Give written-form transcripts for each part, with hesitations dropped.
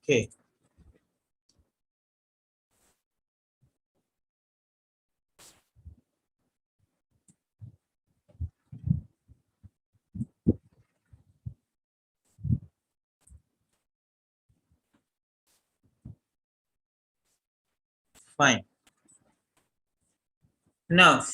Okay. Fine. Now,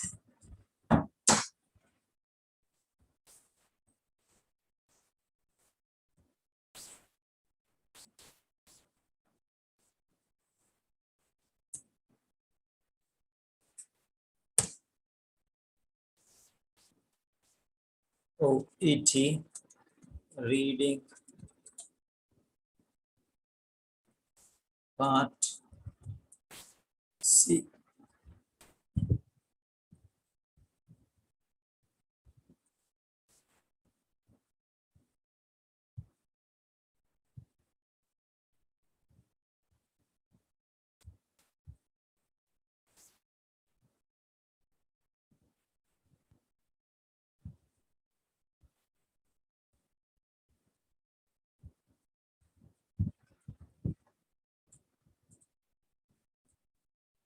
OET, reading part C.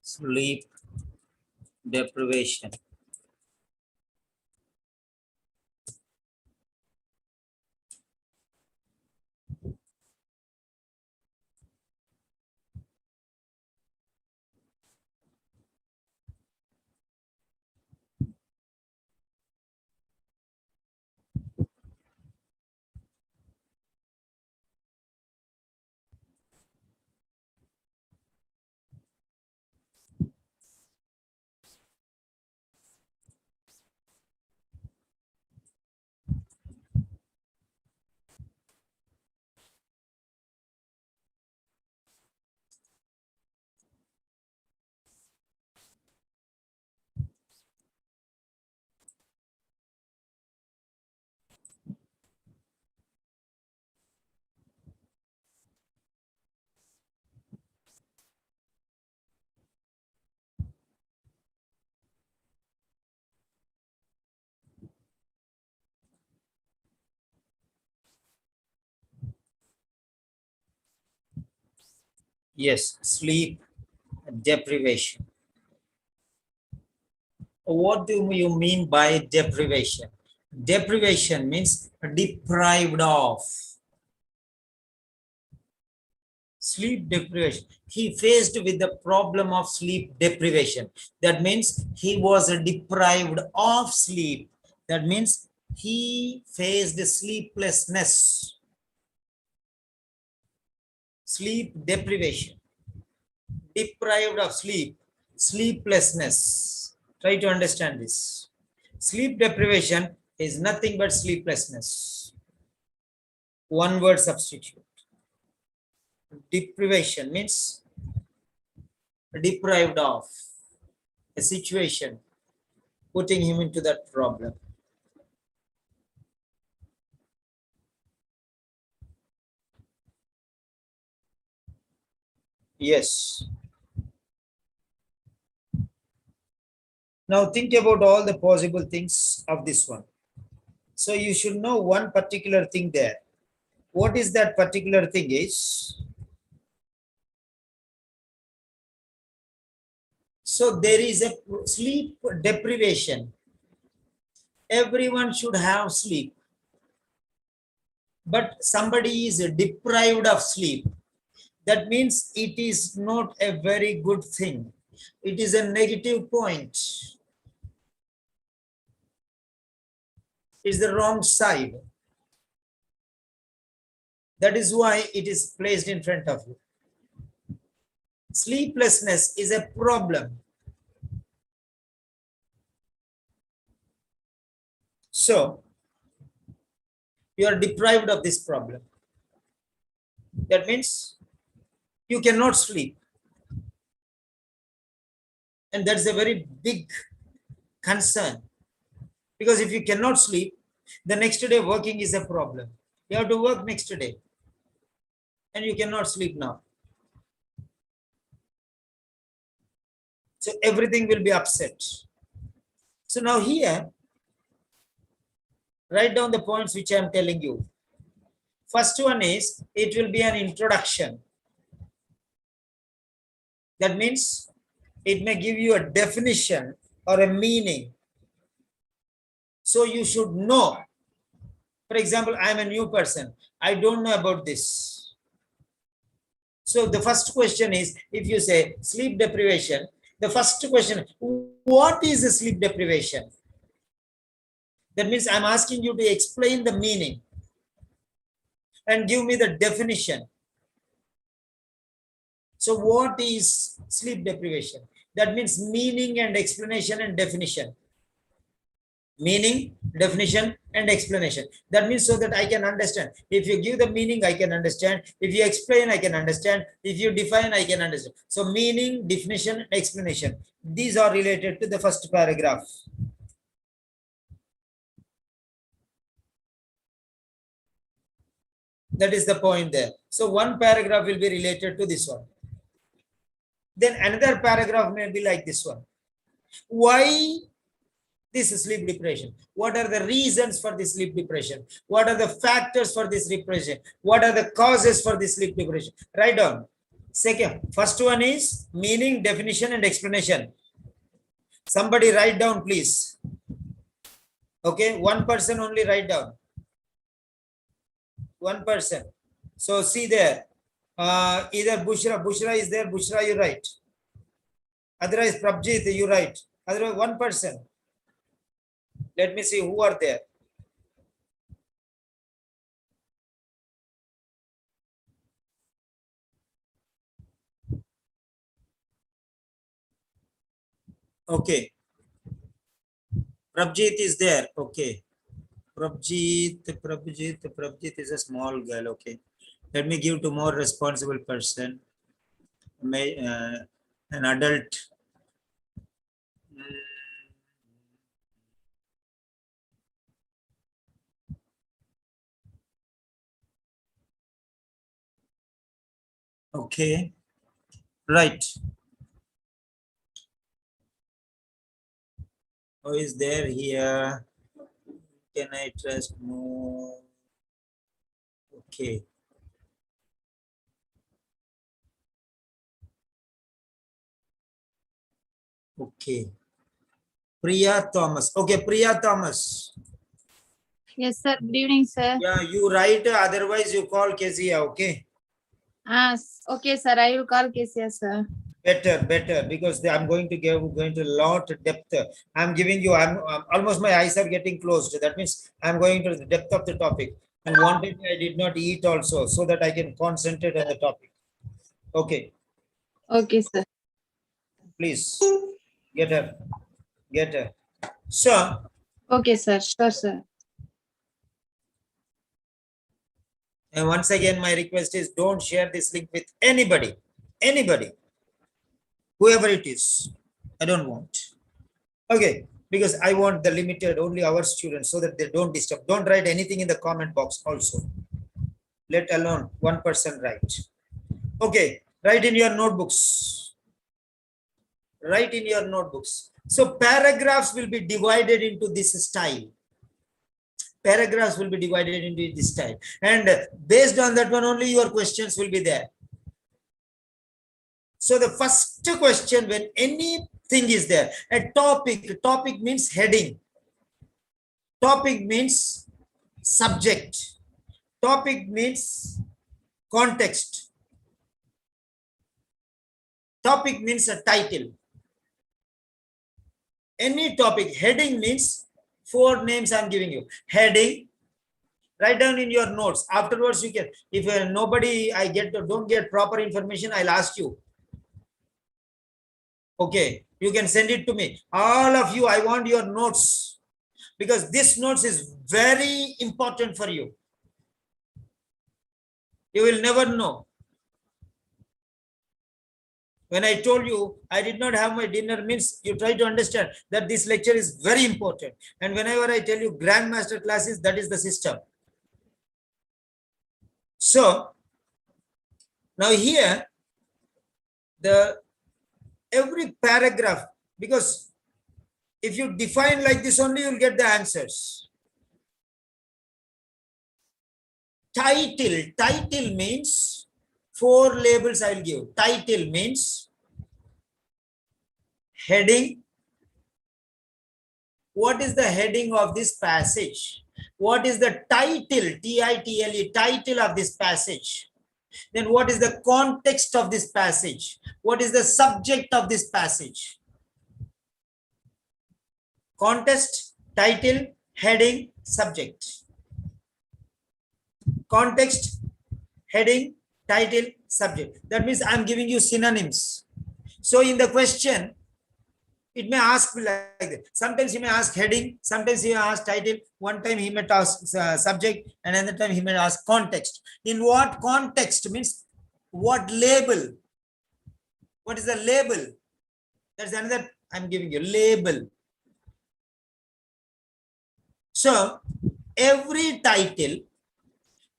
Sleep deprivation. Yes, sleep deprivation. What do you mean by deprivation? Deprivation means deprived of. Sleep deprivation. He faced with the problem of sleep deprivation. That means he was deprived of sleep. That means he faced sleeplessness. Sleep deprivation. Deprived of sleep. Sleeplessness. Try to understand this. Sleep deprivation is nothing but sleeplessness. One word substitute. Deprivation means deprived of a situation, putting him into that problem. Yes. Now think about all the possible things of this one. So you should know one particular thing there. What is that particular thing is? So there is a sleep deprivation. Everyone should have sleep. But somebody is deprived of sleep. That means it is not a very good thing. It is a negative point. It's the wrong side. That is why it is placed in front of you. Sleeplessness is a problem. So, you are deprived of this problem. That means you cannot sleep. And that's a very big concern. Because if you cannot sleep, the next day working is a problem. You have to work next day. And you cannot sleep now. So everything will be upset. So now here, write down the points which I am telling you. First one is, it will be an introduction. That means it may give you a definition or a meaning. So you should know. For example, I am a new person. I don't know about this. So the first question is, if you say sleep deprivation, the first question, what is the sleep deprivation? That means I'm asking you to explain the meaning and give me the definition. So what is sleep deprivation? That means meaning and explanation and definition. Meaning, definition, and explanation. That means so that I can understand. If you give the meaning, I can understand. If you explain, I can understand. If you define, I can understand. So meaning, definition, and explanation. These are related to the first paragraph. That is the point there. So one paragraph will be related to this one. Then another paragraph may be like this one. Why this sleep depression? What are the reasons for this sleep depression? What are the factors for this depression? What are the causes for this sleep depression? Write down. Second, first one is meaning, definition, and explanation. Somebody write down, please. Okay, one person only write down. One person. So see there. Either Bushra is there. Bushra, you write. Otherwise, Prabjit, you write. Otherwise, one person. Let me see who are there. Okay. Prabjit is there. Okay. Prabjit is a small girl. Okay. Let me give to more responsible person. An adult. Okay. Right. Who is there here? Can I trust more? Okay. Okay. Priya Thomas. Okay, Priya Thomas. Yes, sir. Good evening, sir. Yeah, you write. Otherwise, you call Kezia. Okay. Okay, sir. I will call Kesia, sir. Better, because I'm going to a lot of depth. I'm giving you. I'm almost my eyes are getting closed. That means I'm going to the depth of the topic. And one day I did not eat also, so that I can concentrate on the topic. Okay. Okay, sir. Please get her. So. Okay, sir. Sure, sir. And once again, my request is don't share this link with anybody, whoever it is. I don't want. Okay, because I want the limited only our students so that they don't disturb. Don't write anything in the comment box also. Let alone one person write. Okay, write in your notebooks. Write in your notebooks. So paragraphs will be divided into this style. Paragraphs will be divided into this style. And based on that one only your questions will be there. So the first question, when anything is there, a topic means heading. Topic means subject. Topic means context. Topic means a title. Any topic. Heading means 4 names I'm giving you. Heading. Write down in your notes. Afterwards you can, if nobody don't get proper information, I'll ask you. Okay, you can send it to me. All of you, I want your notes, because this notes is very important for you. You will never know. When I told you I did not have my dinner, means you try to understand that this lecture is very important. And whenever I tell you grandmaster classes, that is the system. So now here, every paragraph, because if you define like this only, you'll get the answers. Title means 4 labels I'll give. Title means Heading. What is the heading of this passage? What is the title, T-I-T-L-E, title of this passage? Then what is the context of this passage? What is the subject of this passage? Context, title, heading, subject. Context, heading, title, subject. That means I'm giving you synonyms. So in the question, it may ask like that. Sometimes he may ask heading, sometimes he may ask title, one time he may ask subject, and another time he may ask context. In what context means what label? What is the label? That's another I'm giving you, label. So every title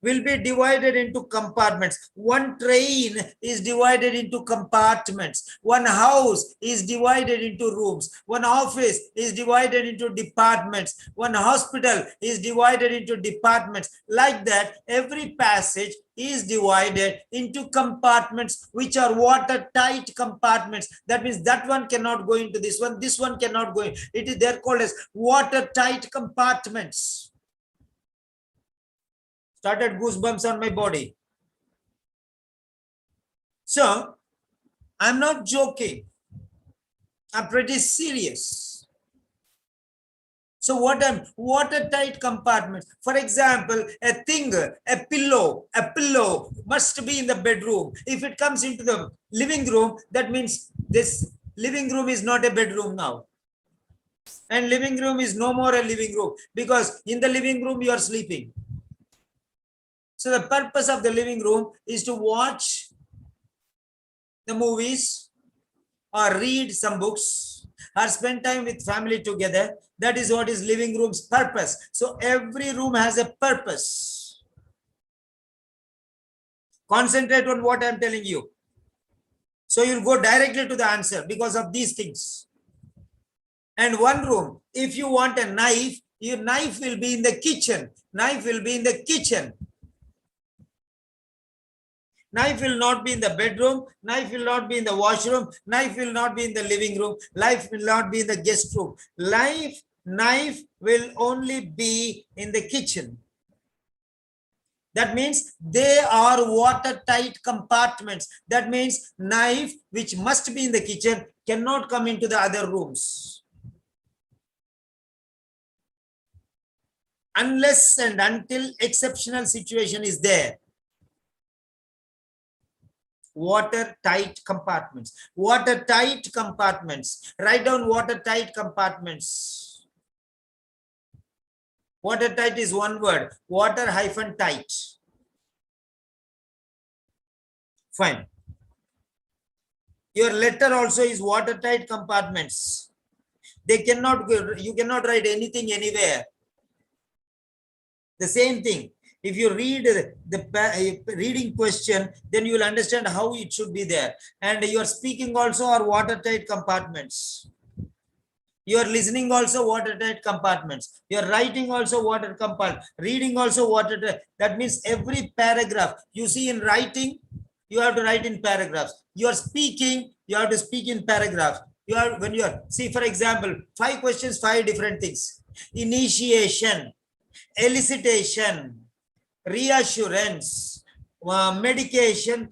will be divided into compartments. One train is divided into compartments. One house is divided into rooms. One office is divided into departments. One hospital is divided into departments. Like that, every passage is divided into compartments, which are watertight compartments. That means that one cannot go into this one cannot go in. They're called as watertight compartments. Started goosebumps on my body. So I'm not joking. I'm pretty serious. So what I'm watertight compartments. For example, a pillow must be in the bedroom. If it comes into the living room, that means this living room is not a bedroom now. And living room is no more a living room, because in the living room you are sleeping. So the purpose of the living room is to watch the movies or read some books or spend time with family together. That is what is living room's purpose. So every room has a purpose. Concentrate on what I'm telling you. So you'll go directly to the answer because of these things. And one room, if you want a knife, your knife will be in the kitchen. Knife will be in the kitchen. Knife will not be in the bedroom. Knife will not be in the washroom. Knife will not be in the living room. Knife will not be in the guest room. Knife will only be in the kitchen. That means they are watertight compartments. That means knife, which must be in the kitchen, cannot come into the other rooms. Unless and until exceptional situation is there. Watertight compartments. Watertight compartments. Write down watertight compartments. Watertight is one word. Water-tight. Fine. Your letter also is watertight compartments. They cannot, you cannot write anything anywhere. The same thing. If you read the reading question, then you will understand how it should be there. And your speaking also are watertight compartments. Your listening also watertight compartments. Your writing also water compartment. Reading also watertight. That means every paragraph you see in writing, you have to write in paragraphs. You are speaking, you have to speak in paragraphs. When you are, see, for example, 5 questions, 5 different things. Initiation, elicitation, reassurance, medication,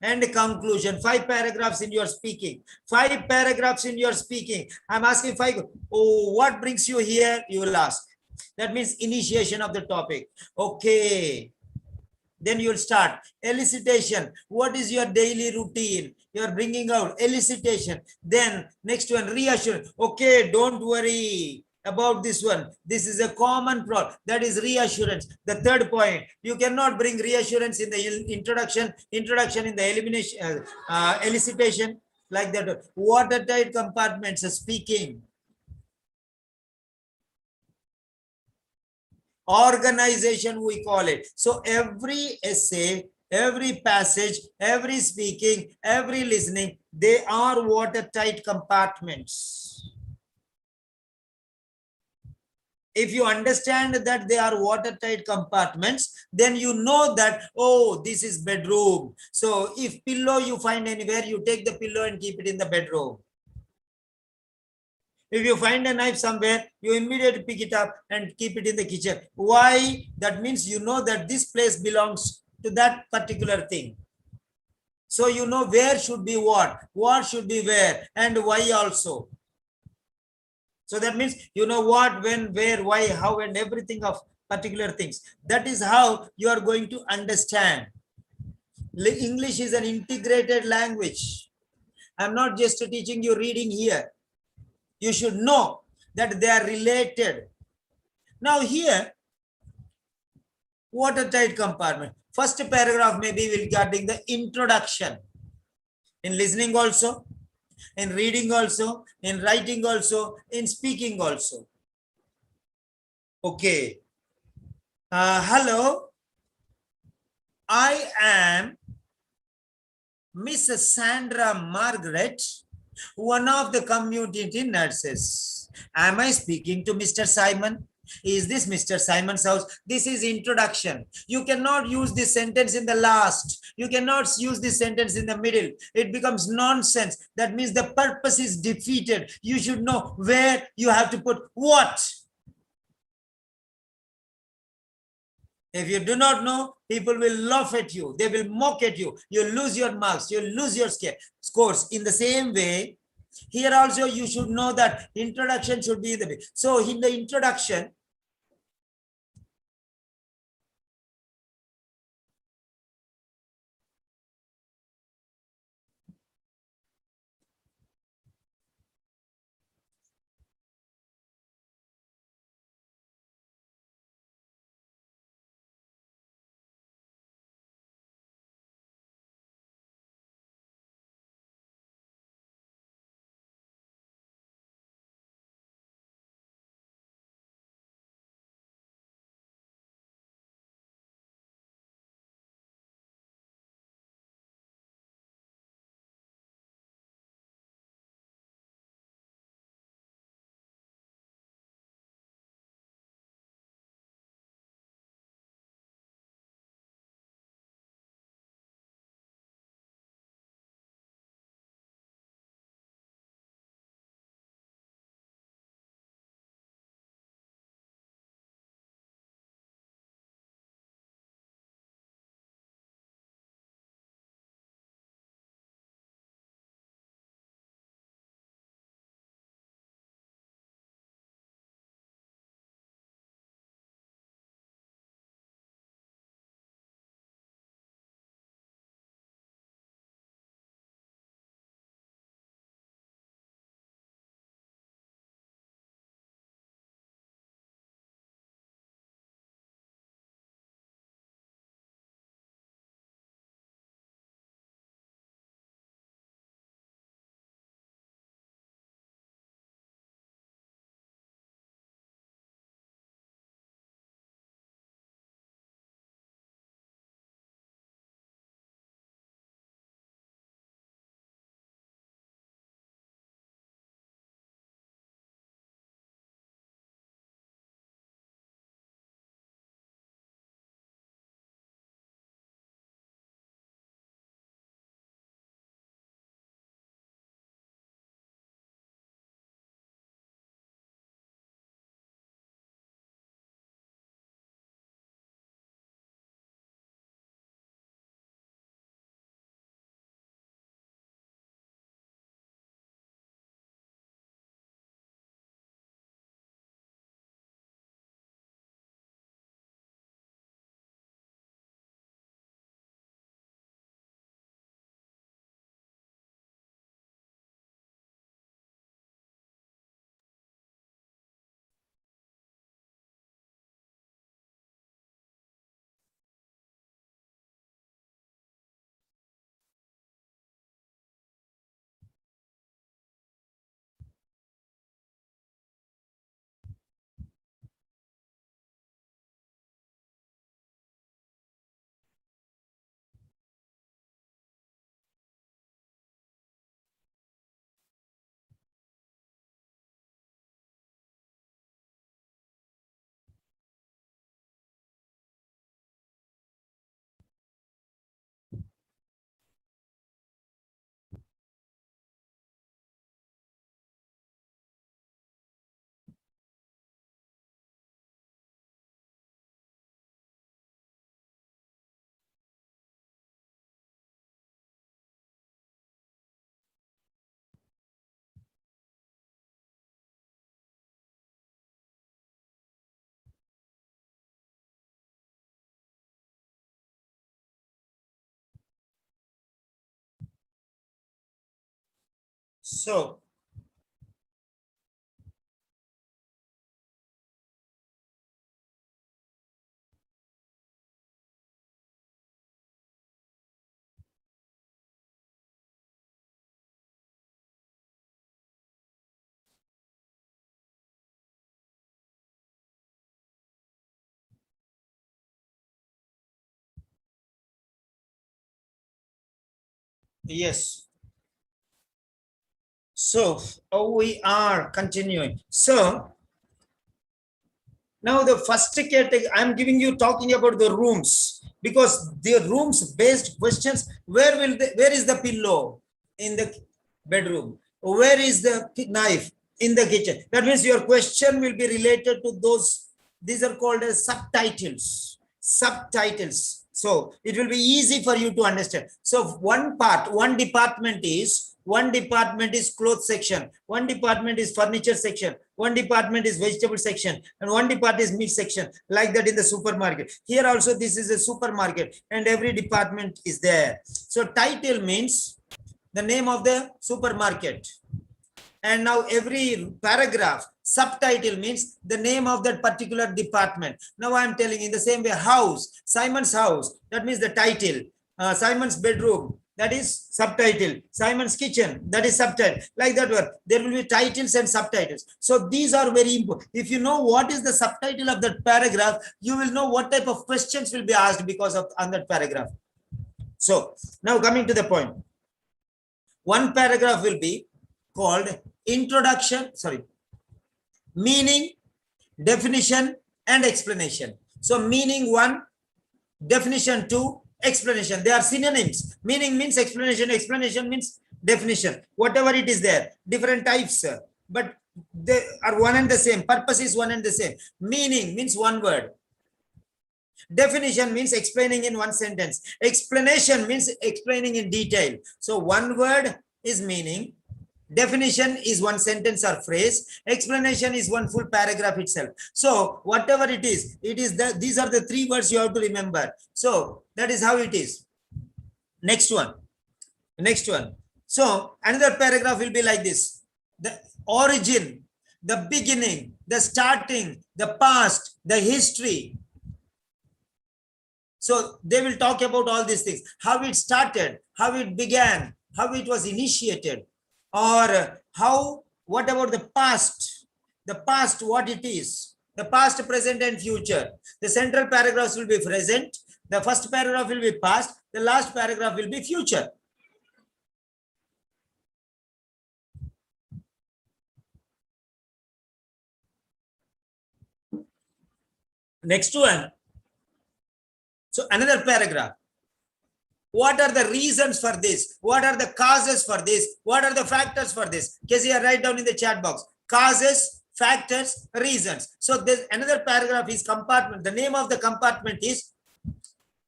and conclusion. 5 paragraphs in your speaking. 5 paragraphs in your speaking. I'm asking 5. Oh, what brings you here? You will ask. That means initiation of the topic. Okay. Then you'll start. Elicitation. What is your daily routine? You're bringing out elicitation. Then next one, reassurance. Okay, don't worry about this one. This is a common problem. That is reassurance. The third point, you cannot bring reassurance in the introduction in the elimination, elicitation, like that. Watertight compartments, speaking. Organization, we call it. So every essay, every passage, every speaking, every listening, they are watertight compartments. If you understand that they are watertight compartments, then you know that, oh, this is bedroom. So if pillow you find anywhere, you take the pillow and keep it in the bedroom. If you find a knife somewhere, you immediately pick it up and keep it in the kitchen. Why? That means you know that this place belongs to that particular thing. So you know where should be what should be where, and why also. So that means you know what, when, where, why, how, and everything of particular things. That is how you are going to understand. English is an integrated language. I'm not just teaching you reading here. You should know that they are related. Now here, watertight compartment. First paragraph maybe regarding the introduction. In listening also, in reading also, in writing also, in speaking also. Okay. Hello, I am Miss Sandra Margaret, one of the community nurses. Am I speaking to Mr. Simon? Is this Mr. Simon's house? This is introduction. You cannot use this sentence in the last. You cannot use this sentence in the middle. It becomes nonsense. That means the purpose is defeated. You should know where you have to put what. If you do not know, people will laugh at you. They will mock at you. You'll lose your marks. You'll lose your scores. In the same way, here also you should know that introduction should be the way. So in the introduction, So, yes. So, we are continuing. So, now the first category, I'm giving you talking about the rooms, because the rooms based questions, where is the pillow in the bedroom? Where is the knife in the kitchen? That means your question will be related to those. These are called as subtitles. Subtitles. So it will be easy for you to understand. So one department is clothes section, one department is furniture section, one department is vegetable section, and one department is meat section, like that in the supermarket. Here also this is a supermarket and every department is there. So title means the name of the supermarket, and now every paragraph subtitle means the name of that particular department. Now I am telling in the same way, house, Simon's house, that means the title. Simon's bedroom, that is subtitle. Simon's kitchen, that is subtitle. Like that one, there will be titles and subtitles. So these are very important. If you know what is the subtitle of that paragraph, you will know what type of questions will be asked because of on that paragraph. So now coming to the point, one paragraph will be called introduction, meaning, definition, and explanation. So meaning 1, definition 2, explanation. They are synonyms. Meaning means explanation, explanation means definition. Whatever it is there, different types, but they are one and the same. Purpose is one and the same. Meaning means one word. Definition means explaining in one sentence. Explanation means explaining in detail. So one word is meaning. Definition is one sentence or phrase. Explanation is one full paragraph itself. So whatever it is these are the 3 words you have to remember. So that is how it is. Next one. So another paragraph will be like this: the origin, the beginning, the starting, the past, the history. So they will talk about all these things, how it started, how it began, how it was initiated, or what about the past, what it is, the past, present, and future. The central paragraphs will be present, the first paragraph will be past, the last paragraph will be future. Next one. So another paragraph. What are the reasons for this? What are the causes for this? What are the factors for this? Kezia, write down in the chat box. Causes, factors, reasons. So there's another paragraph is compartment. The name of the compartment is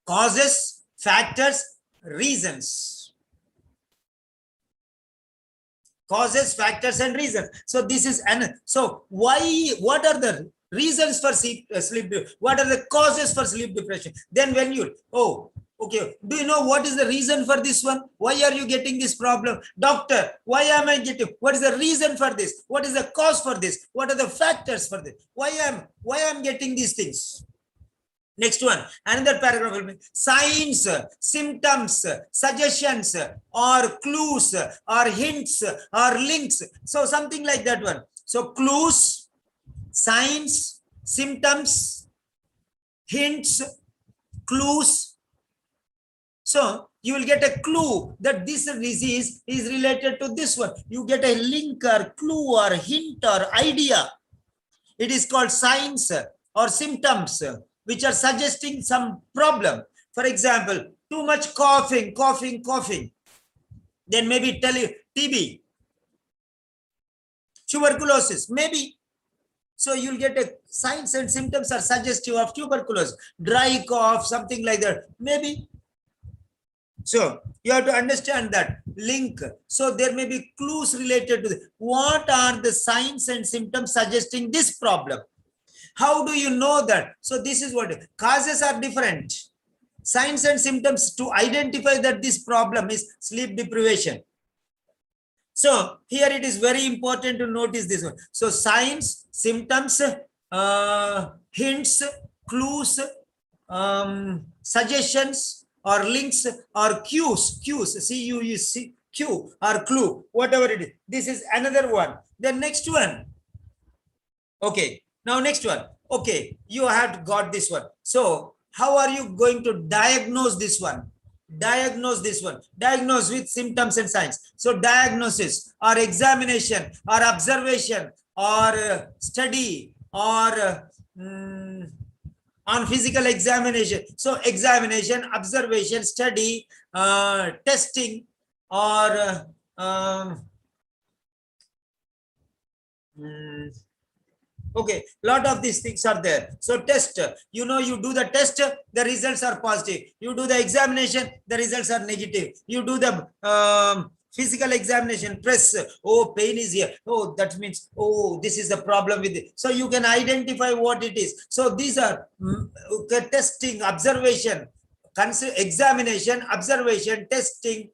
causes, factors, reasons. Causes, factors, and reasons. So this is so what are the reasons for sleep? What are the causes for sleep depression? Then when you okay, do you know what is the reason for this one? Why are you getting this problem? Doctor, why am I getting? What is the reason for this? What is the cause for this? What are the factors for this? Why am getting these things? Next one, another paragraph will be signs, symptoms, suggestions, or clues, or hints, or links. So something like that one. So clues, signs, symptoms, hints, clues. So you will get a clue that this disease is related to this one. You get a link or clue or hint or idea. It is called signs or symptoms, which are suggesting some problem. For example, too much coughing. Then maybe tell you TB, tuberculosis, maybe. So you'll get a signs and symptoms are suggestive of tuberculosis, dry cough, something like that, maybe. So you have to understand that link. So there may be clues related to this. What are the signs and symptoms suggesting this problem? How do you know that? So this is what causes are different. Signs and symptoms to identify that this problem is sleep deprivation. So here it is very important to notice this one. So signs, symptoms, hints, clues, suggestions or links or cues, C-U-U-C, cue or clue, whatever it is. This is another one. The next one. Okay, now next one. Okay, you have got this one. So how are you going to diagnose this one? Diagnose this one. Diagnose with symptoms and signs. So diagnosis or examination or observation or study or on physical examination. So examination, observation, study, testing or okay, lot of these things are there. So test, you know, you do the test, the results are positive. You do the examination, the results are negative. You do the physical examination, press, oh, pain is here. Oh, that means, oh, this is the problem with it. So you can identify what it is. So these are testing, observation, examination, observation, testing,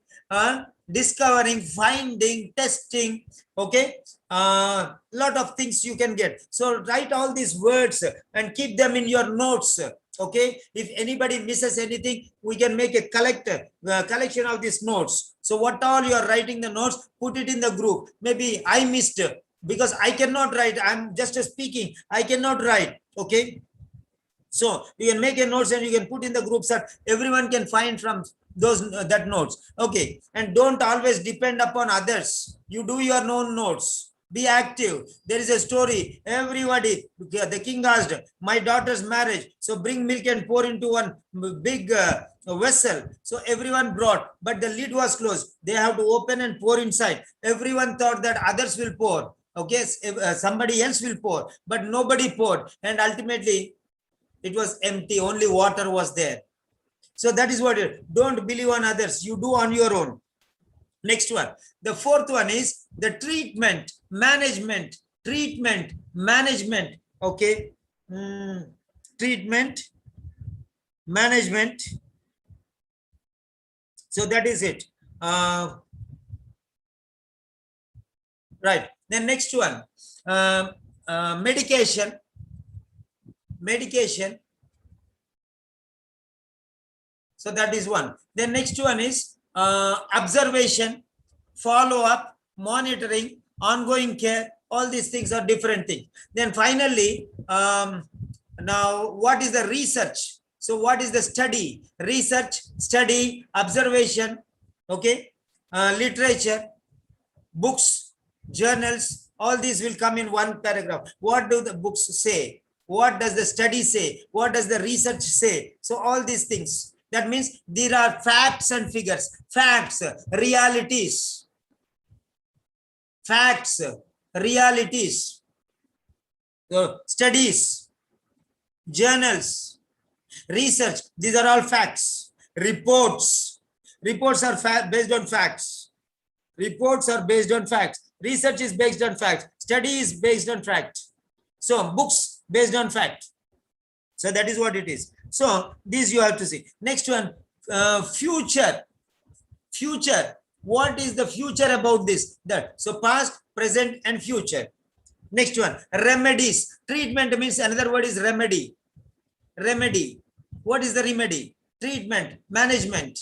discovering, finding, testing. Okay, lot of things you can get. So write all these words and keep them in your notes. Okay, if anybody misses anything, we can make a collection of these notes. So what all you are writing the notes, put it in the group. Maybe I missed because I cannot write. I'm just speaking. I cannot write. Okay. So you can make a notes and you can put in the groups that everyone can find from those that notes. Okay, and don't always depend upon others. You do your own notes. Be active. There is a story. Everybody, the king asked, my daughter's marriage. So bring milk and pour into one big vessel. So everyone brought, but the lid was closed. They have to open and pour inside. Everyone thought that others will pour. Okay, somebody else will pour, but nobody poured. And ultimately, it was empty. Only water was there. So that is what don't believe on others. You do on your own. Next one. The fourth one is the treatment, management, Okay. Treatment, management. So that is it. Right. Then next one. Medication. So that is one. Then next one is observation, follow-up, monitoring, ongoing care. All these things are different things. Then finally, now what is the research? So what is the study? Research, study, observation, okay, literature, books, journals, all these will come in one paragraph. What do the books say? What does the study say? What does the research say? So all these things. That means there are facts and figures. Facts, realities. Facts, realities. So studies, journals, research. These are all facts. Reports. Reports are based on facts. Reports are based on facts. Research is based on facts. Study is based on fact. So books based on fact. So that is what it is. So this you have to see. Next one, future. Future. What is the future about this? That. So past, present, and future. Next one, remedies. Treatment means another word is remedy. Remedy. What is the remedy? Treatment, management,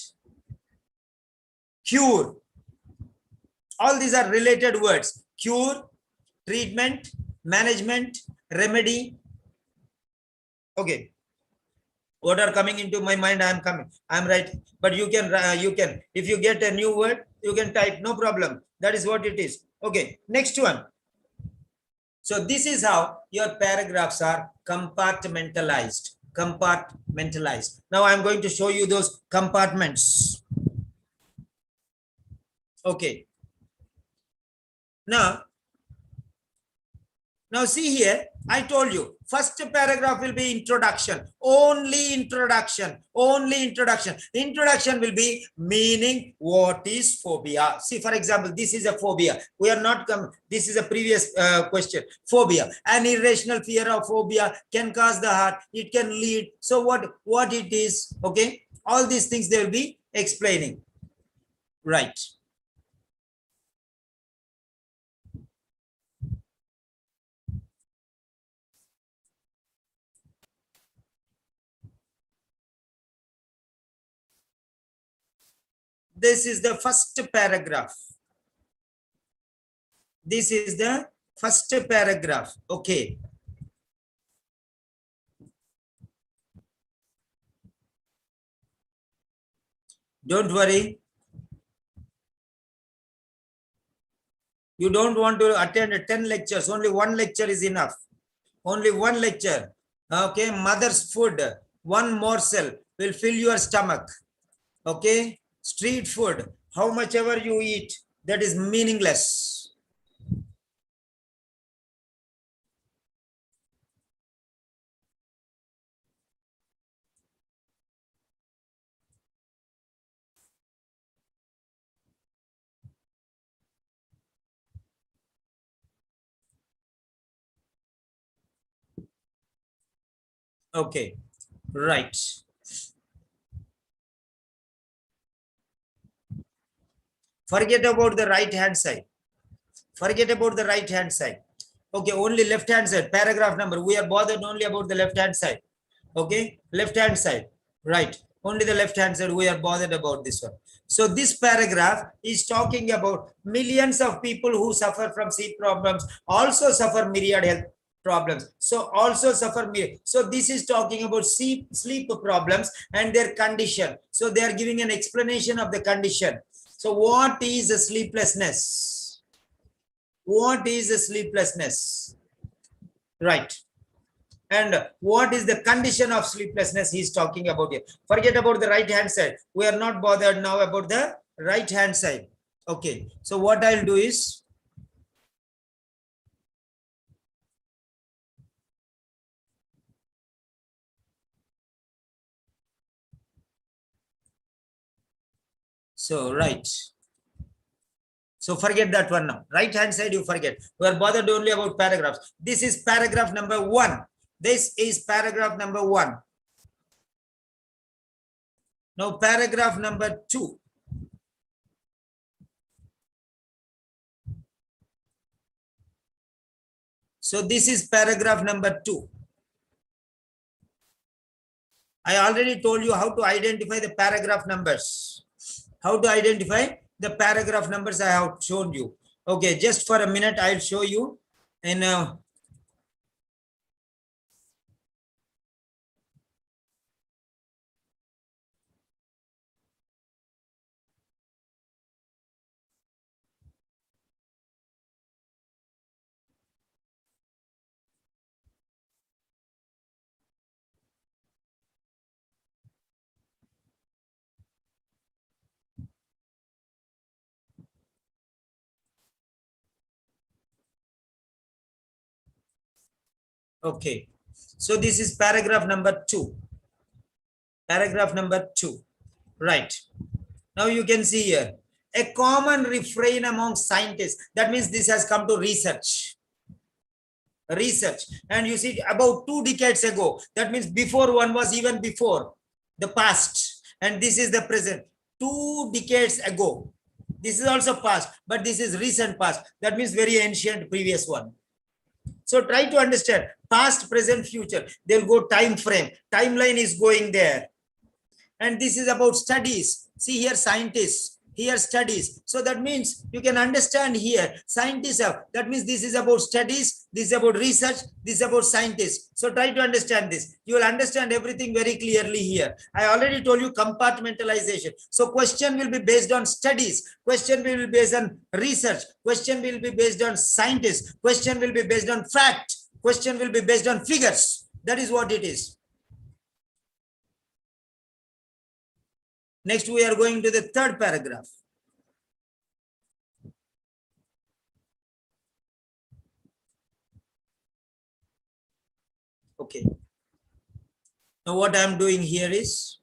cure. All these are related words. Cure, treatment, management, remedy. Okay. What are coming into my mind? I'm writing. But you can, if you get a new word, you can type, no problem. That is what it is. Okay. Next one. So this is how your paragraphs are compartmentalized. Compartmentalized. Now I'm going to show you those compartments. Okay. Now see here, I told you, first paragraph will be introduction, only introduction. Introduction will be meaning, what is phobia? See, for example, this is a phobia. We are not this is a previous question. Phobia, an irrational fear of phobia can cause the heart. It can lead. So what it is, okay? All these things they will be explaining. Right. This is the first paragraph. This is the first paragraph. Okay. Don't worry. You don't want to attend 10 lectures. Only one lecture is enough. Only one lecture. Okay. Mother's food. One morsel will fill your stomach. Okay. Street food. How much ever you eat, that is meaningless. Okay. Right. Forget about the right hand side. Forget about the right hand side. Okay, only left hand side, paragraph number. We are bothered only about the left hand side. Okay, left hand side. Right. Only the left hand side we are bothered about this one. So this paragraph is talking about millions of people who suffer from sleep problems, also suffer myriad health problems. So also suffer myriad. So this is talking about sleep problems and their condition. So they are giving an explanation of the condition. So what is the sleeplessness? What is the sleeplessness? Right. And what is the condition of sleeplessness he's talking about here? Forget about the right hand side. We are not bothered now about the right hand side. Okay. So what I'll do is, so right. So forget that one now. Right hand side you forget. We are bothered only about paragraphs. This is paragraph number 1. This is paragraph number 1. Now paragraph number 2. So this is paragraph number 2. I already told you how to identify the paragraph numbers. How to identify the paragraph numbers I have shown you. Okay, just for a minute, I'll show you. And okay, so this is paragraph number 2. Paragraph number 2. Right. Now you can see here a common refrain among scientists. That means this has come to research. Research. And you see, about 2 decades ago, that means before one was even before the past. And this is the present. 2 decades ago. This is also past, but this is recent past. That means very ancient previous one. So try to understand past, present, future. They'll go time frame. Timeline is going there. And this is about studies. See here, scientists. Here, studies. So that means you can understand here, scientists have. That means this is about studies. This is about research. This is about scientists. So try to understand this. You will understand everything very clearly here. I already told you compartmentalization. So question will be based on studies. Question will be based on research. Question will be based on scientists. Question will be based on fact. Question will be based on figures. That is what it is. Next, we are going to the 3rd paragraph. Okay. Now, what I am doing here is,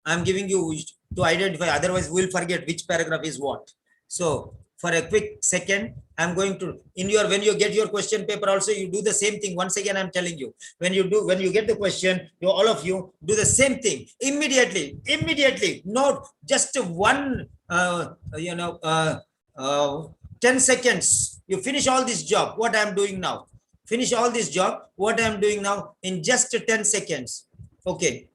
I am giving you to identify, otherwise we'll forget which paragraph is what. So, for a quick second, I'm going to, when you get your question paper also, you do the same thing. Once again, I'm telling you, when you get the question, all of you do the same thing immediately, not just one, 10 seconds. You finish all this job, what I'm doing now. Finish all this job, what I'm doing now in just 10 seconds. Okay.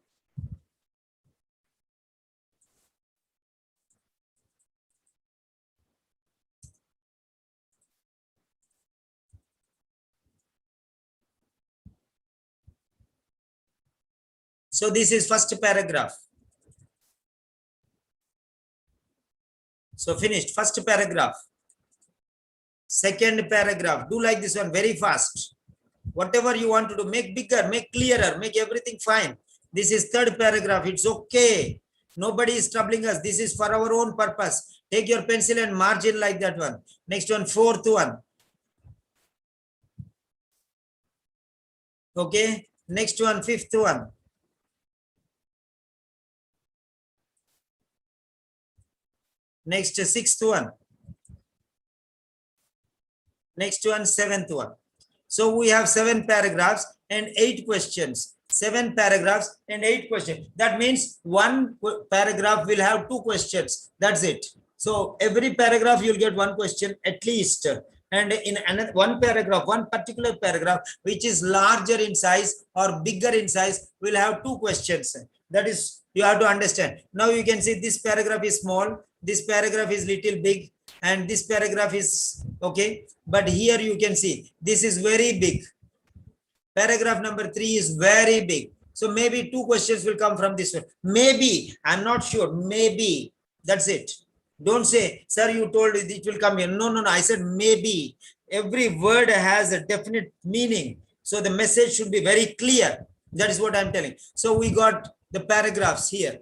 So this is first paragraph. So finished, first paragraph. Second paragraph, do like this one very fast. Whatever you want to do, make bigger, make clearer, make everything fine. This is third paragraph, it's okay. Nobody is troubling us. This is for our own purpose. Take your pencil and margin like that one. Next one, fourth one. Okay, next one, fifth one. Next, sixth one. Next one, seventh one. So we have 7 paragraphs and 8 questions. 7 paragraphs and 8 questions. That means one paragraph will have 2 questions. That's it. So every paragraph you'll get 1 question at least. And in another one paragraph, one particular paragraph, which is larger in size or bigger in size, will have 2 questions. That is, you have to understand. Now you can see this paragraph is small, this paragraph is little big, and this paragraph is okay. But here you can see this is very big. Paragraph number 3 is very big. So maybe 2 questions will come from this one. Maybe, I'm not sure. Maybe. That's it. Don't say, sir, you told it will come here. No, no, no. I said maybe. Every word has a definite meaning. So the message should be very clear. That is what I'm telling. So we got the paragraphs here.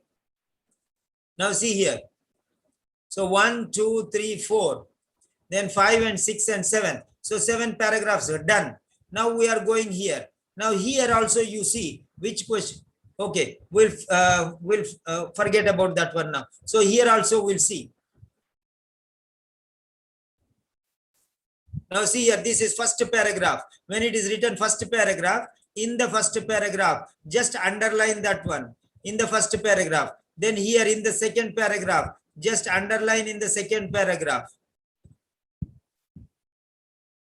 Now see here. So 1, 2, 3, 4. Then 5 and 6 and 7. So 7 paragraphs are done. Now we are going here. Now here also you see which question. Okay, we'll forget about that one now. So here also we'll see. Now see here, this is first paragraph. When it is written first paragraph, in the first paragraph, just underline that one in the first paragraph. Then here in the second paragraph, just underline in the second paragraph.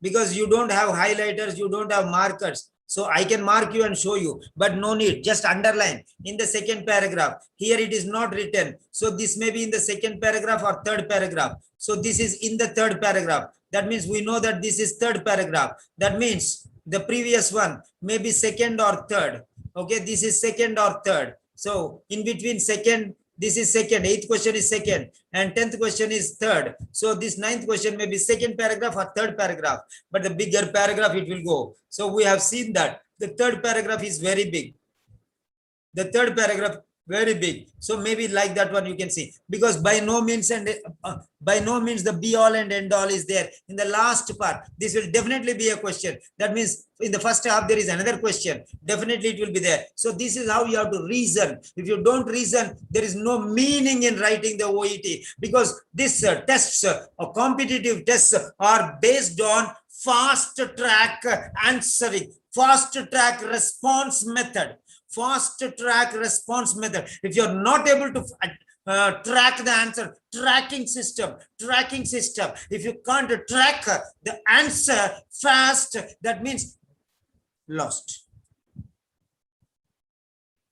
Because you don't have highlighters, you don't have markers. So I can mark you and show you, but no need, just underline in the second paragraph. Here it is not written. So this may be in the second paragraph or third paragraph. So this is in the third paragraph. That means we know that this is third paragraph. That means the previous one may be second or third. Okay, this is second or third. So in between second, this is second, 8th question is second, and 10th question is third. So this 9th question may be second paragraph or third paragraph, but the bigger paragraph it will go. So we have seen that the third paragraph is very big. The third paragraph very big. So maybe like that one you can see, because by no means the be all and end all is there. In the last part, this will definitely be a question. That means in the first half there is another question. Definitely it will be there. So this is how you have to reason. If you don't reason, there is no meaning in writing the OET, because this tests or competitive tests are based on fast track answering, fast track response method. Fast track response method. If you're not able to track the answer, tracking system. If you can't track the answer fast, that means lost.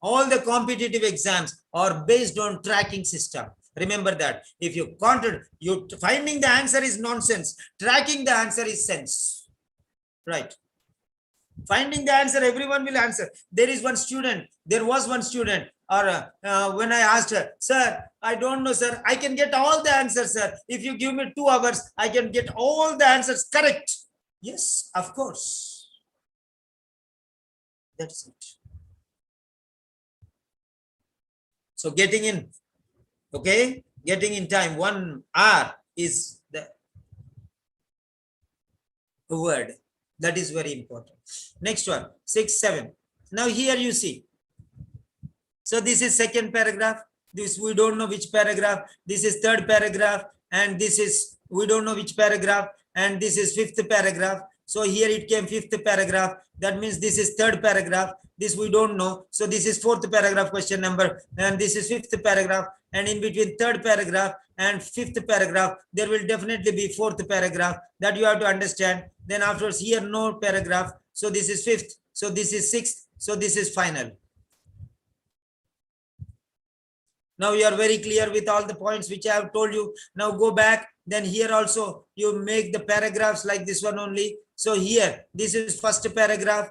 All the competitive exams are based on tracking system. Remember that. If you can't, you finding the answer is nonsense. Tracking the answer is sense. Right. Finding the answer, everyone will answer. There was one student, or when I asked her, sir, I don't know, sir, I can get all the answers, sir. If you give me 2 hours, I can get all the answers correct. Yes, of course. That's it. So getting in, okay, getting in time, 1 hour is the word. That is very important. Next one, 6, 7. Now here you see. So this is second paragraph. This we don't know which paragraph. This is third paragraph. And this is, we don't know which paragraph. And this is 5th paragraph. So here it came 5th paragraph. That means this is third paragraph. This we don't know. So this is 4th paragraph question number. And this is 5th paragraph. And in between third paragraph and 5th paragraph, there will definitely be 4th paragraph. That you have to understand. Then afterwards here no paragraph. So this is 5th. So this is 6th. So this is final. Now you are very clear with all the points which I have told you. Now go back. Then here also you make the paragraphs like this one only. So here, this is first paragraph.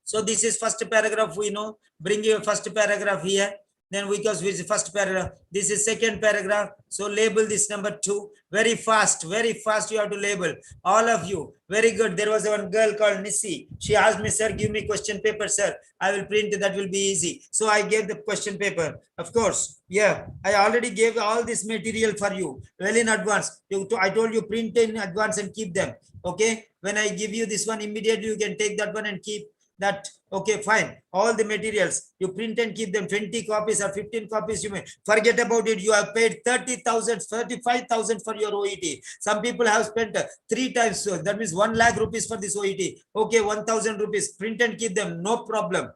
So this is first paragraph, we know. Bring your first paragraph here. Then because with the first paragraph, this is second paragraph. So label this number 2. Very fast you have to label. All of you, very good. There was one girl called Nissi. She asked me, sir, give me question paper, sir. I will print, that will be easy. So I gave the question paper. Of course, yeah, I already gave all this material for you well in advance. I told you print in advance and keep them. Okay, when I give you this one, immediately you can take that one and keep that. Okay, fine. All the materials you print and keep them. 20 copies or 15 copies, you may forget about it. You have paid 30,000, 35,000 for your OET. Some people have spent 3 times, so that means 1 lakh rupees for this OET. Okay, 1,000 rupees. Print and keep them, no problem.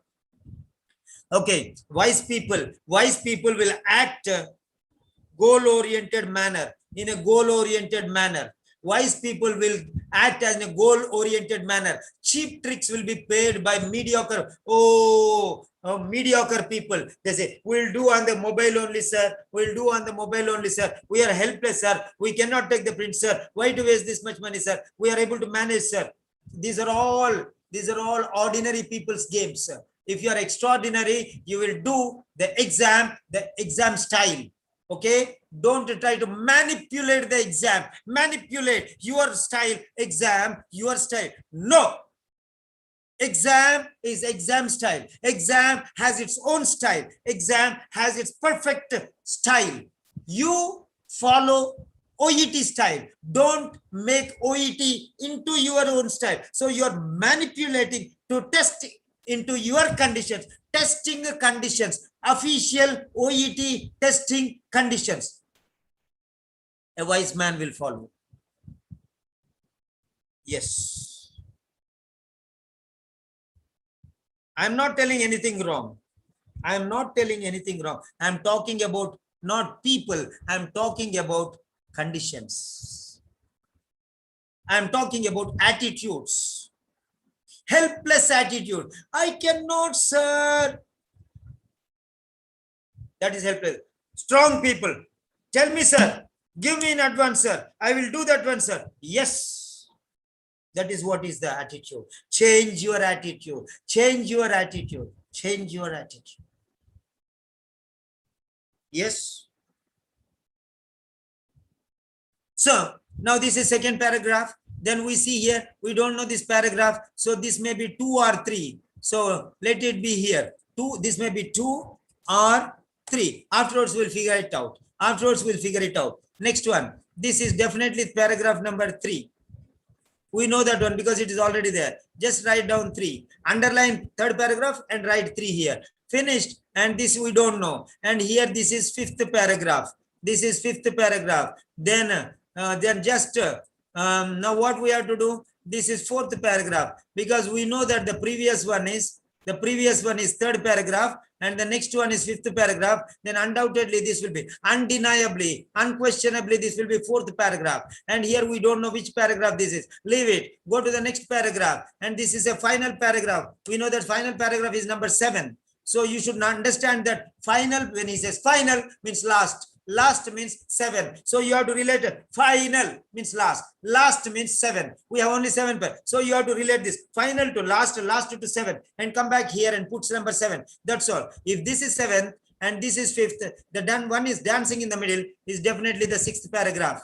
Okay, wise people will act goal-oriented manner, in a goal-oriented manner. Wise people will act as in a goal-oriented manner. Cheap tricks will be paid by mediocre. Mediocre people. They say, we'll do on the mobile only, sir. We'll do on the mobile only, sir. We are helpless, sir. We cannot take the print, sir. Why to waste this much money, sir? We are able to manage, sir. These are all ordinary people's games, sir. If you are extraordinary, you will do the exam style. Okay, don't try to manipulate the exam, manipulate your style, exam, your style. No, exam is exam style. Exam has its own style. Exam has its perfect style. You follow OET style. Don't make OET into your own style. So you're manipulating to test into your conditions, testing conditions, official OET testing conditions. A wise man will follow. Yes. I'm not telling anything wrong. I'm not telling anything wrong. I'm talking about not people. I'm talking about conditions. I'm talking about attitudes. Helpless attitude. I cannot, sir. That is helpless. Strong people. Tell me, sir. Give me in advance, sir. I will do that one, sir. Yes. That is what is the attitude. Change your attitude. Change your attitude. Change your attitude. Yes. So now this is second paragraph. Then we see here, we don't know this paragraph. So this may be 2 or 3. So let it be here. 2, this may be 2 or 3. Afterwards, we'll figure it out. Afterwards, we'll figure it out. Next one. This is definitely paragraph number 3. We know that one because it is already there. Just write down 3. Underline third paragraph and write 3 here. Finished. And this we don't know. And here, this is 5th paragraph. This is 5th paragraph. Then just... now what we have to do, this is 4th paragraph, because we know that the previous one is 3rd paragraph and the next one is 5th paragraph. Then undoubtedly this will be, undeniably, unquestionably, this will be 4th paragraph. And here we don't know which paragraph this is. Leave it. Go to the next paragraph. And this is a final paragraph. We know that final paragraph is number 7. So you should understand that final, when he says final, means last. Last means 7. So you have to relate it. Final means last. Last means 7. We have only 7. So you have to relate this. Final to last, last to 7. And come back here and put number 7. That's all. If this is 7th and this is 5th, the one is dancing in the middle is definitely the 6th paragraph.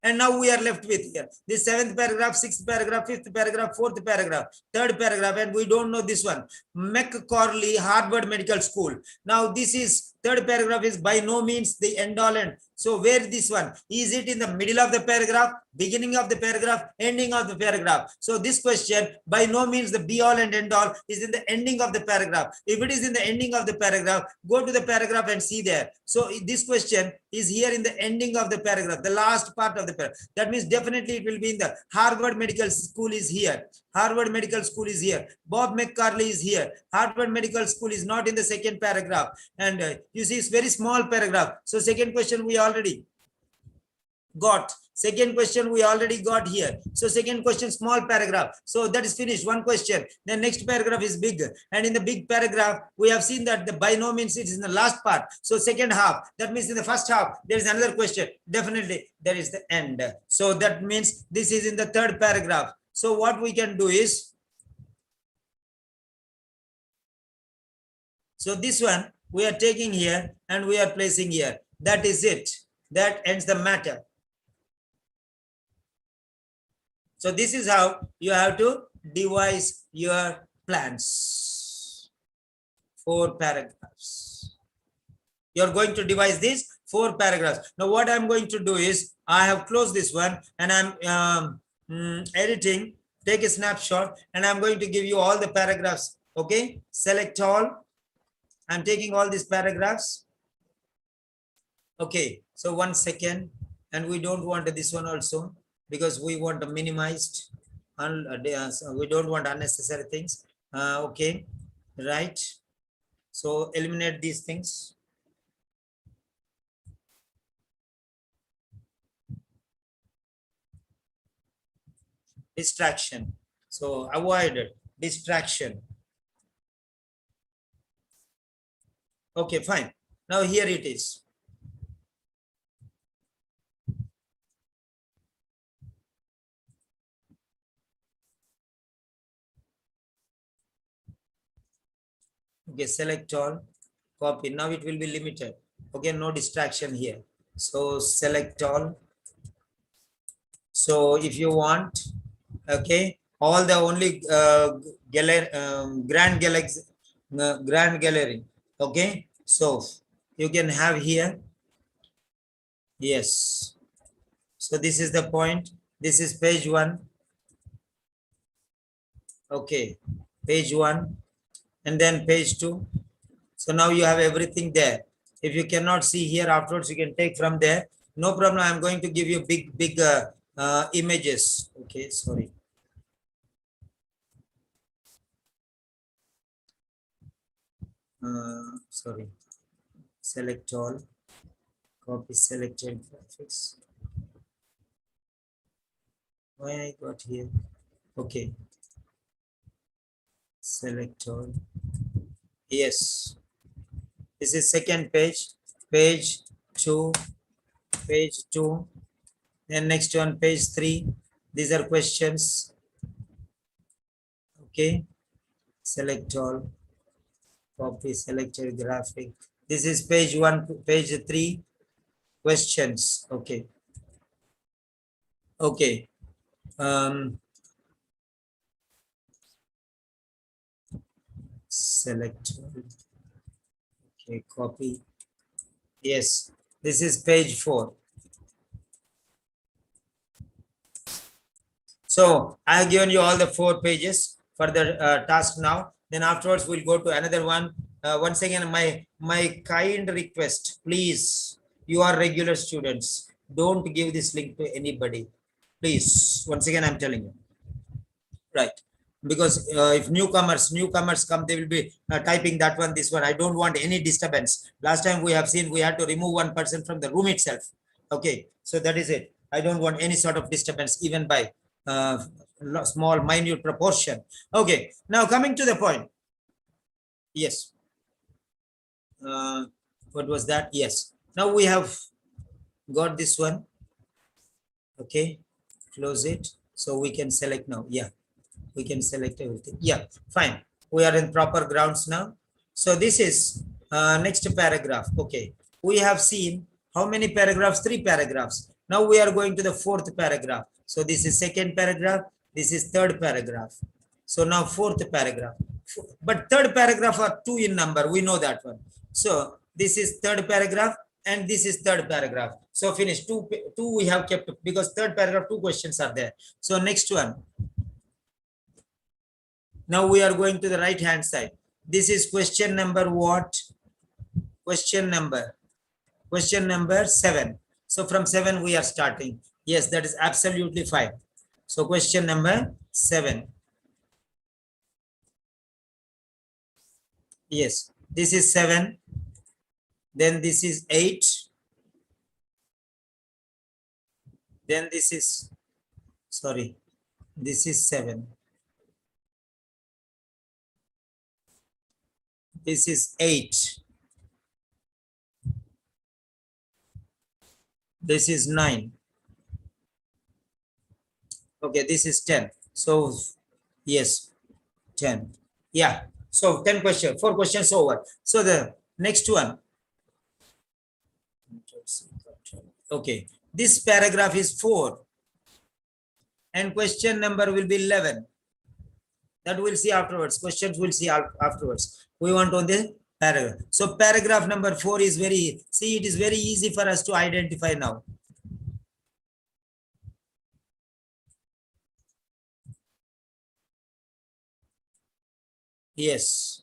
And now we are left with here this 7th paragraph, 6th paragraph, 5th paragraph, 4th paragraph, 3rd paragraph, and we don't know this one. McCorley, Harvard Medical School. Now this is 3rd paragraph is by no means the end all end. So where this one? Is it in the middle of the paragraph, beginning of the paragraph, ending of the paragraph? So this question by no means the be all and end all is in the ending of the paragraph. If it is in the ending of the paragraph, go to the paragraph and see there. So this question is here in the ending of the paragraph, the last part of the paragraph. That means definitely it will be in the Harvard Medical School is here. Harvard Medical School is here. Bob McCarley is here. Harvard Medical School is not in the 2nd paragraph. And you see, it's very small paragraph. So second question we already got. Second question we already got here. So second question, small paragraph. So that is finished. One question. Then next paragraph is big. And in the big paragraph, we have seen that the by no means it is in the last part. So second half. That means in the first half, there is another question. Definitely there is the end. So that means this is in the 3rd paragraph. So what we can do is, so this one we are taking here and we are placing here. That is it. That ends the matter. So this is how you have to devise your plans. 4 paragraphs. You're going to devise these 4 paragraphs. Now what I'm going to do is, I have closed this one and I'm editing, take a snapshot, and I'm going to give you all the paragraphs. Okay, select all. I'm taking all these paragraphs. Okay, so 1 second, and we don't want this one also because we want a minimized, we don't want unnecessary things. Okay, right. So eliminate these things. Distraction. So avoid it. Distraction. Okay, fine. Now here it is. Okay, select all, copy. Now it will be limited. Okay, no distraction here. So select all. So if you want, okay, all the only gallery, grand gallery. Okay, so you can have here. Yes. So this is the point. This is page 1. Okay, page 1, and then page 2. So now you have everything there. If you cannot see here afterwards, you can take from there. No problem. I'm going to give you big images. Okay, sorry. Sorry. Select all. Copy selected graphics. Why I got here? Okay. Select all. Yes. This is second page. Page 2. Page 2. Then next one, page 3. These are questions. Okay. Select all. Copy selected graphic. This is page 1, page 3. Questions. Okay. Okay. Select. Okay. Copy. Yes. This is page 4. So I have given you all the 4 pages for the task now. Then afterwards we'll go to another one. Once again, my kind request, please, you are regular students, don't give this link to anybody. Please, once again, I'm telling you. Right. Because if newcomers come, they will be typing that one, this one. I don't want any disturbance. Last time we have seen we had to remove one person from the room itself. Okay, so that is it. I don't want any sort of disturbance, even by small, minute proportion. Okay, now coming to the point. Yes. What was that? Yes. Now we have got this one. Okay, close it. So we can select now. Yeah. We can select everything. Yeah, fine. We are in proper grounds now. So this is next paragraph. Okay, we have seen how many paragraphs? 3 paragraphs. Now we are going to the 4th paragraph. So this is 2nd paragraph. This is 3rd paragraph. So now 4th paragraph. But 3rd paragraph are 2 in number. We know that one. So this is 3rd paragraph and this is 3rd paragraph. So finish. Two we have kept because 3rd paragraph 2 questions are there. So next one. Now we are going to the right hand side. This is question number what? Question number 7. So from 7 we are starting. Yes, that is absolutely fine. So question number 7. Yes, this is 7. Then this is 8. Then this is, sorry, this is 7. This is 8. This is 9. Okay, this is 10. So, yes, 10. Yeah. So 10 questions, 4 questions over. So the next one. Okay. This paragraph is 4. And question number will be 11. That we'll see afterwards. Questions we'll see afterwards. We want on the paragraph. So paragraph number 4 is very, see, it is very easy for us to identify now. Yes.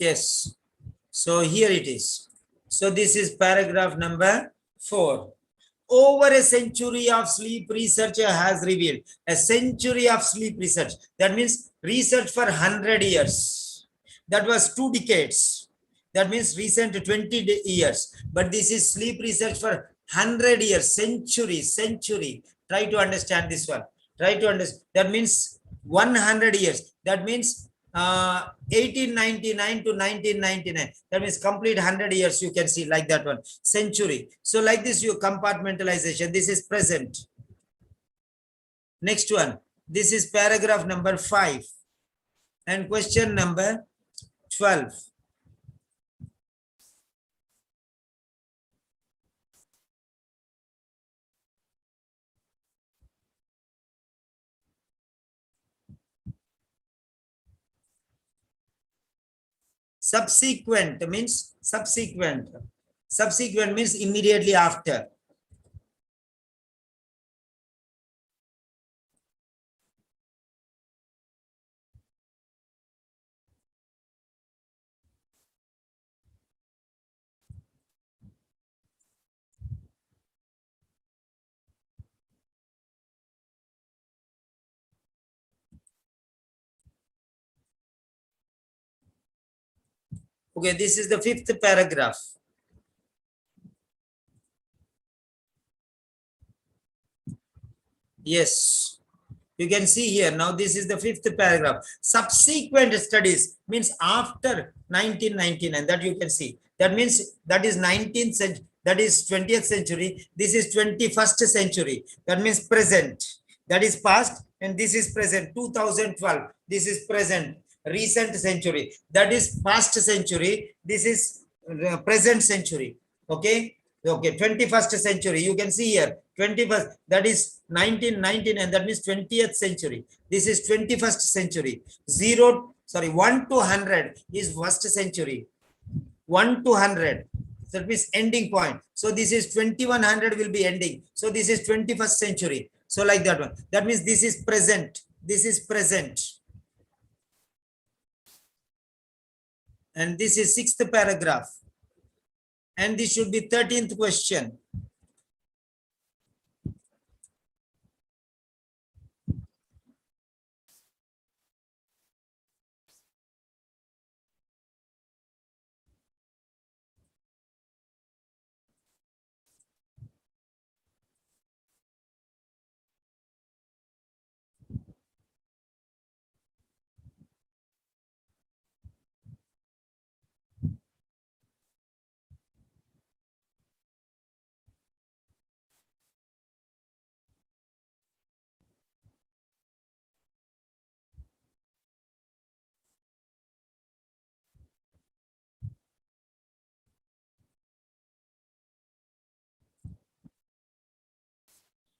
Yes. So here it is. So this is paragraph number 4. Over a century of sleep research has revealed. A century of sleep research. That means research for 100 years. That was 2 decades. That means recent 20 years. But this is sleep research for 100 years, century. Try to understand this one. Try to understand. That means 100 years. That means 1899 to 1999. That means complete 100 years. You can see like that one. Century. So like this, you compartmentalization. This is present. Next one. This is paragraph number 5. And question number 12. Subsequent means subsequent. Subsequent means immediately after. Okay, this is the 5th paragraph. Yes. You can see here. Now, this is the 5th paragraph. Subsequent studies means after 1999. That you can see. That means that is 19th century. That is 20th century. This is 21st century. That means present. That is past. And this is present. 2012. This is present. Recent century. That is past century. This is present century. Okay. Okay, 21st century. You can see here, 21st, that is 1919, and that means 20th century. This is 21st century. 1 to 100 is first century. 1 to 100. That means ending point. So this is 2100 will be ending. So this is 21st century. So like that one. That means this is present. This is present. And this is 6th paragraph. And this should be 13th question.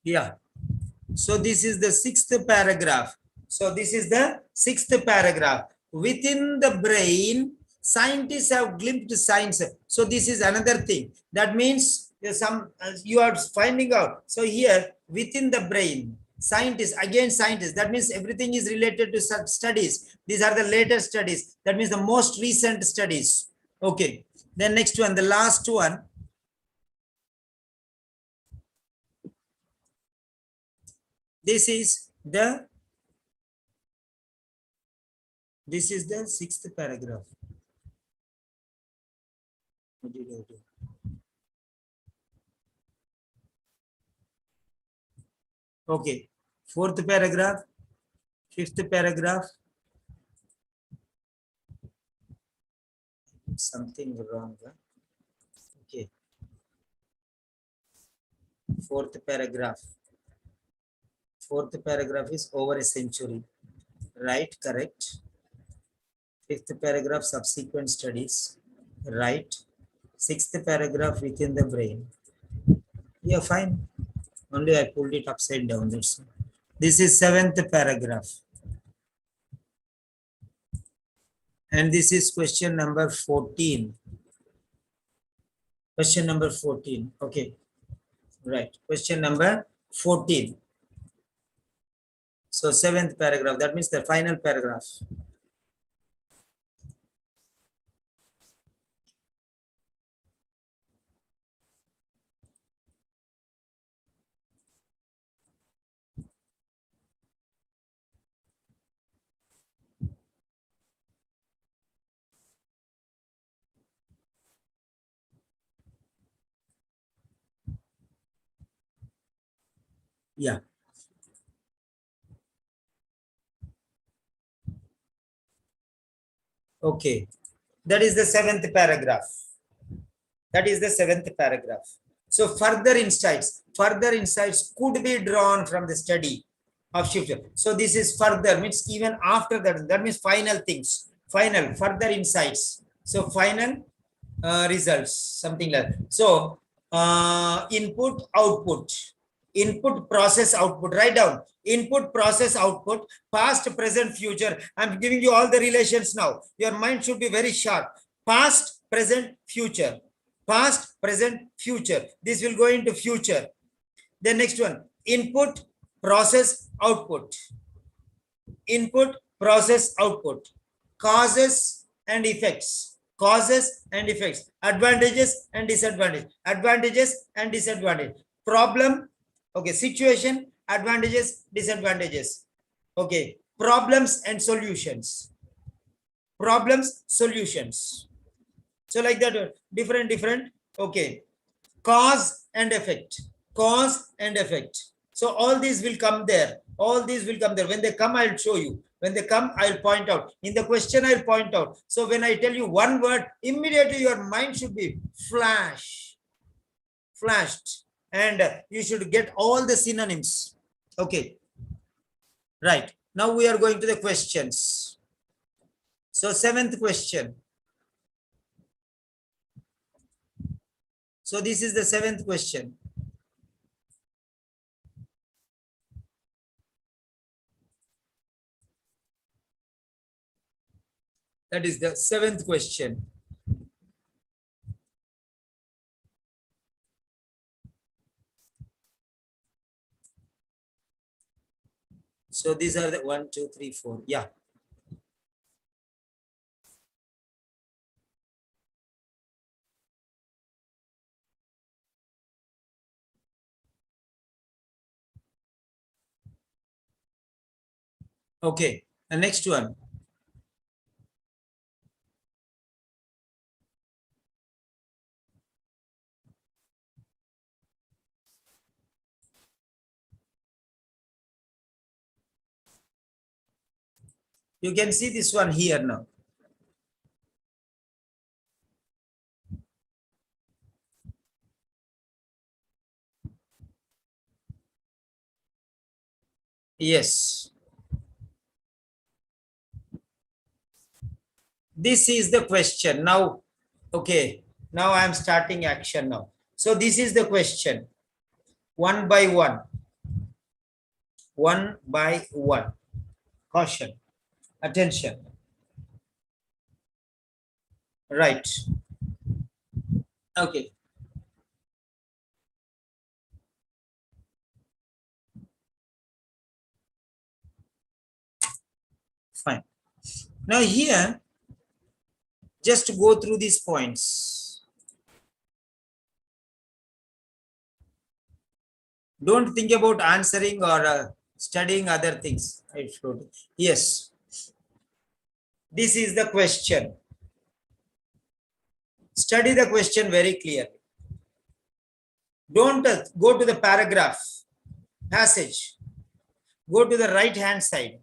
Yeah. So this is the 6th paragraph. So this is the 6th paragraph. Within the brain, scientists have glimpsed science. So this is another thing. That means you are finding out. So here, within the brain, scientists, again scientists, that means everything is related to such studies. These are the latest studies. That means the most recent studies. Okay. Then next one, the last one. This is the sixth paragraph. What did I do? Okay. Fourth paragraph, fifth paragraph. Something wrong. Huh? Okay. Fourth paragraph. Fourth paragraph is over a century. Right, correct. Fifth paragraph, subsequent studies. Right. Sixth paragraph, within the brain. Yeah, fine. Only I pulled it upside down. That's all. This is seventh paragraph. And this is question number 14. Question number 14. Okay. Right. Question number 14. So seventh paragraph. That means the final paragraph. Yeah. Okay. That is the seventh paragraph. That is the seventh paragraph. So further insights could be drawn from the study of shifter. So this is further means even after that, that means final things, final further insights. So final results, something like that. So input, process, output. Write down input, process, output, past, present, future. I'm giving you all the relations now. Your mind should be very sharp. Past, present, future. Past, present, future. This will go into future. The next one, input, process, output. Input, process, output. Causes and effects. Causes and effects. Advantages and disadvantages. Advantages and disadvantages. Problem. Okay. Situation. Advantages. Disadvantages. Okay. Problems and solutions. Problems. Solutions. So like that. Different. Okay. Cause and effect. Cause and effect. So all these will come there. All these will come there. When they come, I'll show you. When they come, I'll point out. In the question, I'll point out. So when I tell you one word, immediately your mind should be flashed. And you should get all the synonyms. Okay. Right. Now we are going to the questions. So seventh question. So this is the seventh question. That is the seventh question. So these are the 1, 2, 3, 4. Yeah. Okay. The next one. You can see this one here now. Yes. This is the question. Now, okay. Now I am starting action now. So this is the question. One by one. One by one. Caution. Attention. Right. Okay. Fine. Now here, Just go through these points. Don't think about answering or studying other things. Yes. This is the question. Study the question very clearly. Don't go to the paragraph, passage. Go to the right hand side.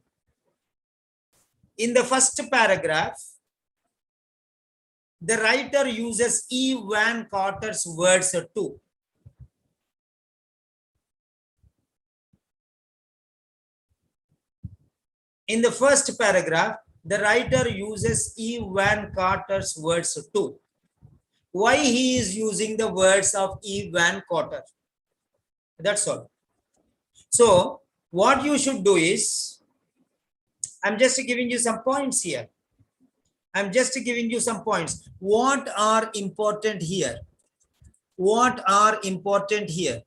In the first paragraph, the writer uses E. Van Carter's words too. In the first paragraph, the writer uses E. Van Carter's words too. Why he is using the words of E. Van Carter? That's all. So what you should do is, I'm just giving you some points here. I'm just giving you some points. What are important here? What are important here?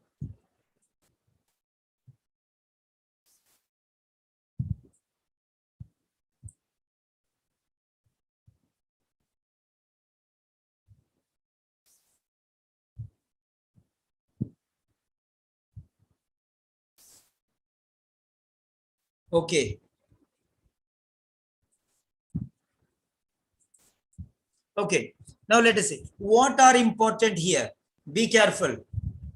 Okay. Okay. Now let us see. What are important here? Be careful.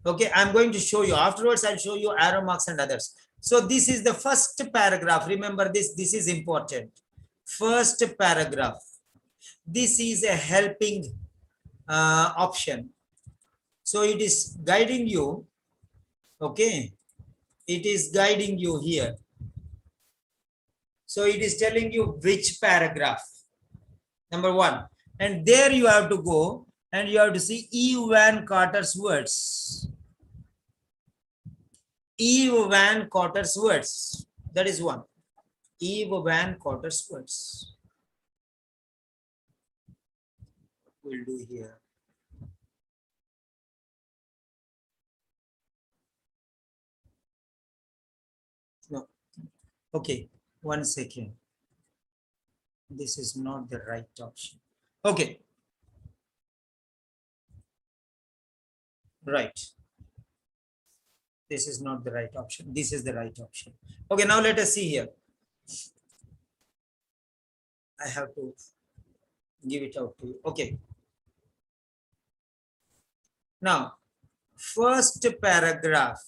Okay. I'm going to show you. Afterwards, I'll show you arrow marks and others. So this is the first paragraph. Remember this. This is important. First paragraph. This is a helping option. So it is guiding you. Okay. It is guiding you here. So it is telling you which paragraph. Number one. And there you have to go and you have to see E. Van Carter's words. E. Van Carter's words. That is one. E. Van Carter's words. We'll do here. No. Okay. 1 second. This is not the right option. Okay. Right. This is not the right option. This is the right option. Okay, now let us see here. I have to give it out to you. Okay. Now, first paragraph.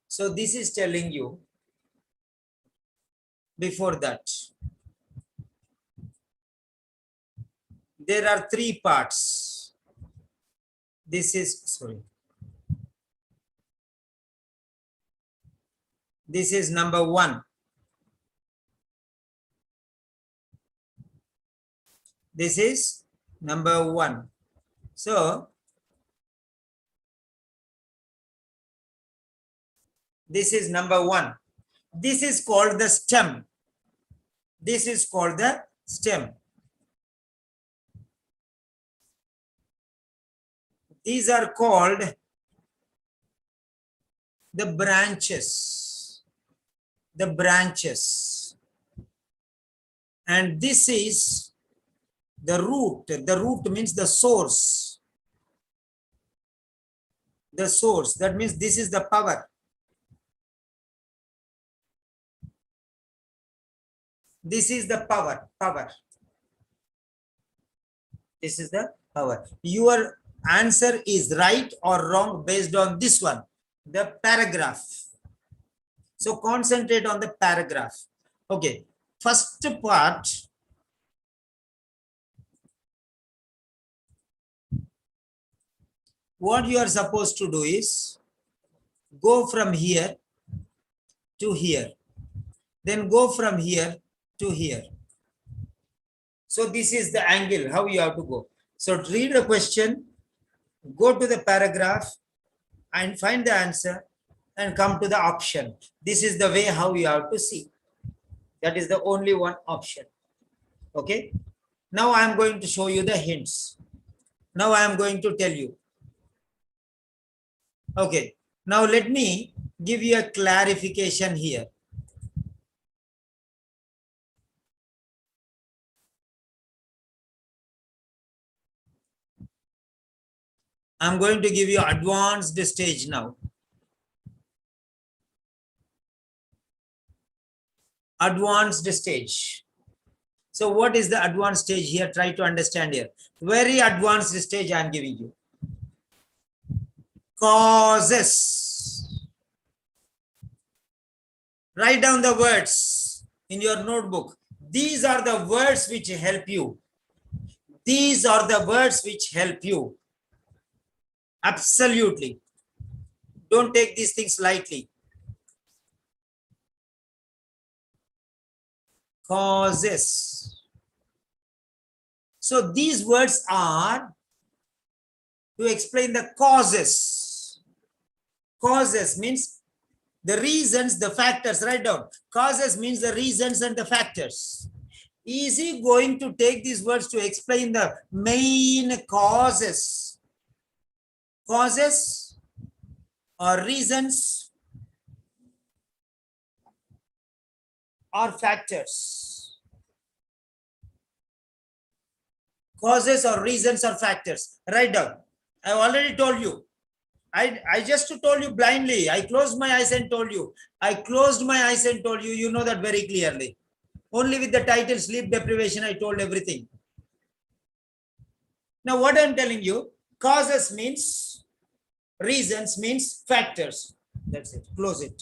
So this is telling you before that. There are three parts. This is, sorry. This is number one. This is number one. So this is number one. This is called the stem. This is called the stem. These are called the branches. The branches. And this is the root. The root means the source. The source. That means this is the power. This is the power. Power. This is the power. Your answer is right or wrong based on this one, the paragraph. So concentrate on the paragraph. Okay. First part. What you are supposed to do is go from here to here. Then go from here to here. So this is the angle, how you have to go. So read the question, go to the paragraph and find the answer and come to the option. This is the way how you have to see. That is the only one option. Okay. Now I am going to show you the hints. Now I am going to tell you. Okay. Now let me give you a clarification here. I'm going to give you advanced stage now. Advanced stage. So what is the advanced stage here? Try to understand here. Very advanced stage I'm giving you. Causes. Write down the words in your notebook. These are the words which help you. These are the words which help you. Absolutely. Don't take these things lightly. Causes. So these words are to explain the causes. Causes means the reasons, the factors. Write down. Causes means the reasons and the factors. Is he going to take these words to explain the main causes? Causes or reasons or factors? Causes or reasons or factors. Write down. I already told you. I just told you blindly. I closed my eyes and told you. I closed my eyes and told you. You know that very clearly. Only with the title sleep deprivation, I told everything. Now, what I'm telling you, causes means, reasons means factors. That's it. Close it.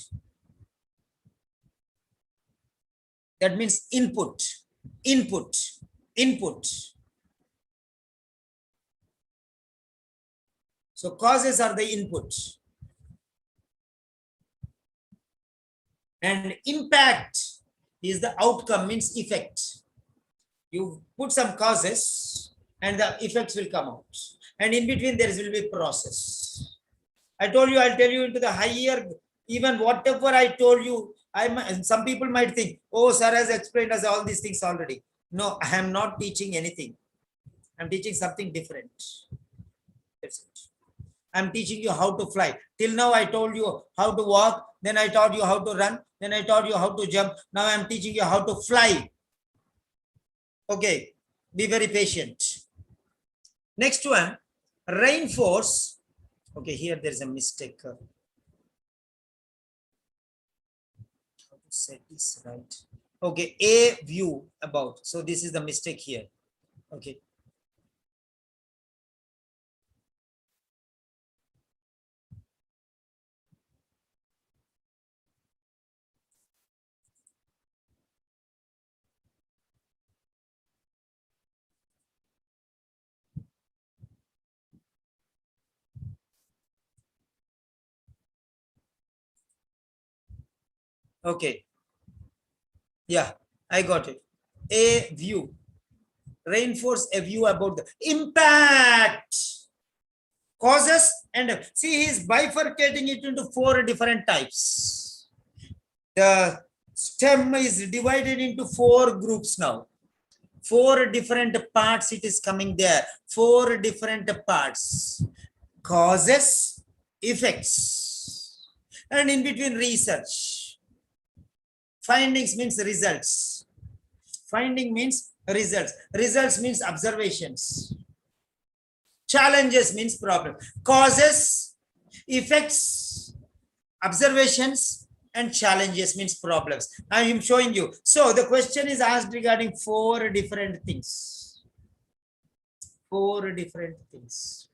That means input, input, input. So causes are the input. And impact is the outcome, means effect. You put some causes and the effects will come out. And in between there will be process. I told you, I'll tell you into the higher, even whatever I told you, some people might think, oh, sir has explained us all these things already. No, I am not teaching anything. I'm teaching something different. That's it. I'm teaching you how to fly. Till now, I told you how to walk. Then I taught you how to run. Then I taught you how to jump. Now I'm teaching you how to fly. Okay, be very patient. Next one, reinforce. Okay, here there's a mistake. How to set this right? Okay, a view about. So this is the mistake here. Okay. Okay. Yeah, I got it. A view. Reinforce a view about the impact, causes, and see, he's bifurcating it into 4 different types. The stem is divided into 4 groups now. 4 different parts it is coming there. 4 different parts. Causes, effects, and in between research. Findings means results. Finding means results. Results means observations. Challenges means problem. Causes, effects, observations, and challenges means problems. I am showing you. So the question is asked regarding 4 different things. 4 different things.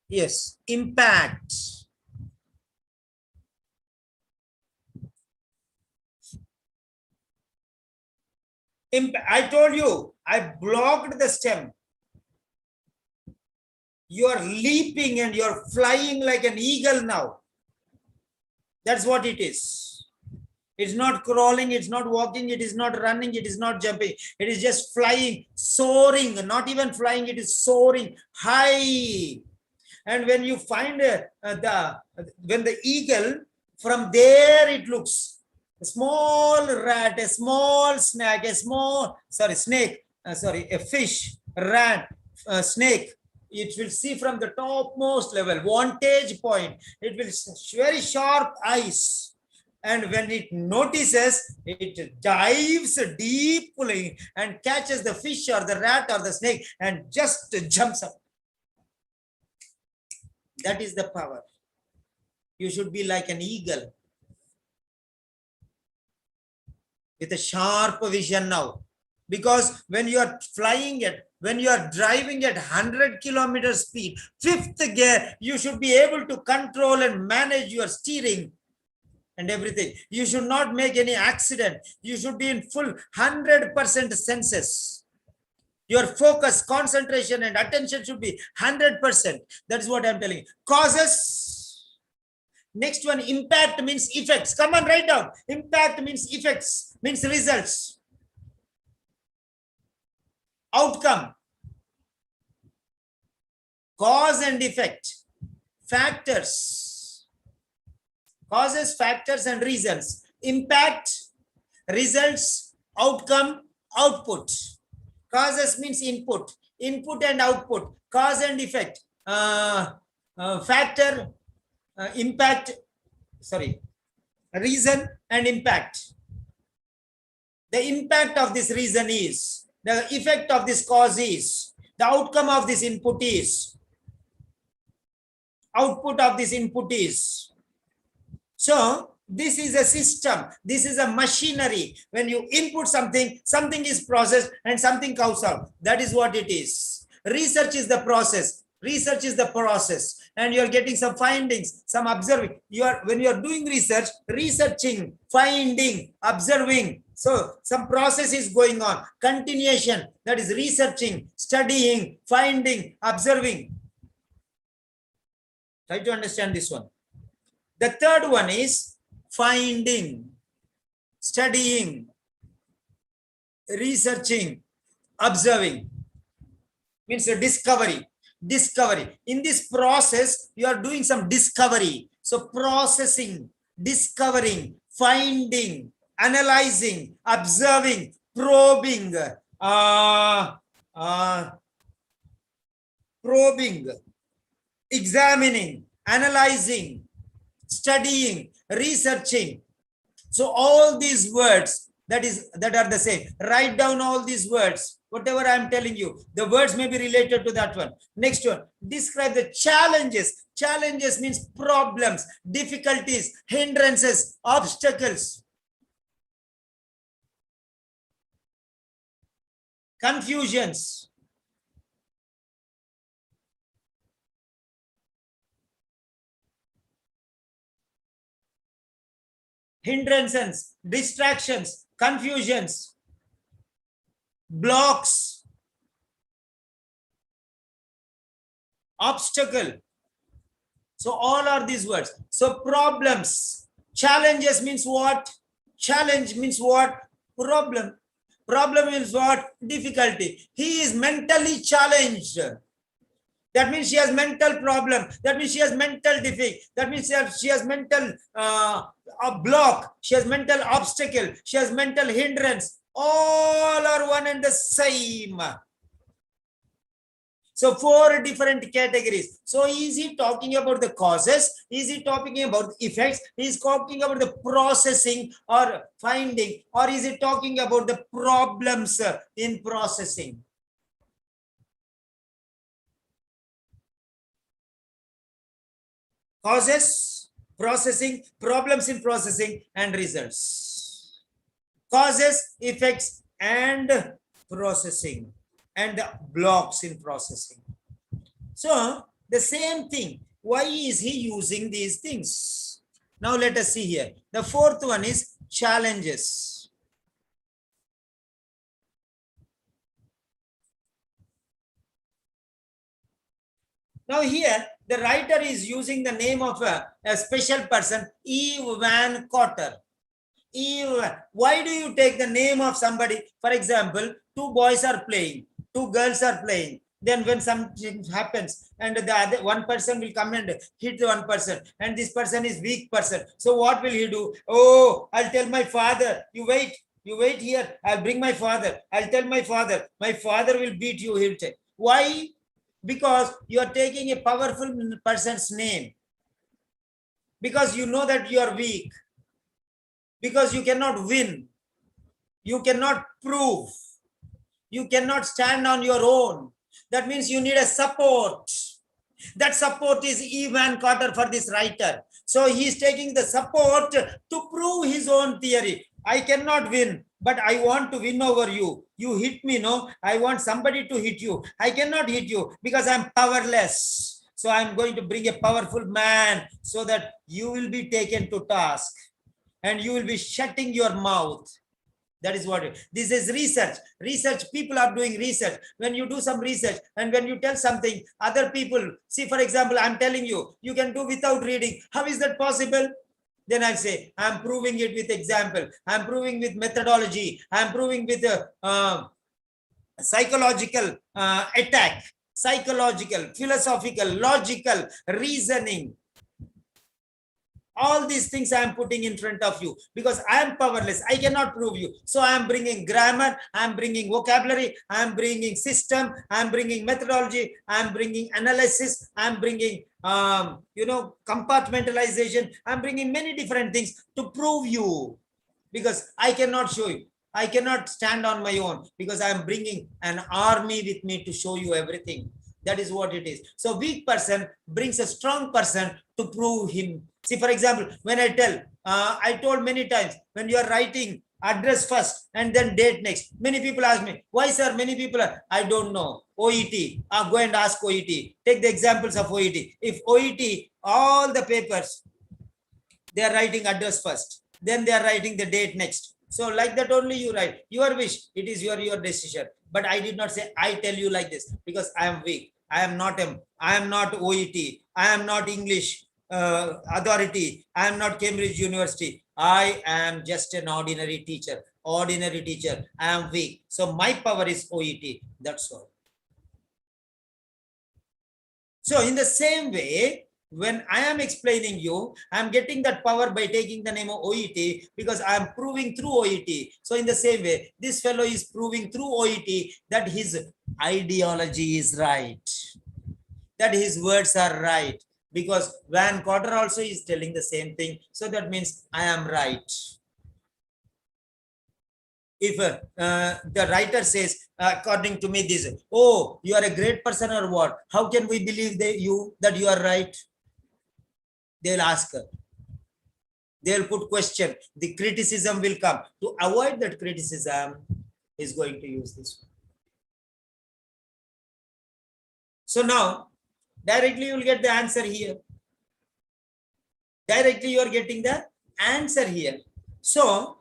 Yes, impact. I told you, I blocked the stem. You are leaping and you're flying like an eagle now. That's what it is. It's not crawling, it's not walking, it is not running, it is not jumping. It is just flying, soaring, not even flying, it is soaring high. And when you find when the eagle, from there it looks a small rat, a small snake, a fish, rat, snake. it will see from the topmost level, vantage point. It will very sharp eyes. And when it notices, it dives deeply and catches the fish or the rat or the snake and just jumps up. That is the power. You should be like an eagle with a sharp vision now. Because when you are flying it, when you are driving at 100 kilometer speed, fifth gear, you should be able to control and manage your steering and everything. You should not make any accident. You should be in full 100% senses. Your focus, concentration, and attention should be 100%. That's what I'm telling you. Causes. Next one, impact means effects. Come on, write down. Impact means effects, means results. Outcome. Cause and effect. Factors. Causes, factors, and reasons. Impact, results, outcome, output. Causes means input. Input and output. Cause and effect. Factor, impact, reason and impact. The impact of this reason is, the effect of this cause is, the outcome of this input is, output of this input is. So this is a system, this is a machinery. When you input something, something is processed and something comes out. That is what it is. Research is the process. Research is the process, and you are getting some findings, some observing. When you are doing research, researching, finding, observing. So some process is going on. Continuation, that is researching, studying, finding, observing. Try to understand this one. The third one is finding, studying, researching, observing. Means a discovery. Discovery. In this process, you are doing some discovery. So processing, discovering, finding, analyzing, observing, probing, examining, analyzing, studying, researching. So all these words that are the same. Write down all these words. Whatever I am telling you, the words may be related to that one. Next one, describe the challenges. Challenges means problems, difficulties, hindrances, obstacles, confusions. Hindrances, distractions, confusions, blocks, obstacle. So all are these words. So problems, challenges means what? Challenge means what? Problem. Problem means what? Difficulty. He is mentally challenged. That means she has mental problem. That means she has mental defect. That means she has mental block. She has mental obstacle. She has mental hindrance. All are one and the same. So 4 different categories. So is he talking about the causes? Is he talking about effects? Is talking about the processing or finding? Or is he talking about the problems in processing? Causes, processing, problems in processing, and results. Causes, effects, and processing, and the blocks in processing. So the same thing. Why is he using these things? Now let us see here. The 4th one is challenges. Now here, the writer is using the name of a special person, Eve Van Cotter. Eve, why do you take the name of somebody? For example, 2 boys are playing, 2 girls are playing. Then when something happens and the other one person will come and hit the one person, and this person is weak person. So what will he do? Oh, I'll tell my father, you wait here. I'll bring my father. I'll tell my father will beat you. He'll take. Why? because you are taking a powerful person's name, because you know that you are weak, because you cannot win, you cannot prove, you cannot stand on your own. That means you need a support. That support is Evan Carter for this writer. So he is taking the support to prove his own theory. I cannot win, but I want to win over you. You hit me, no? I want somebody to hit you. I cannot hit you because I'm powerless. So I'm going to bring a powerful man so that you will be taken to task and you will be shutting your mouth. That is what this is. Research, people are doing research. When you do some research and when you tell something, other people see, for example, I'm telling you, you can do without reading. How is that possible? Then I say, I'm proving it with example, I'm proving with methodology, I'm proving with psychological attack, psychological, philosophical, logical reasoning. All these things I am putting in front of you because I am powerless. I cannot prove you. So I am bringing grammar, I am bringing vocabulary, I am bringing system, I am bringing methodology, I am bringing analysis, I am bringing compartmentalization. I am bringing many different things to prove you because I cannot show you. I cannot stand on my own because I am bringing an army with me to show you everything. That is what it is. So weak person brings a strong person to prove him. See, for example, when I told many times, when you are writing address first and then date next, many people ask me, why sir? Many people are, I don't know. OET, go and ask OET. Take the examples of OET. If OET, all the papers, they are writing address first, then they are writing the date next. So like that only you write. Your wish, it is your decision. But I did not say, I tell you like this because I am weak. I am not OET. I am not English authority. I am not Cambridge University. I am just an ordinary teacher. Ordinary teacher. I am weak. So my power is OET. That's all. So in the same way, when I am explaining you, I'm getting that power by taking the name of OET because I'm proving through OET. So in the same way, this fellow is proving through OET that his ideology is right, that his words are right, because Van Cotter also is telling the same thing. So that means I am right. If the writer says, according to me, this, oh, you are a great person or what? How can we believe that you are right? They'll ask her. They'll put question. The criticism will come. To avoid that criticism, is going to use this. So now, directly you will get the answer here. Directly you are getting the answer here. So,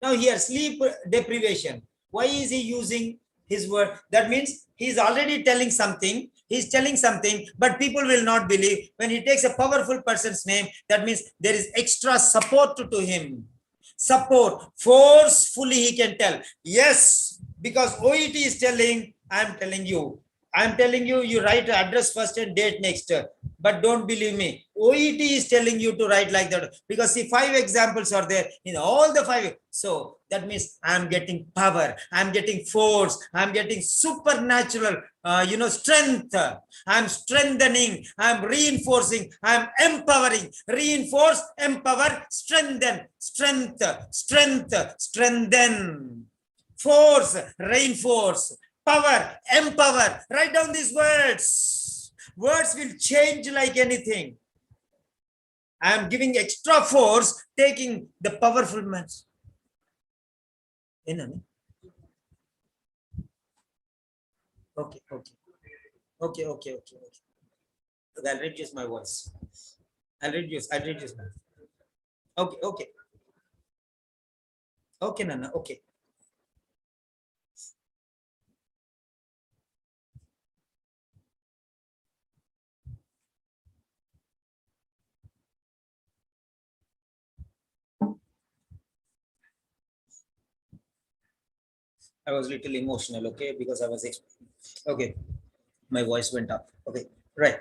now here, sleep deprivation. Why is he using his word? That means he's already telling something. He's telling something, but people will not believe. When he takes a powerful person's name, that means there is extra support to him. Support, forcefully he can tell. Yes, because OET is telling, I'm telling you. I'm telling you, you write address first and date next. But don't believe me. OET is telling you to write like that. Because see, 5 examples are there in all the 5. So that means I'm getting power. I'm getting force. I'm getting supernatural, strength. I'm strengthening. I'm reinforcing. I'm empowering. Reinforce, empower, strengthen. Strength, strength, strengthen. Force, reinforce. Power, empower. Write down these words. Words will change like anything. I am giving extra force, taking the powerful man. Okay. I'll reduce my voice. I'll reduce my voice. Okay. Okay, Nana. Okay. I was a little emotional, okay, because I was explaining. Okay, my voice went up. Okay, right.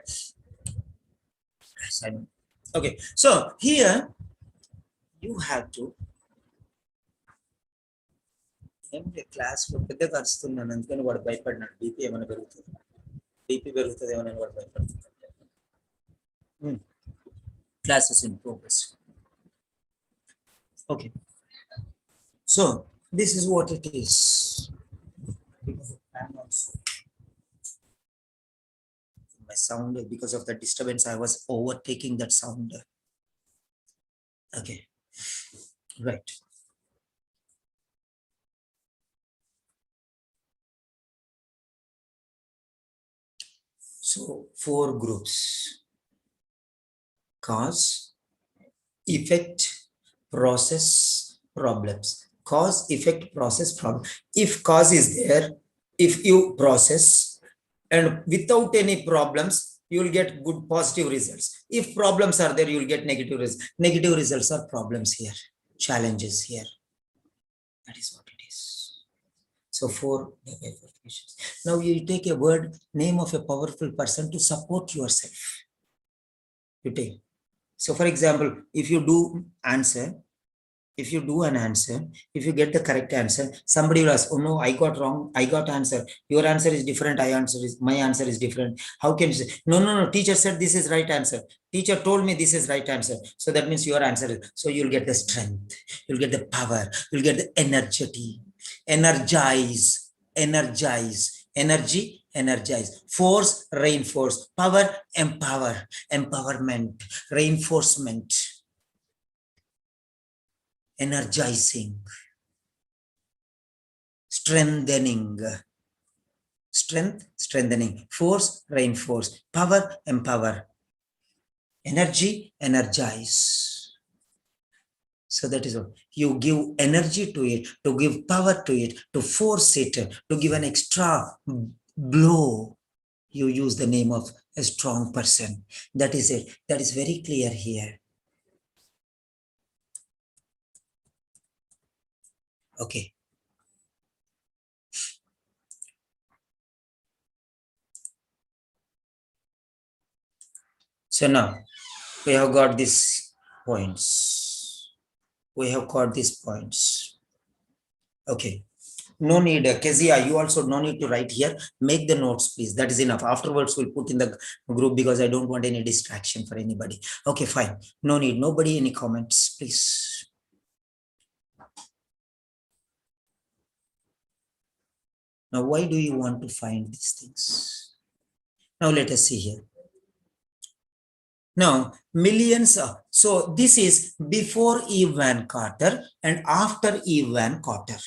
Okay, so here you have to class పెద్దగా అరుస్తున్నాను అందుకని వాడు భయపడినాడు BP ఏమైనా పెరుగుతుంది BP పెరుగుతుందేమో అని కూడా భయపడుతున్నాను. Classes in progress. Okay. So this is what it is. My sound, because of the disturbance, I was overtaking that sound. Okay. Right. So 4 groups: cause, effect, process, problems. Cause, effect, process, problem. If cause is there, if you process, and without any problems, you will get good positive results. If problems are there, you will get negative results. Negative results are problems here, challenges here. That is what it is. So 4 bifurcations. Now you take a word, name of a powerful person to support yourself. You take. So for example, if you do answer, if you do an answer, if you get the correct answer, somebody will ask, oh no, I got wrong, I got answer. Your answer is different, my answer is different. How can you say, no, teacher said this is right answer. Teacher told me this is right answer. So that means your answer is, so you'll get the strength, you'll get the power, you'll get the energy, energize, force, reinforce, power, empowerment, reinforcement, energizing, strengthening, strengthening, force, reinforce, power, empower, energy, energize. So that is what you give energy to it, to give power to it, to force it, to give an extra blow. You use the name of a strong person. That is it. That is very clear here. Okay. So now we have got these points. We have got these points. Okay. No need, Kezia, you also no need to write here. Make the notes, please. That is enough. Afterwards, we'll put in the group because I don't want any distraction for anybody. Okay, fine. No need. Nobody, any comments, please. Now, why do you want to find these things? Now, let us see here. Now, millions. So, this is before Eve Van Carter and after Eve Van Carter.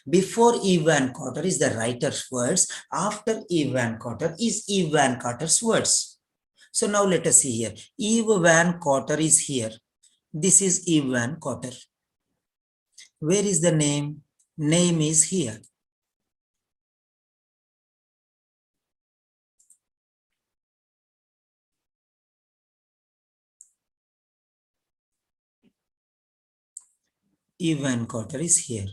Before Eve Van Carter is the writer's words. After Eve Van Carter is Eve Van Carter's words. So now let us see here. Eve Van Carter is here. This is Eve Van Carter. Where is the name? Name is here. Eve Van Carter is here.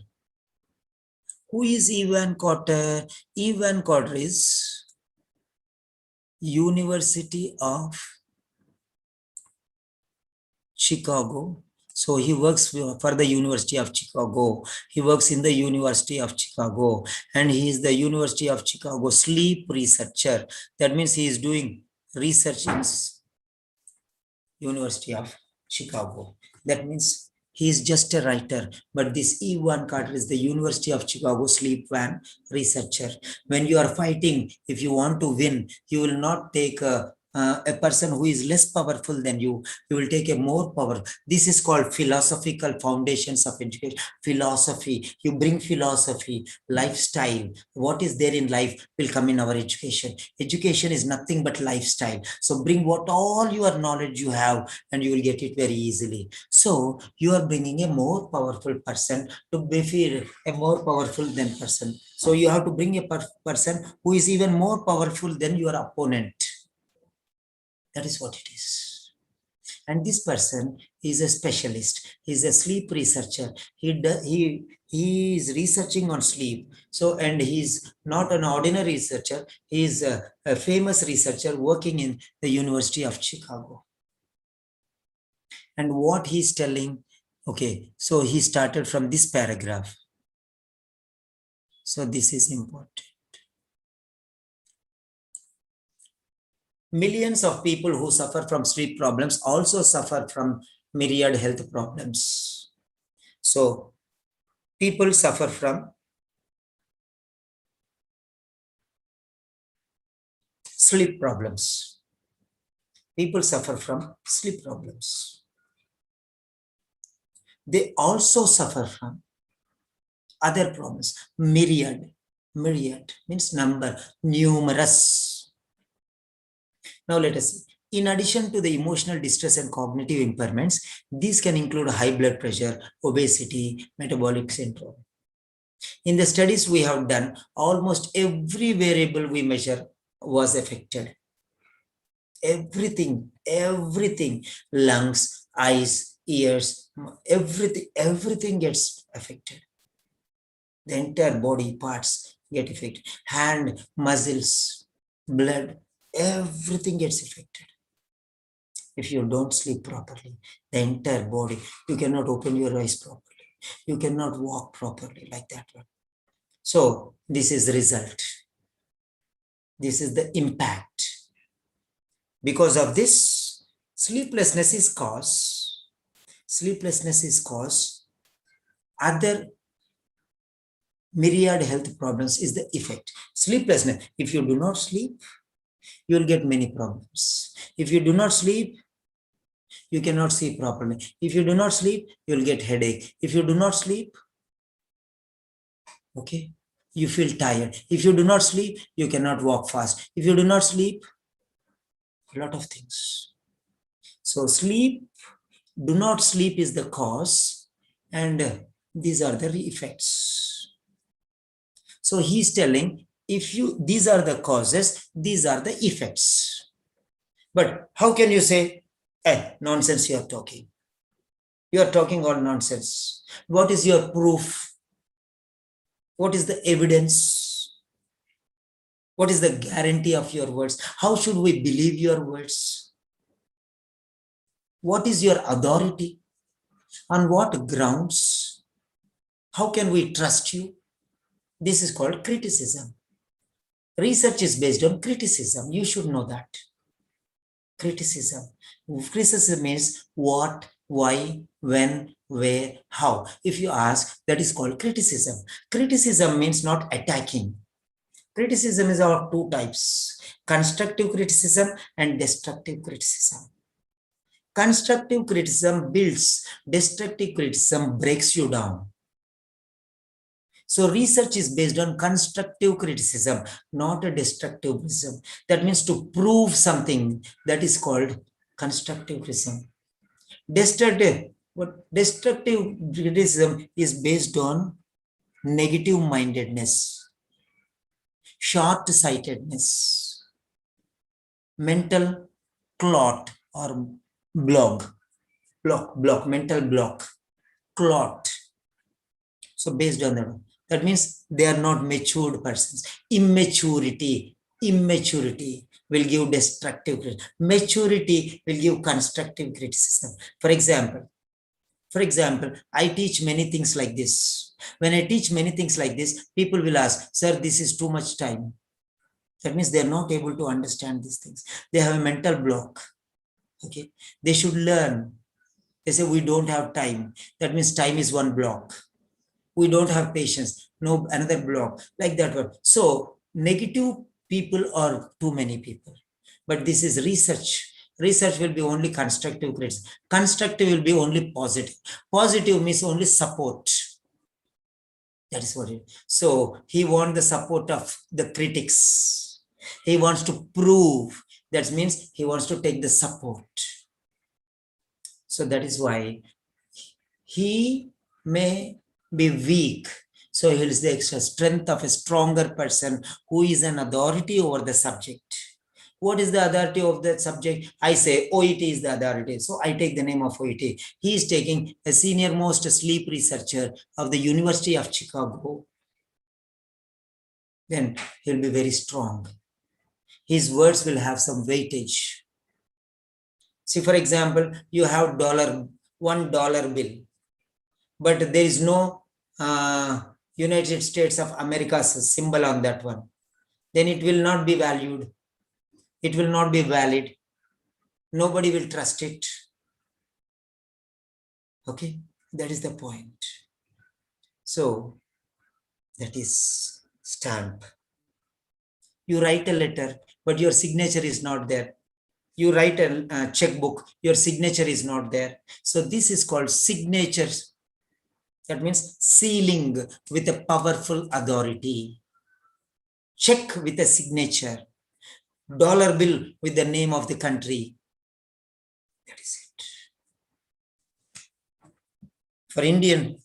Who is Eve Van Carter? Eve Van Carter is University of Chicago. So he works for the University of Chicago. He works in the University of Chicago, and he is the University of Chicago sleep researcher. That means he is doing research in University of Chicago. That means he is just a writer, but this E. Van Carter is the University of Chicago sleep van researcher. When you are fighting, if you want to win, you will not take a person who is less powerful than you. You will take a more power. This is called philosophical foundations of education. Philosophy. You bring philosophy, lifestyle. What is there in life will come in our education. Education is nothing but lifestyle. So bring what all your knowledge you have, and you will get it very easily. So you are bringing a more powerful person to be a more powerful than person. So you have to bring a person who is even more powerful than your opponent. That is what it is. And this person is a specialist. He's a sleep researcher. He is researching on sleep. So, and he's not an ordinary researcher. He's a famous researcher working in the University of Chicago. And what he's telling, okay, so he started from this paragraph. So this is important. Millions of people who suffer from sleep problems also suffer from myriad health problems. So people suffer from sleep problems. People suffer from sleep problems. They also suffer from other problems. Myriad means number, numerous. Now let us see. In addition to the emotional distress and cognitive impairments, these can include high blood pressure, obesity, metabolic syndrome. In the studies we have done, almost every variable we measure was affected. Everything, lungs, eyes, ears, everything gets affected. The entire body parts get affected. Hand, muscles, blood, everything gets affected. If you don't sleep properly, the entire body, you cannot open your eyes properly. You cannot walk properly like that one. So this is the result. This is the impact. Because of this, sleeplessness is caused. Other myriad health problems is the effect. Sleeplessness. If you do not sleep, you will get many problems. If you do not sleep, you cannot see properly. If you do not sleep, you will get headache. If you do not sleep, okay, you feel tired. If you do not sleep, you cannot walk fast. If you do not sleep, a lot of things. So do not sleep is the cause, and these are the effects. So he's telling, these are the causes, these are the effects. But how can you say, nonsense you are talking? You are talking all nonsense. What is your proof? What is the evidence? What is the guarantee of your words? How should we believe your words? What is your authority? On what grounds? How can we trust you? This is called criticism. Research is based on criticism. You should know that. Criticism. Criticism means what, why, when, where, how. If you ask, that is called criticism. Criticism means not attacking. Criticism is of two types: constructive criticism and destructive criticism. Constructive criticism builds, destructive criticism breaks you down. So research is based on constructive criticism, not a destructive criticism. That means to prove something, that is called constructive criticism. Destructive criticism is based on negative mindedness, short-sightedness, mental clot or mental block, clot. So based on that means they are not matured persons. Immaturity will give destructive criticism. Maturity will give constructive criticism. For example, I teach many things like this. When I teach many things like this, people will ask, sir, this is too much time. That means they are not able to understand these things. They have a mental block. Okay, they should learn. They say, we don't have time. That means time is one block. We don't have patience. No, another block, like that one. So negative people are too many people. But this is research. Research will be only constructive criticism. Constructive will be only positive. Positive means only support. That is what it is. So he wants the support of the critics. He wants to prove. That means he wants to take the support. So that is why he may be weak. So he is the extra strength of a stronger person who is an authority over the subject. What is the authority of that subject? I say OET is the authority. So I take the name of OET. He is taking a senior most sleep researcher of the University of Chicago. Then he'll be very strong. His words will have some weightage. See, for example, you have $1 bill, but there is no United States of America's symbol on that one. Then it will not be valued. It will not be valid. Nobody will trust it. Okay, that is the point. So that is stamp. You write a letter, but your signature is not there. You write a checkbook, your signature is not there. So this is called signatures. That means sealing with a powerful authority. Check with a signature. Dollar bill with the name of the country. That is it. For Indian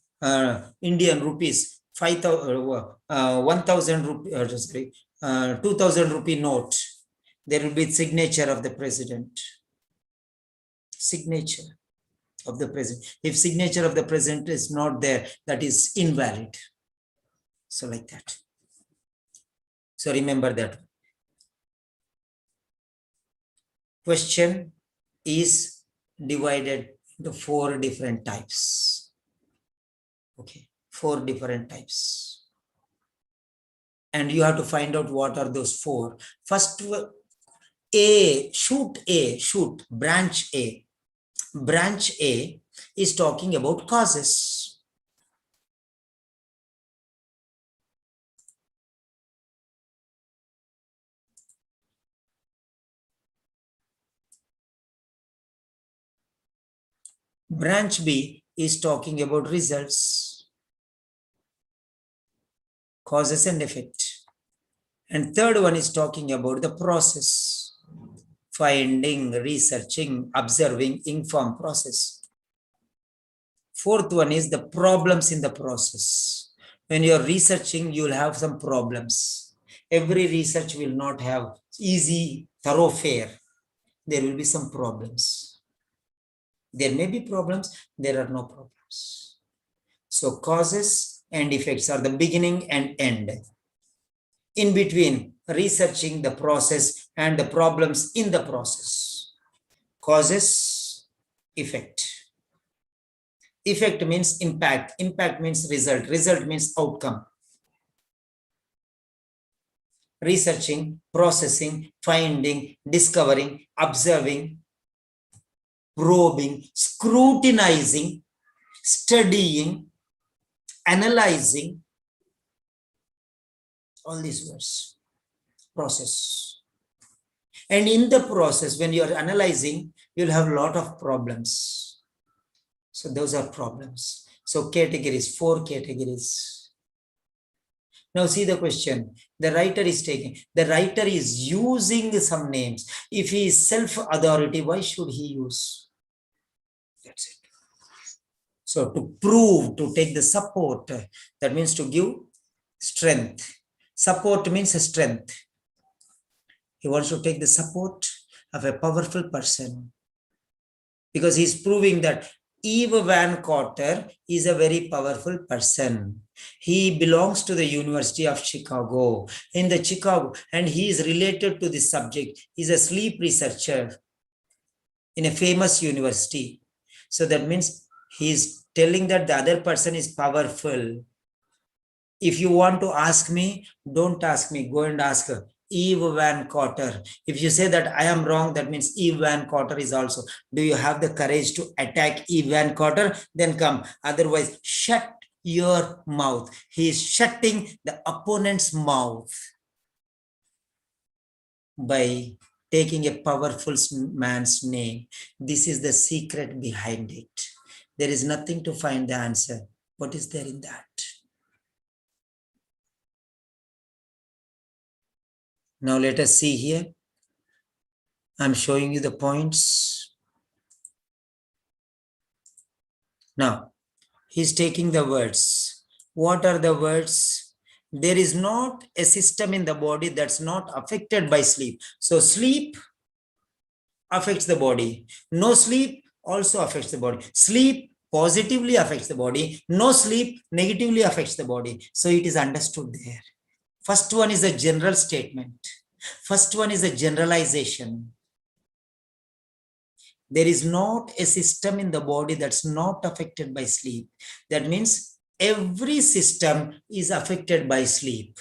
rupees, 1,000 rupee, 2,000 rupee note, there will be signature of the president. Signature of the president. If signature of the president is not there, that is invalid. So like that. So remember that. Question is divided into 4 different types. Okay, 4 different types. And you have to find out what are those 4. First, branch A. Branch A is talking about causes. Branch B is talking about results, causes and effect. And third one is talking about the process, finding, researching, observing, inform process. Fourth one is the problems in the process. When you're researching, you'll have some problems. Every research will not have easy thoroughfare. There will be some problems. There may be problems, there are no problems. So causes and effects are the beginning and end. In between, researching the process and the problems in the process. Causes, effect. Effect means impact. Impact means result. Result means outcome. Researching, processing, finding, discovering, observing, probing, scrutinizing, studying, analyzing, all these words. Process. And in the process, when you are analyzing, you'll have a lot of problems. So those are problems. So categories, 4 categories. Now see the question. The writer is using some names. If he is self-authority, why should he use? That's it. So to prove, to take the support, that means to give strength. Support means strength. He wants to take the support of a powerful person because he's proving that Eve Van Cotter is a very powerful person. He belongs to the University of Chicago, in the Chicago, and he is related to this subject. He's a sleep researcher in a famous university. So that means he's telling that the other person is powerful. If you want to ask me, don't ask me, go and ask her. Eve Van Cotter. If you say that I am wrong, that means Eve Van Cotter is also. Do you have the courage to attack Eve Van Cotter? Then come. Otherwise, shut your mouth. He is shutting the opponent's mouth by taking a powerful man's name. This is the secret behind it. There is nothing to find the answer. What is there in that? Now let us see here. I'm showing you the points. Now, he's taking the words. What are the words? There is not a system in the body that's not affected by sleep. So sleep affects the body. No sleep also affects the body. Sleep positively affects the body. No sleep negatively affects the body. So it is understood there. First one is a general statement. First one is a generalization. There is not a system in the body that's not affected by sleep. That means every system is affected by sleep.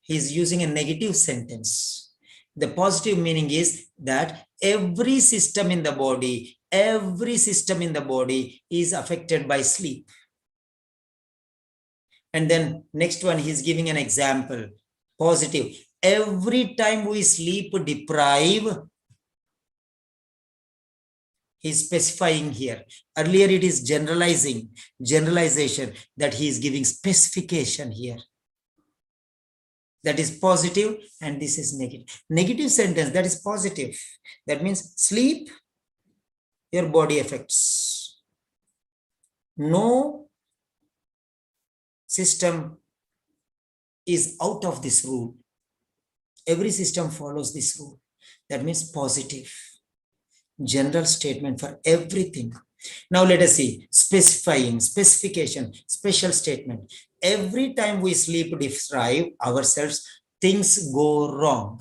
He's using a negative sentence. The positive meaning is that every system in the body is affected by sleep. And then next one, he's giving an example. Positive. Every time we sleep deprive, he's specifying here. Earlier it is generalization, that he is giving specification here. That is positive, and this is negative. Negative sentence, that is positive. That means sleep, your body affects. No system is out of this rule. Every system follows this rule. That means positive. General statement for everything. Now let us see specification, special statement. Every time we sleep deprive ourselves, things go wrong.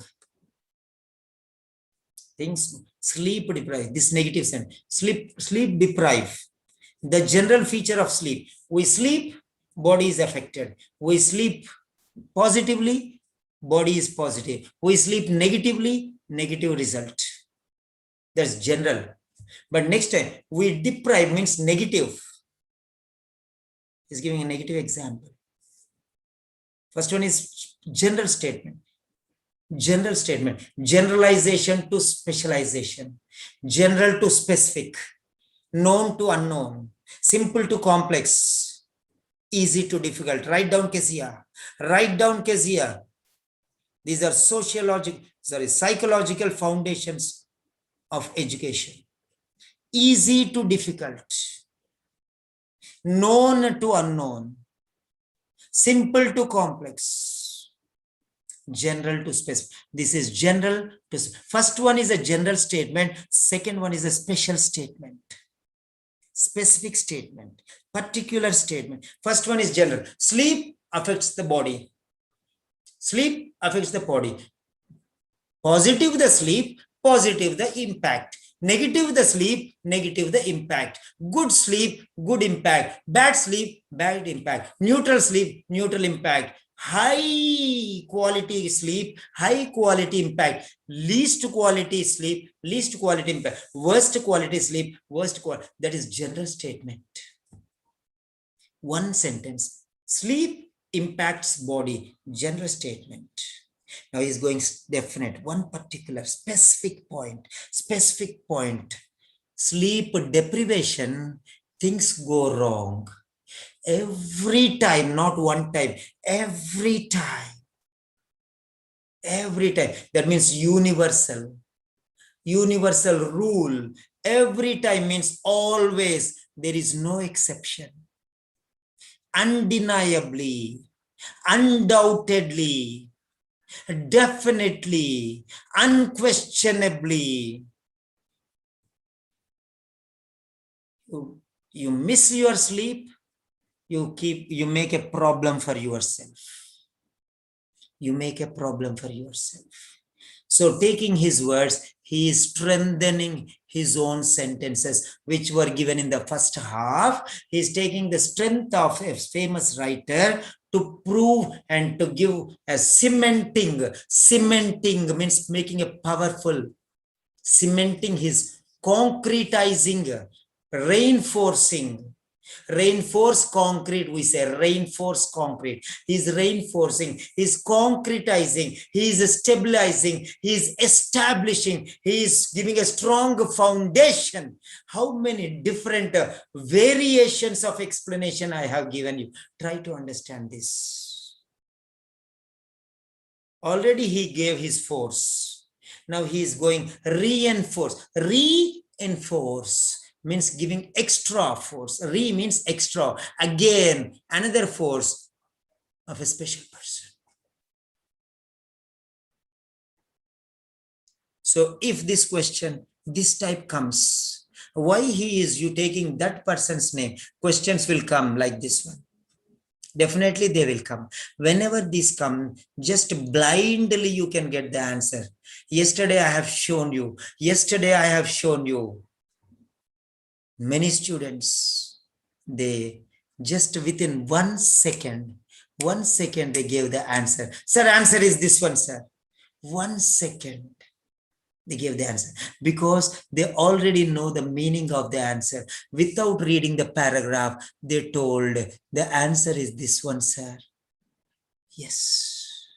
Things sleep deprive, this negative sense. Sleep deprive. The general feature of sleep. We sleep, body is affected. We sleep positively, body is positive. We sleep negatively, negative result. That's general. But next time, we deprive means negative. He's giving a negative example. First one is general statement. General statement. Generalization to specialization. General to specific. Known to unknown. Simple to complex. Easy to difficult. Write down Kezia. Write down Kezia. These are psychological foundations of education. Easy to difficult. Known to unknown. Simple to complex. General to specific. This is general to first one is a general statement. Second one is a special statement. Specific statement. Particular statement. First one is general. Sleep affects the body. Sleep affects the body. Positive the sleep, positive the impact. Negative the sleep, negative the impact. Good sleep, good impact. Bad sleep, bad impact. Neutral sleep, neutral impact. High quality sleep, high quality impact. Least quality sleep, least quality impact. Worst quality sleep, worst quality. That is general statement. One sentence. Sleep impacts body. General statement. Now he's going definite. One particular specific point. Specific point. Sleep deprivation. Things go wrong. Every time, not one time. Every time. Every time. That means universal. Universal rule. Every time means always. There is no exception. Undeniably. Undoubtedly. Definitely, unquestionably. You miss your sleep, you make a problem for yourself. You make a problem for yourself. So taking his words, he is strengthening his own sentences, which were given in the first half. He is taking the strength of a famous writer to prove and to give a cementing. Cementing means making a powerful, cementing his concretizing, reinforcing. Reinforce concrete, we say reinforce concrete. He's reinforcing, he's concretizing, he's stabilizing, he's establishing, he's giving a strong foundation. How many different variations of explanation I have given you. Try to understand this. Already he gave his force. Now he is going reinforce. Reinforce means giving extra force. Re means extra. Again, another force of a special person. So if this question, this type comes, why he is you taking that person's name? Questions will come like this one. Definitely they will come. Whenever these come, just blindly you can get the answer. Yesterday I have shown you. Many students, they just within 1 second, they gave the answer. Sir, answer is this one, sir. 1 second. They gave the answer because they already know the meaning of the answer. Without reading the paragraph, they told the answer is this one, sir. Yes.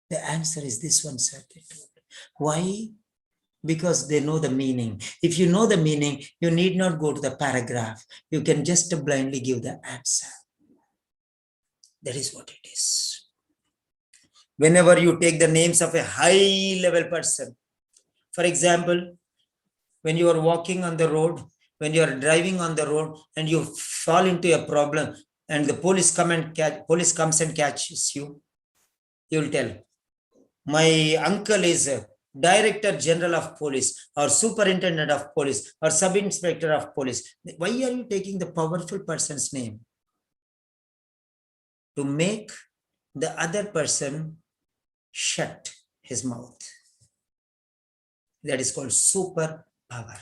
The answer is this one, sir. They told. Why? Because they know the meaning. If you know the meaning, you need not go to the paragraph. You can just blindly give the answer. That is what it is. Whenever you take the names of a high level person, for example, when you are walking on the road, when you are driving on the road and you fall into a problem and the police comes and catches you, you will tell, my uncle is a director general of police or superintendent of police or sub-inspector of police. Why are you taking the powerful person's name? To make the other person shut his mouth. That is called superpower.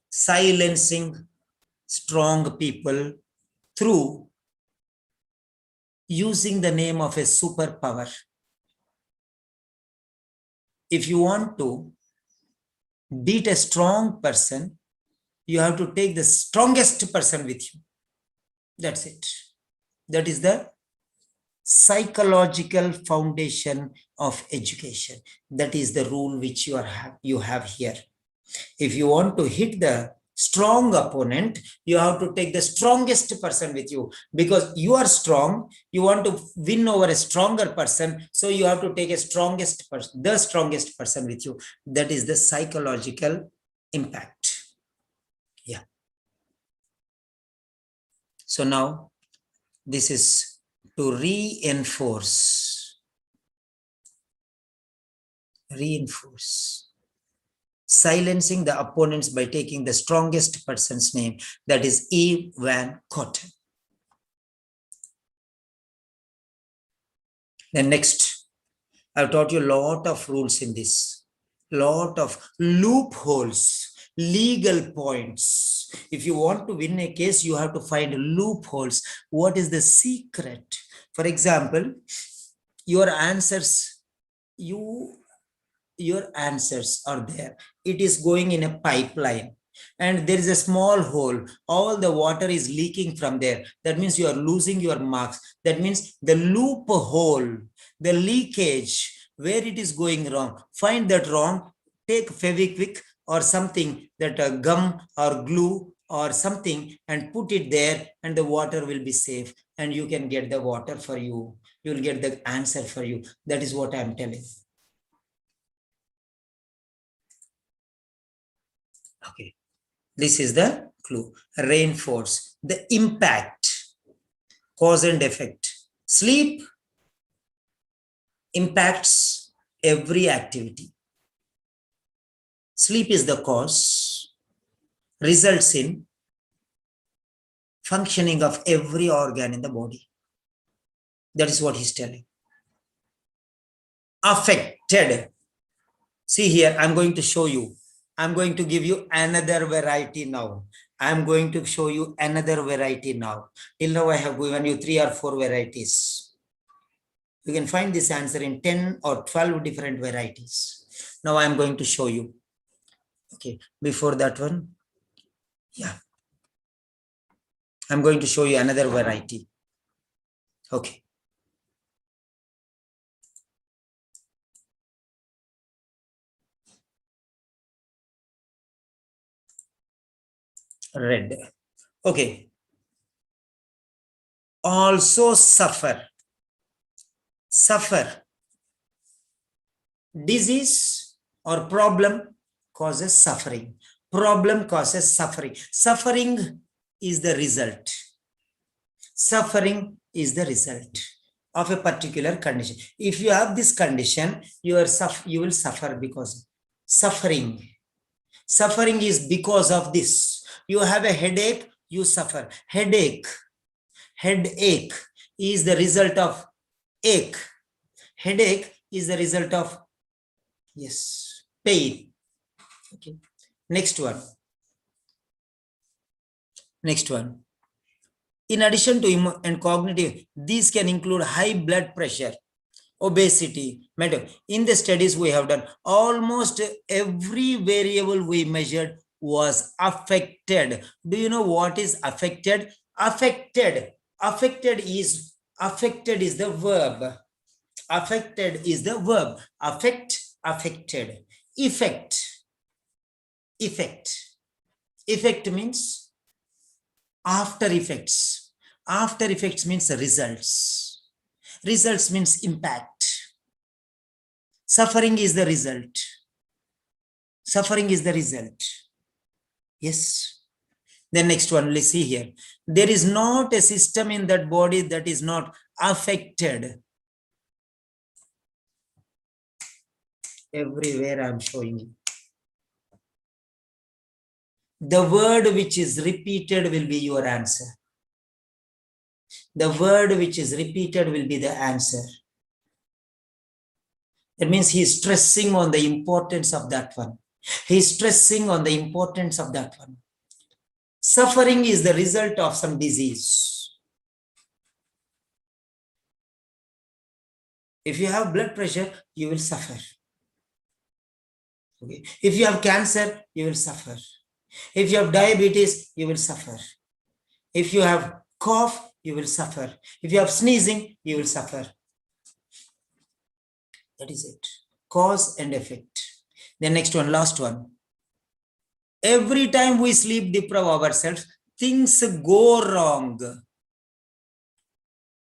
Silencing strong people through using the name of a superpower. If you want to beat a strong person, you have to take the strongest person with you. That's it. That is the psychological foundation of education. That is the rule which you have here. If you want to hit the strong opponent, you have to take the strongest person with you because you are strong. You want to win over a stronger person, so you have to take the strongest person with you. That is the psychological impact. Yeah. So now this is to reinforce silencing the opponents by taking the strongest person's name. That is Eve Van Cotten. Then next, I've taught you a lot of rules in this, lot of loopholes, legal points. If you want to win a case, you have to find loopholes. What is the secret? For example, your answers are there. It is going in a pipeline and there is a small hole. All the water is leaking from there. That means you are losing your marks. That means the loophole, the leakage, where it is going wrong. Find that wrong, take Fevikwik or something, that gum or glue or something, and put it there, and the water will be safe and you can get the water for you. You will get the answer for you. That is what I am telling. Okay, this is the clue. Reinforce the impact, cause and effect. Sleep impacts every activity. Sleep is the cause, results in functioning of every organ in the body. That is what he's telling. Affected. See here, I'm going to show you. I'm going to give you another variety now. I'm going to show you another variety now. Till now, I have given you 3 or 4 varieties. You can find this answer in 10 or 12 different varieties. Now I'm going to show you. Okay, before that one, yeah. I'm going to show you another variety. Okay. Red. Okay. Also suffer. Suffer. Disease or problem causes suffering. Problem causes suffering. Suffering is the result. Suffering is the result of a particular condition. If you have this condition, you will suffer because suffering. Suffering is because of this. You have a headache, you suffer. Headache is the result of ache. Headache is the result of, yes, pain. Okay. Next one. In addition to and cognitive, these can include high blood pressure. obesity, mental. In the studies we have done, almost every variable we measured was affected. Do you know what is affected? Affected. Affected is the verb. Affected is the verb. Affect, affected. Effect. Effect. Effect means after effects. After effects means results. Results means impact. Suffering is the result. Suffering is the result. Yes. The next one, let's see here. There is not a system in that body that is not affected. Everywhere I'm showing you. The word which is repeated will be your answer. The word which is repeated will be the answer. That means he is stressing on the importance of that one. He is stressing on the importance of that one. Suffering is the result of some disease. If you have blood pressure, you will suffer. Okay. If you have cancer, you will suffer. If you have diabetes, you will suffer. If you have cough, you will suffer. If you have sneezing, you will suffer. That is it. Cause and effect. The next one, last one. Every time we sleep deprive ourselves, things go wrong.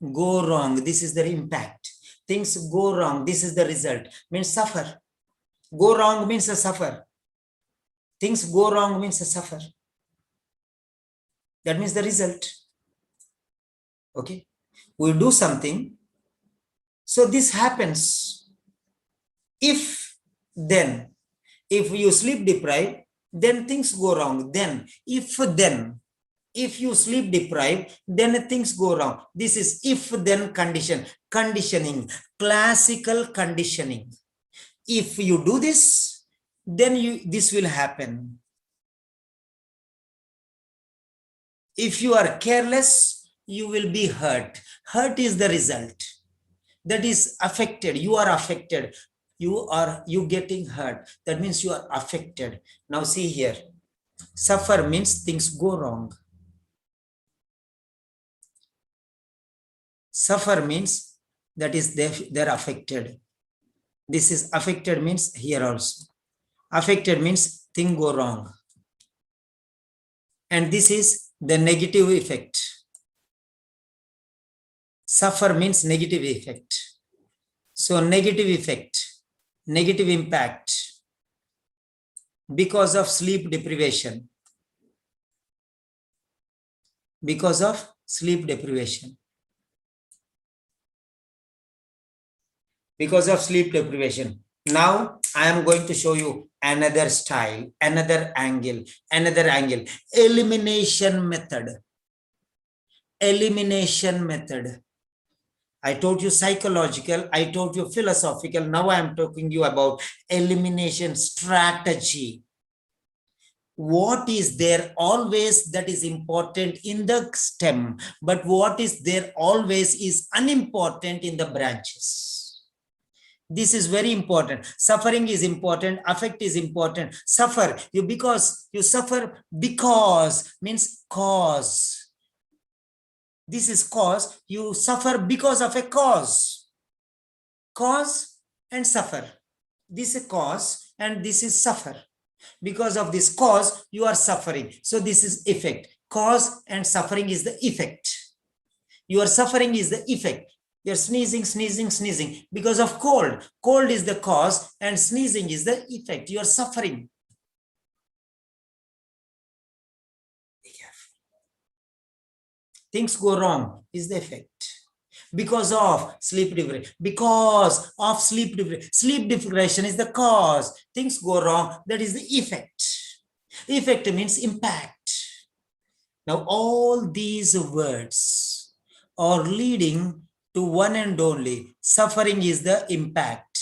Go wrong. This is the impact. Things go wrong. This is the result. Means suffer. Go wrong means suffer. Things go wrong means suffer. That means the result. Okay. We do something. So this happens. If then, if you sleep deprived, then things go wrong. Then, if you sleep deprived, then things go wrong. This is if then condition, conditioning, classical conditioning. If you do this, then this will happen. If you are careless, you will be hurt. Hurt is the result. That is affected. You are affected. You getting hurt. That means you are affected. Now see here. Suffer means things go wrong. Suffer means that is they're affected. This is affected means here also. Affected means thing go wrong. And this is the negative effect. Suffer means negative effect. So negative effect, negative impact because of sleep deprivation. Because of sleep deprivation. Because of sleep deprivation. Now I am going to show you another style, another angle. Elimination method. Elimination method. I told you psychological, I told you philosophical. Now I am talking you about elimination strategy. What is there always that is important in the stem, but what is there always is unimportant in the branches. This is very important. Suffering is important. Affect is important. Suffer. You suffer because means cause. This is cause. You suffer because of a cause. Cause and suffer. This is cause and this is suffer. Because of this cause, you are suffering. So this is effect. Cause and suffering is the effect. Your suffering is the effect. You're sneezing, sneezing, sneezing because of cold. Cold is the cause and sneezing is the effect. You are suffering. Things go wrong is the effect. Because of sleep deprivation. Because of sleep deprivation. Sleep deprivation is the cause. Things go wrong. That is the effect. Effect means impact. Now all these words are leading to one and only. Suffering is the impact.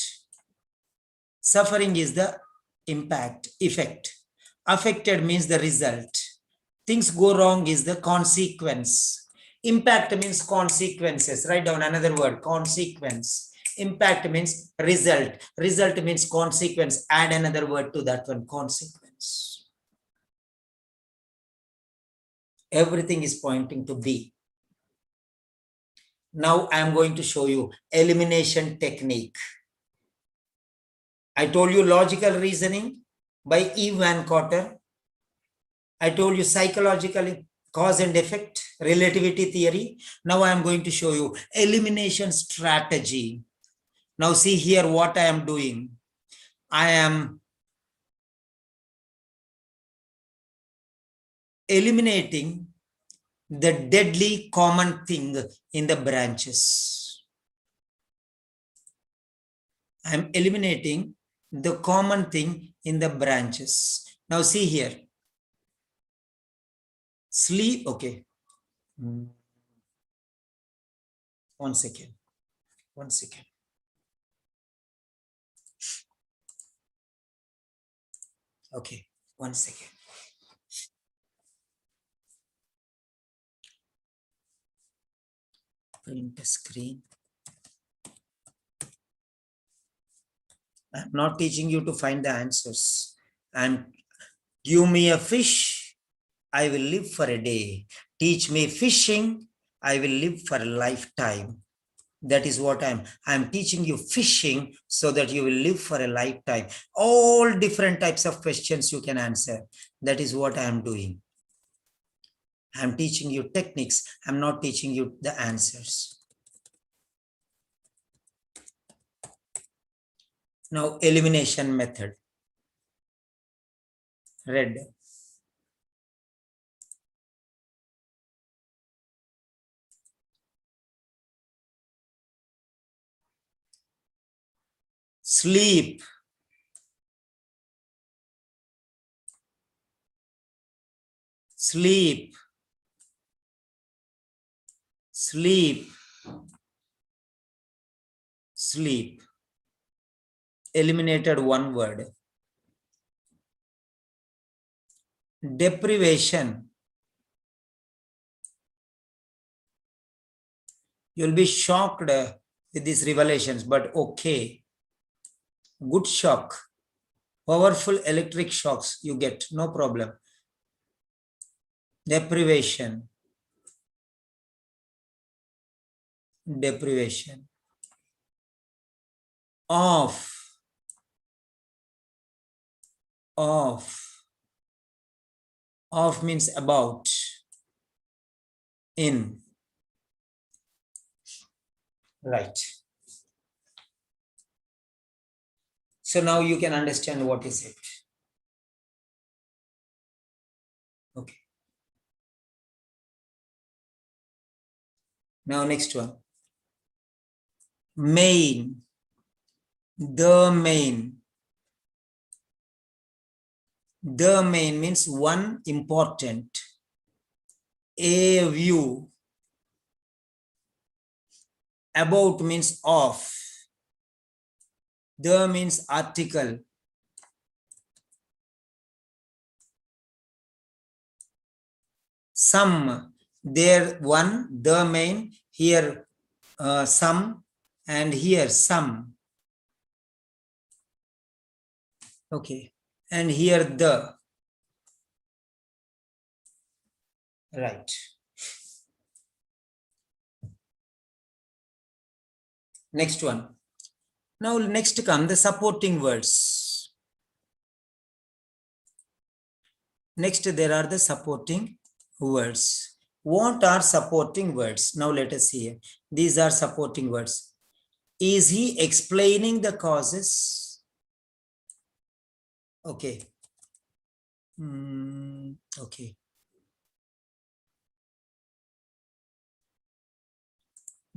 Suffering is the impact, effect. Affected means the result. Things go wrong is the consequence. Impact means consequences. Write down another word, consequence. Impact means result. Result means consequence. Add another word to that one, consequence. Everything is pointing to B. Now I am going to show you elimination technique. I told you logical reasoning by E. Van Cotter. I told you psychologically cause and effect, relativity theory. Now I am going to show you elimination strategy. Now see here what I am doing. I am eliminating the deadly common thing in the branches. I am eliminating the common thing in the branches. Now see here. Sleep, okay. 1 second. 1 second. Okay, 1 second. Print a screen. I'm not teaching you to find the answers. And give me a fish, I will live for a day. Teach me fishing, I will live for a lifetime. That is what I'm teaching you fishing so that you will live for a lifetime. All different types of questions you can answer. That is what I'm doing. I'm teaching you techniques. I'm not teaching you the answers. Now, elimination method. Red. Sleep. Sleep. Sleep. Sleep. Eliminated one word. Deprivation. You'll be shocked with these revelations, but okay. Good shock. Powerful electric shocks you get, no problem. Deprivation. Deprivation. Off. Off. Off means about. In. Right. So now you can understand what is it. Okay. Now next one. Main. The main. The main means one important. A view. About means of. The means article. Some. There one, the main, here some, and here some. Okay. And here the. Right. Next one. Now next come the supporting words. Next there are the supporting words. What are supporting words? Now let us see. These are supporting words. Is he explaining the causes? Okay. Okay.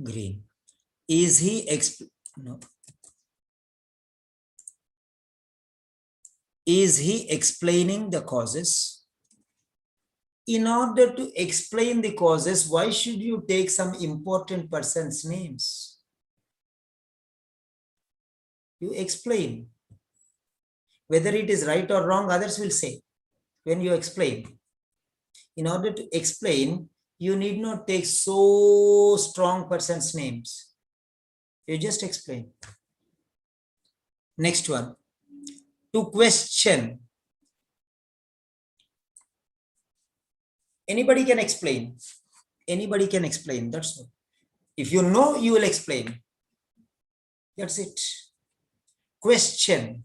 Green. Is he no. Is he explaining the causes? In order to explain the causes, why should you take some important person's names? You explain. Whether it is right or wrong, others will say when you explain. In order to explain, you need not take so strong person's names. You just explain. Next one, to question. Anybody can explain. Anybody can explain. That's all. If you know, you will explain. That's it. Question.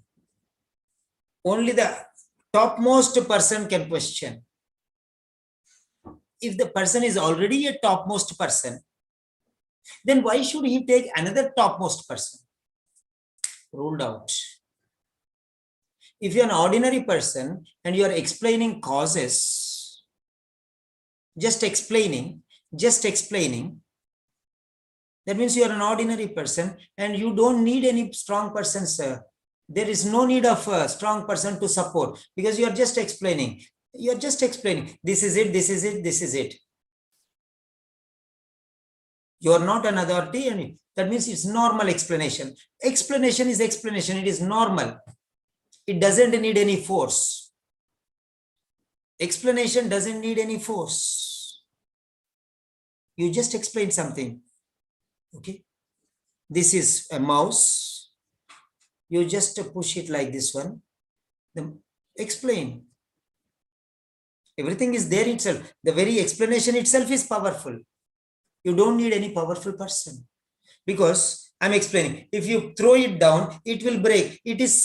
Only the topmost person can question. If the person is already a topmost person, then why should he take another topmost person? Ruled out. If you're an ordinary person and you are explaining causes, just explaining, that means you are an ordinary person and you don't need any strong person, sir. There is no need of a strong person to support because you are just explaining. You are just explaining. This is it, this is it, this is it. You are not an authority, and that means it's normal explanation. Explanation is explanation. It is normal. It doesn't need any force. Explanation doesn't need any force. You just explain something. Okay. This is a mouse. You just push it like this one. Then explain. Everything is there itself. The very explanation itself is powerful. You don't need any powerful person. Because I'm explaining, if you throw it down, it will break. It is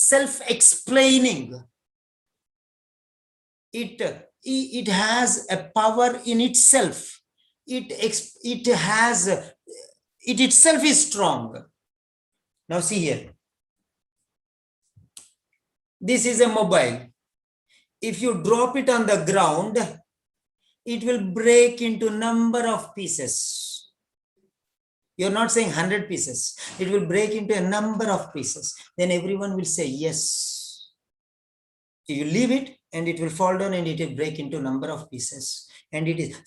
self-explaining. It has a power in itself. It itself is strong. Now see here. This is a mobile. If you drop it on the ground, it will break into number of pieces. You're not saying 100 pieces. It will break into a number of pieces. Then everyone will say yes. You leave it and it will fall down and it will break into a number of pieces. And it is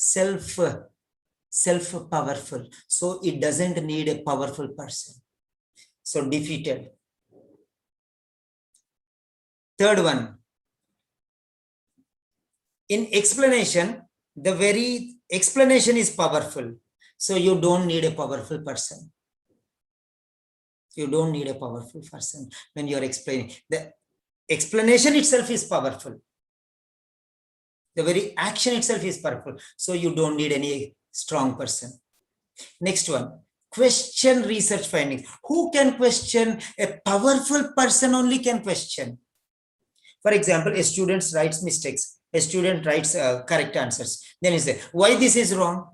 self-powerful. So it doesn't need a powerful person. So defeated. Third one. In explanation, the very explanation is powerful. So you don't need a powerful person. You don't need a powerful person when you're explaining. The explanation itself is powerful. The very action itself is powerful. So you don't need any strong person. Next one. Question research findings. Who can question? A powerful person only can question. For example, a student writes mistakes. A student writes correct answers. Then he says, why this is wrong?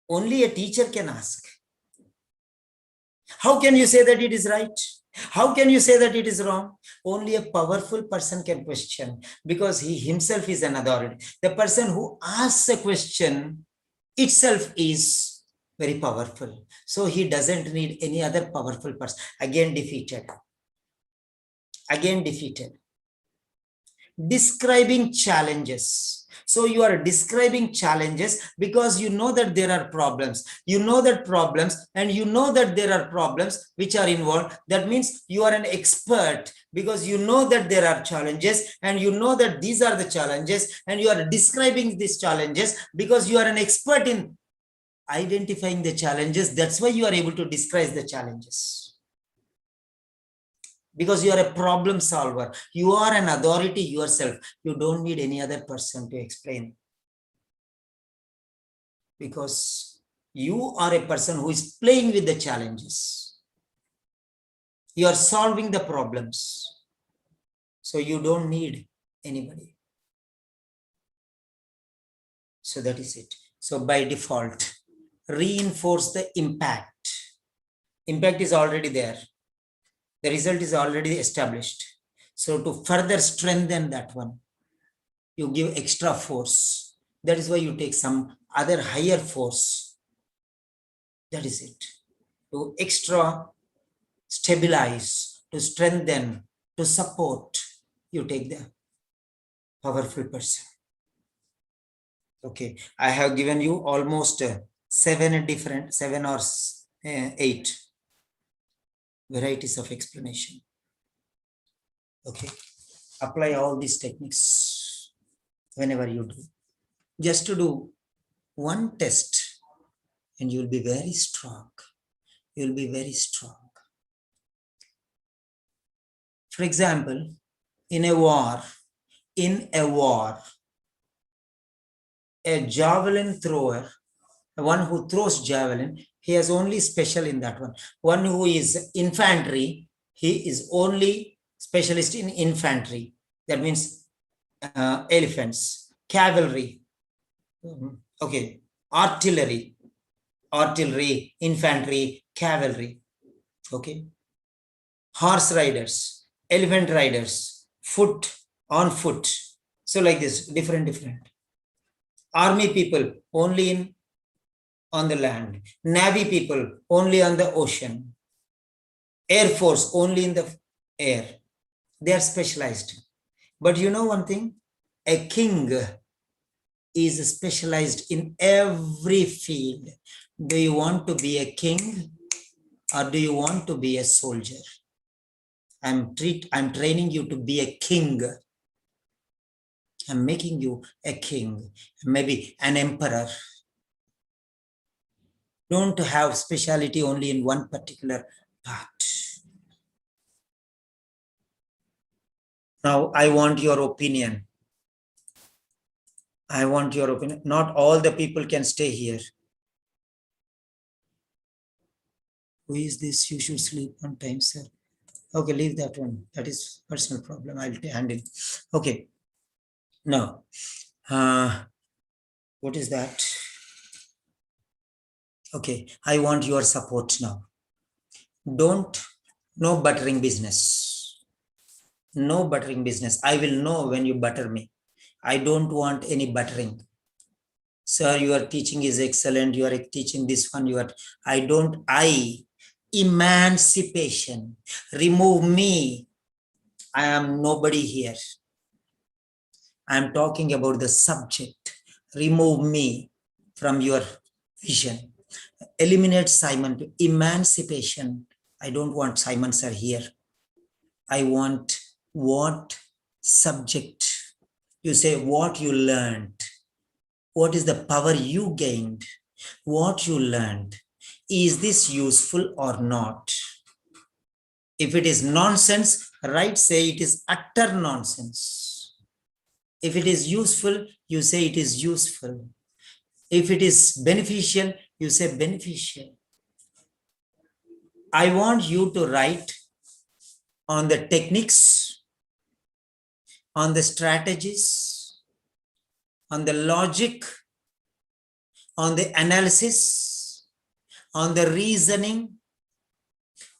Only a teacher can ask. How can you say that it is right? How can you say that it is wrong? Only a powerful person can question because he himself is an authority. The person who asks a question itself is very powerful. So he doesn't need any other powerful person. Again defeated. Again defeated. Describing challenges. So you are describing challenges because you know that there are problems. You know that problems and you know that there are problems which are involved. That means you are an expert because you know that there are challenges and you know that these are the challenges and you are describing these challenges because you are an expert in identifying the challenges. That's why you are able to describe the challenges. Because you are a problem solver. You are an authority yourself. You don't need any other person to explain. Because you are a person who is playing with the challenges. You are solving the problems. So you don't need anybody. So that is it. So by default, reinforce the impact. Impact is already there. The result is already established. So to further strengthen that one, you give extra force. That is why you take some other higher force. That is it. To extra stabilize, to strengthen, to support, you take the powerful person. Okay, I have given you almost 7 or 8 varieties of explanation. Okay, apply all these techniques whenever you do. Just to do one test and you'll be very strong. You'll be very strong. For example, in a war, a javelin thrower, one who throws javelin, he is only special in that one. One who is infantry, he is only specialist in infantry. That means elephants, cavalry, okay, artillery, infantry, cavalry, okay, horse riders, elephant riders, on foot. So like this, different. Army people only on the land, Navy people only on the ocean, Air Force only in the air. They are specialized. But you know one thing? A king is specialized in every field. Do you want to be a king or do you want to be a soldier? I'm training you to be a king. I'm making you a king, maybe an emperor. Don't have speciality only in one particular part. Now, I want your opinion. Not all the people can stay here. Who is this? You should sleep on time, sir. Okay, leave that one. That is personal problem. I'll handle. Okay. Now, what is that? Okay, I want your support now. No buttering business. No buttering business. I will know when you butter me. I don't want any buttering. Sir, your teaching is excellent. You are teaching this one. Emancipation. Remove me. I am nobody here. I am talking about the subject. Remove me from your vision. Eliminate Simon. Emancipation. I don't want Simon sir here. I want what subject. You say what you learned. What is the power you gained? What you learned. Is this useful or not? If it is nonsense, right, say it is utter nonsense. If it is useful, you say it is useful. If it is beneficial, you say beneficial. I want you to write on the techniques, on the strategies, on the logic, on the analysis, on the reasoning,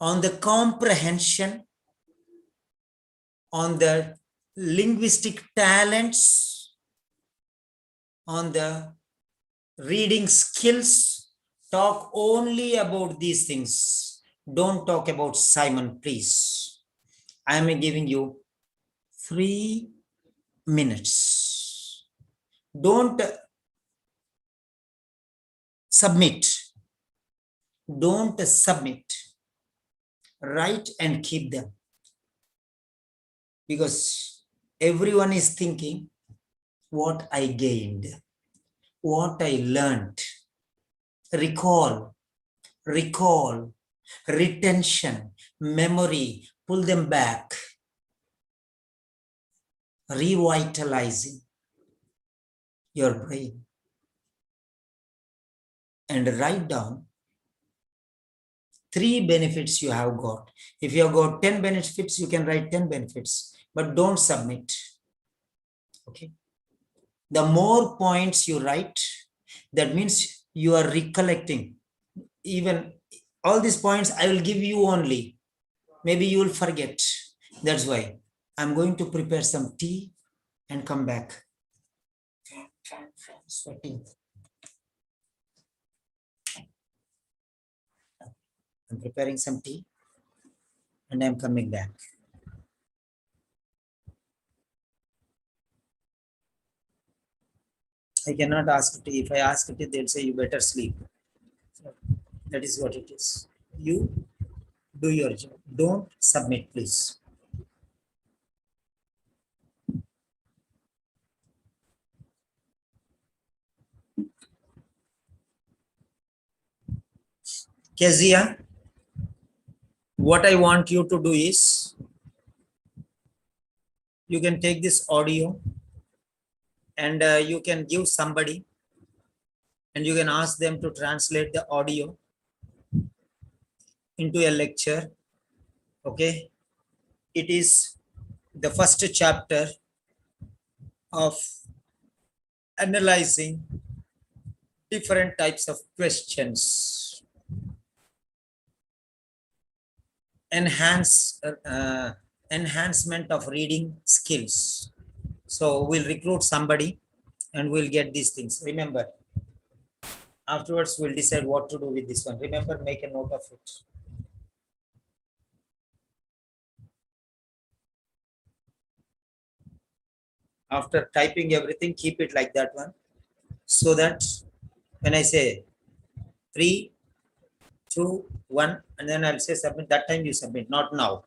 on the comprehension, on the linguistic talents, on the reading skills. Talk only about these things. Don't talk about Simon, please. I am giving you 3 minutes. Don't submit. Don't submit. Write and keep them. Because everyone is thinking what I gained, what I learned. Recall, retention, memory, pull them back. Revitalizing your brain. And write down 3 benefits you have got. If you have got 10 benefits, you can write 10 benefits, but don't submit. Okay. The more points you write, that means you are recollecting. Even all these points I will give you only. Maybe you will forget. That's why I'm going to prepare some tea and come back. Sweating. I'm preparing some tea and I'm coming back. I cannot ask tea. If I ask tea, they'll say you better sleep. So that is what it is. You do your job. Don't submit, please. Kezia, what I want you to do is, you can take this audio and you can give somebody and you can ask them to translate the audio into a lecture. Okay, it is the first chapter of analyzing different types of questions, enhancement of reading skills. So we'll recruit somebody and we'll get these things. Remember, afterwards we'll decide what to do with this one. Remember, make a note of it. After typing everything, keep it like that one, so that when I say 3, 2, 1, and then I'll say submit, that time you submit, not now.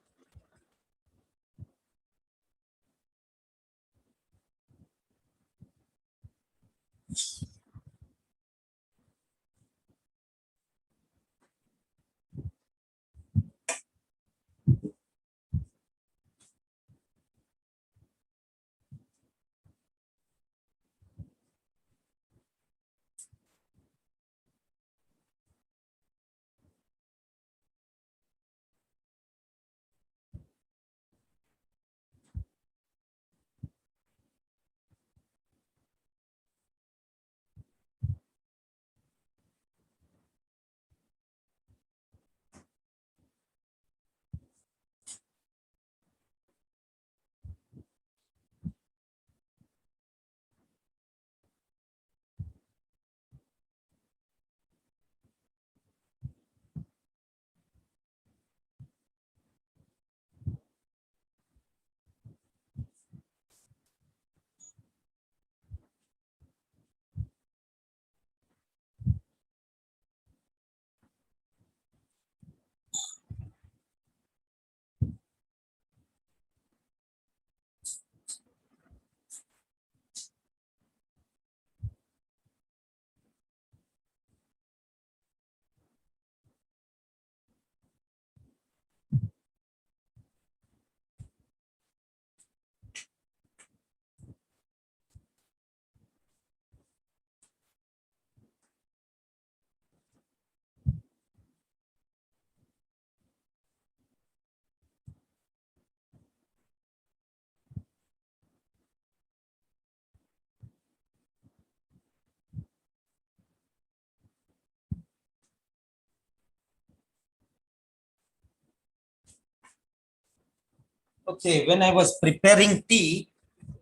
Okay, when I was preparing tea,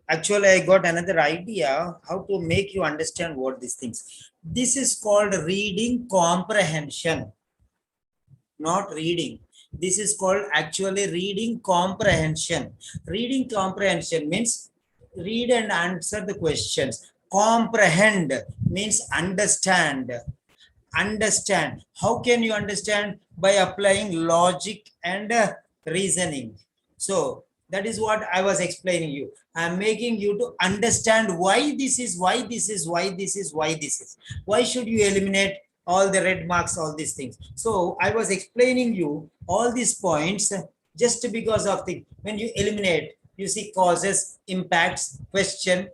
actually I got another idea how to make you understand what these things. This is called reading comprehension, not reading. This is called actually reading comprehension. Reading comprehension means read and answer the questions. Comprehend means understand. Understand. How can you understand? By applying logic and reasoning. So that is what I was explaining you. I'm making you to understand why this is, why this is, why this is, why this is. Why should you eliminate all the red marks, all these things? So I was explaining you all these points just because of the, when you eliminate, you see causes, impacts, question,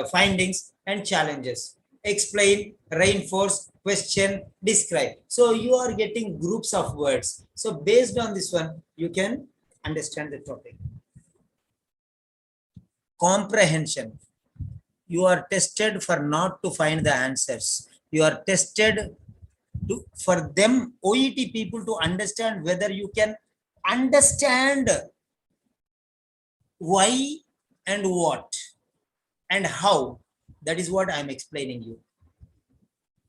findings and challenges. Explain, reinforce, question, describe. So you are getting groups of words. So based on this one, you can understand the topic. Comprehension. You are tested for not to find the answers. You are tested for them, OET people, to understand whether you can understand why and what and how. That is what I'm explaining you.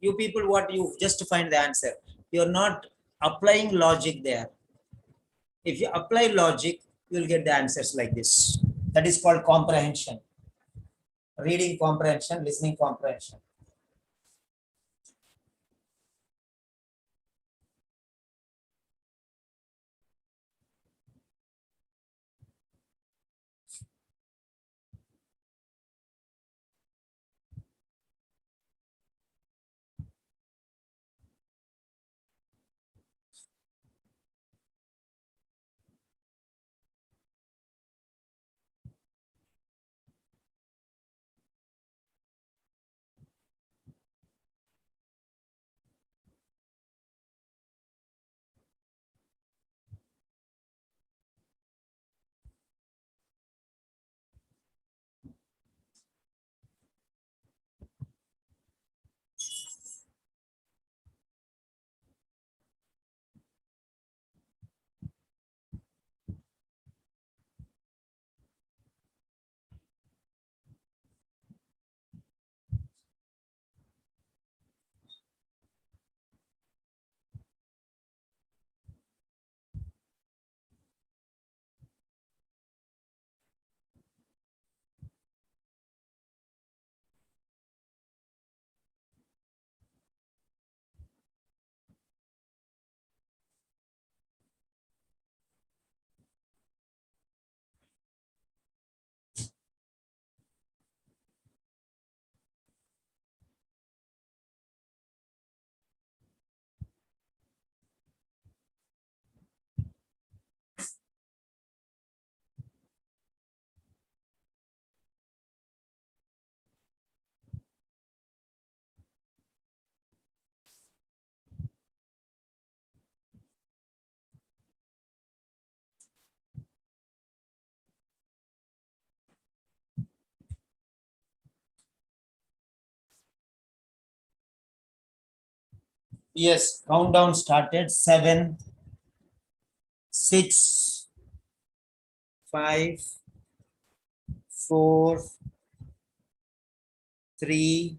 You people, what you just find the answer. You're not applying logic there. If you apply logic, you'll get the answers like this. That is called comprehension. Reading comprehension, listening comprehension. Yes, countdown started. 7, 6, 5, 4, 3,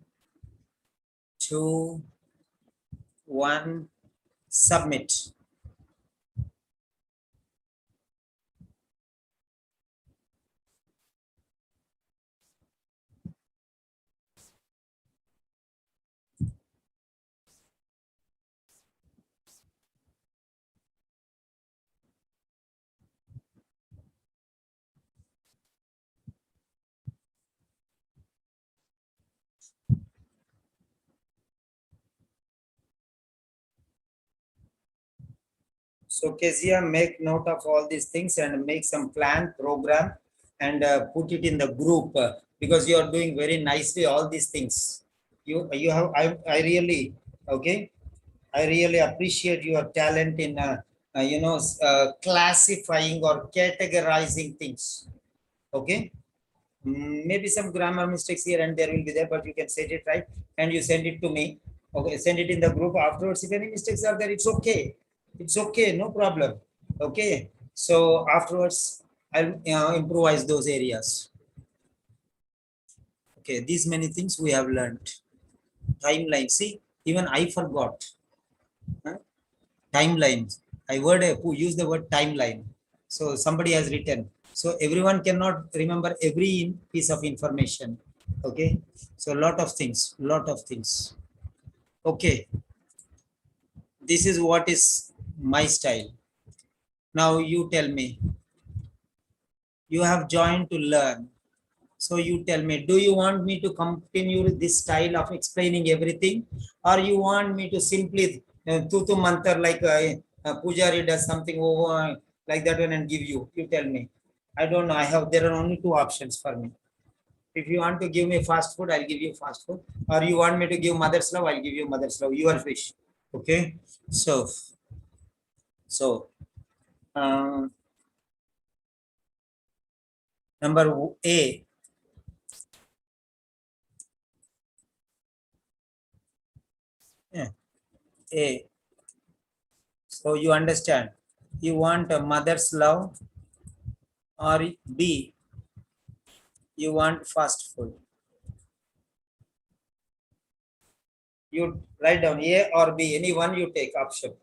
2, 1. Submit. So Kezia, make note of all these things and make some plan, program, and put it in the group because you are doing very nicely all these things. You have I really okay. I really appreciate your talent in classifying or categorizing things. Okay. Maybe some grammar mistakes here and there will be there, but you can set it right and you send it to me. Okay, send it in the group afterwards. If any mistakes are there, it's okay. It's okay, no problem. Okay, so afterwards I'll improvise those areas. Okay, these many things we have learned. Timeline. See, even I forgot. Huh? Timelines. Who use the word timeline. So somebody has written. So everyone cannot remember every piece of information. Okay. So lot of things. Okay. This is what is my style. Now you tell me, you have joined to learn. So you tell me, do you want me to continue this style of explaining everything, or you want me to simply tutu mantar like Pujari does something over like that one and give you? You tell me. I don't know. There are only two options for me. If you want to give me fast food, I'll give you fast food. Or you want me to give mother's love, I'll give you mother's love. Your wish. Okay. So um, number A. Yeah, A. So you understand. You want a mother's love, or B, you want fast food. You write down A or B, any one you take option.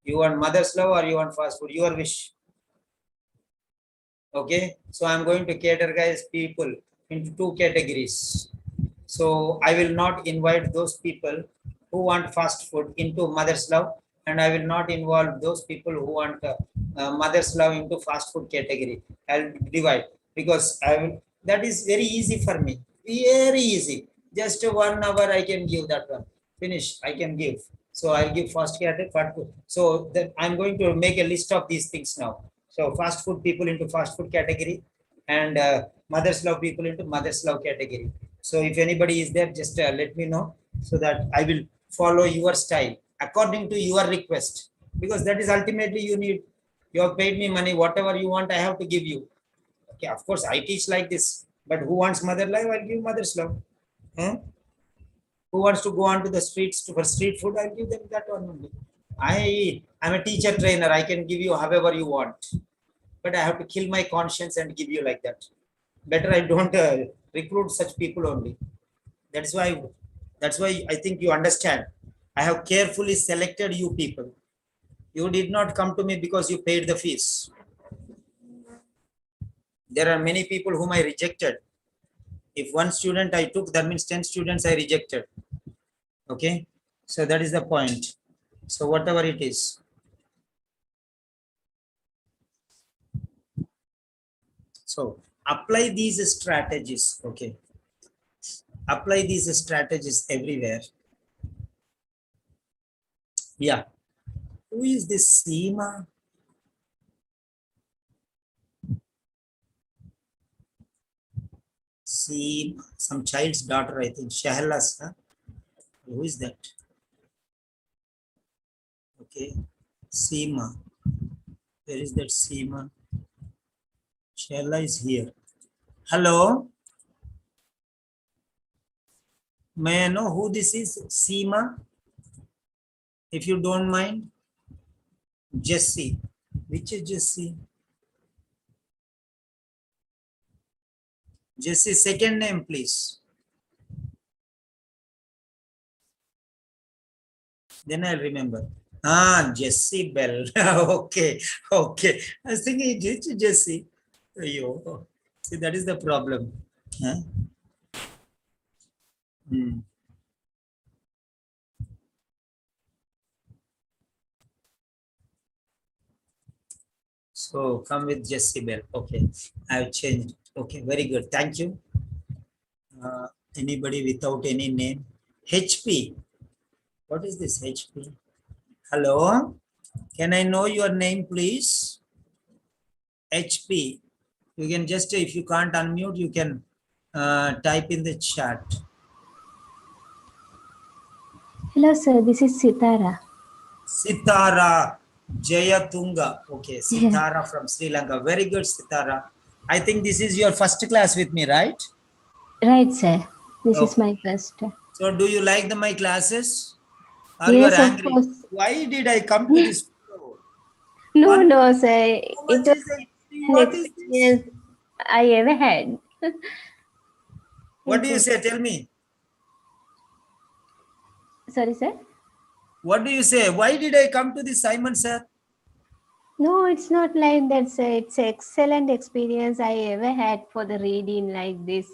You want mother's love or you want fast food, your wish. Okay, so I'm going to categorize people into two categories. So I will not invite those people who want fast food into mother's love, and I will not involve those people who want mother's love into fast food category. I'll divide because I will. That is very easy for me. Very easy. Just 1 hour I can give that one. Finish. I can give. So I'll give fast category. So then I'm going to make a list of these things now. So fast food people into fast food category, and mother's love people into mother's love category. So if anybody is there, just let me know so that I will follow your style according to your request, because that is ultimately you need. You have paid me money, whatever you want, I have to give you. Okay, of course, I teach like this, but who wants mother love? I'll give mother's love. Huh? Who wants to go on to the streets for street food? I'll give them that one only. I'm a teacher trainer. I can give you however you want, but I have to kill my conscience and give you like that. Better I don't recruit such people only. That's why I think you understand. I have carefully selected you people. You did not come to me because you paid the fees. There are many people whom I rejected. If one student I took, that means 10 students I rejected. Okay. So that is the point. So whatever it is. So apply these strategies. Okay. Apply these strategies everywhere. Yeah. Who is this Seema? Seema, some child's daughter, I think. Shahlas. Huh? Who is that? Okay. Seema. Where is that Seema? Shahla is here. Hello. May I know who this is? Seema? If you don't mind, Jesse. Which is Jesse? Jesse, second name, please. Then I'll remember. Ah, Jesse Bell. Okay, okay. I was thinking it's Jesse. Yo. See, that is the problem. Huh? Hmm. So come with Jesse Bell. Okay, I've changed. Okay, very good. Thank you. Uh, Anybody without any name? HP. What is this HP? Hello? Can I know your name, please? HP. You can just, if you can't unmute, you can type in the chat. Hello, sir. This is Sitara. Sitara Jayatunga. Okay, Yeah. Sitara from Sri Lanka. Very good, Sitara. I think this is your first class with me, right? Right, sir. This is Okay. my first. So, do you like my classes? Or you are Yes, of angry? course. Why did I come to this show? No, One, no, sir. too It much was is extreme. an What is this? experience I ever had. What do It you was. say? Tell me. Sorry, sir. What do you say? Why did I come to this, Simon, sir? No, it's not like that, sir. It's an excellent experience I ever had for the reading like this.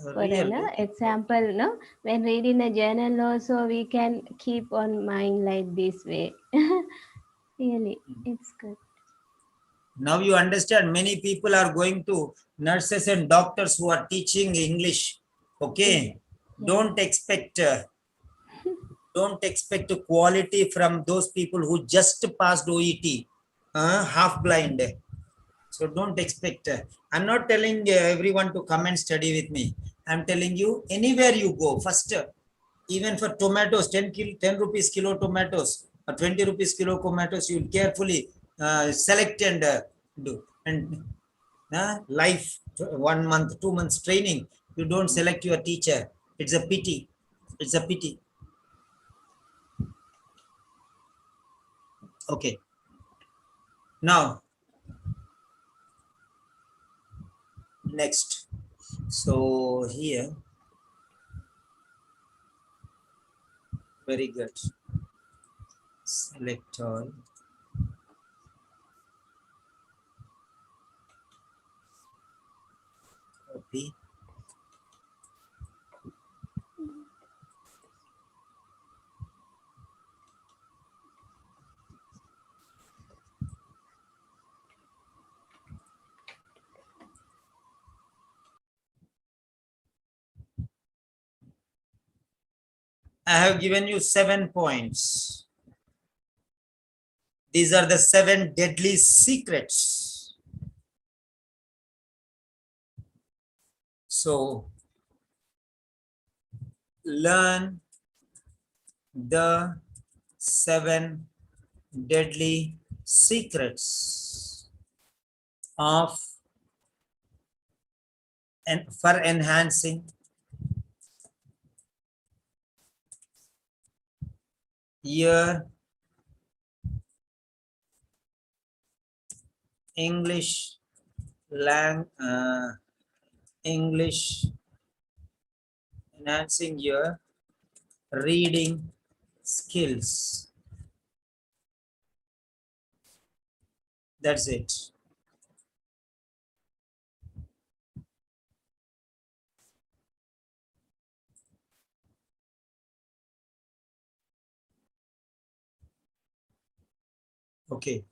For an Really? example, no, when reading a journal, also we can keep on mind like this way. Really, it's good. Now you understand. Many people are going to nurses and doctors who are teaching English. Okay, Yeah. don't expect quality from those people who just passed OET, half blind. So don't expect. I'm not telling everyone to come and study with me. I'm telling you, anywhere you go, first, even for tomatoes, 10 rupees kilo tomatoes or 20 rupees kilo tomatoes, you'll carefully select and do. And life, 1 month, 2 months training, you don't select your teacher. It's a pity. It's a pity. Okay. Now, next. So here, very good. Select all. Copy. I have given you 7 points. These are the 7 deadly secrets. So, learn the 7 deadly secrets of and for enhancing your English English, enhancing your reading skills. That's it. Okay.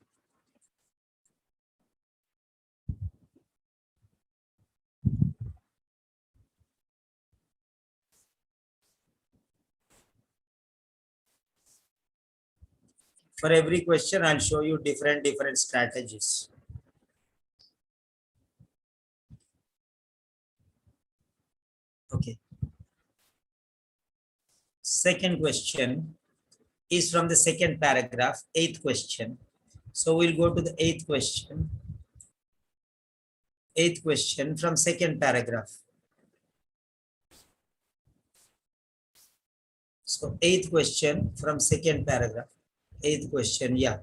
For every question, I'll show you different strategies. Okay. Second question is from the second paragraph, 8th question. So we'll go to the 8th question. 8th question from second paragraph. So 8th question from second paragraph. Eighth question, yeah.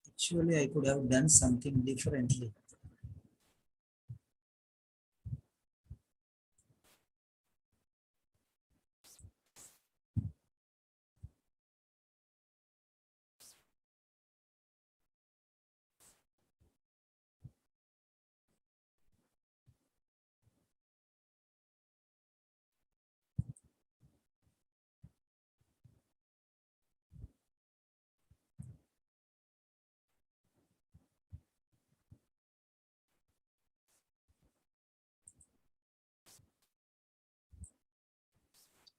Actually, I could have done something differently.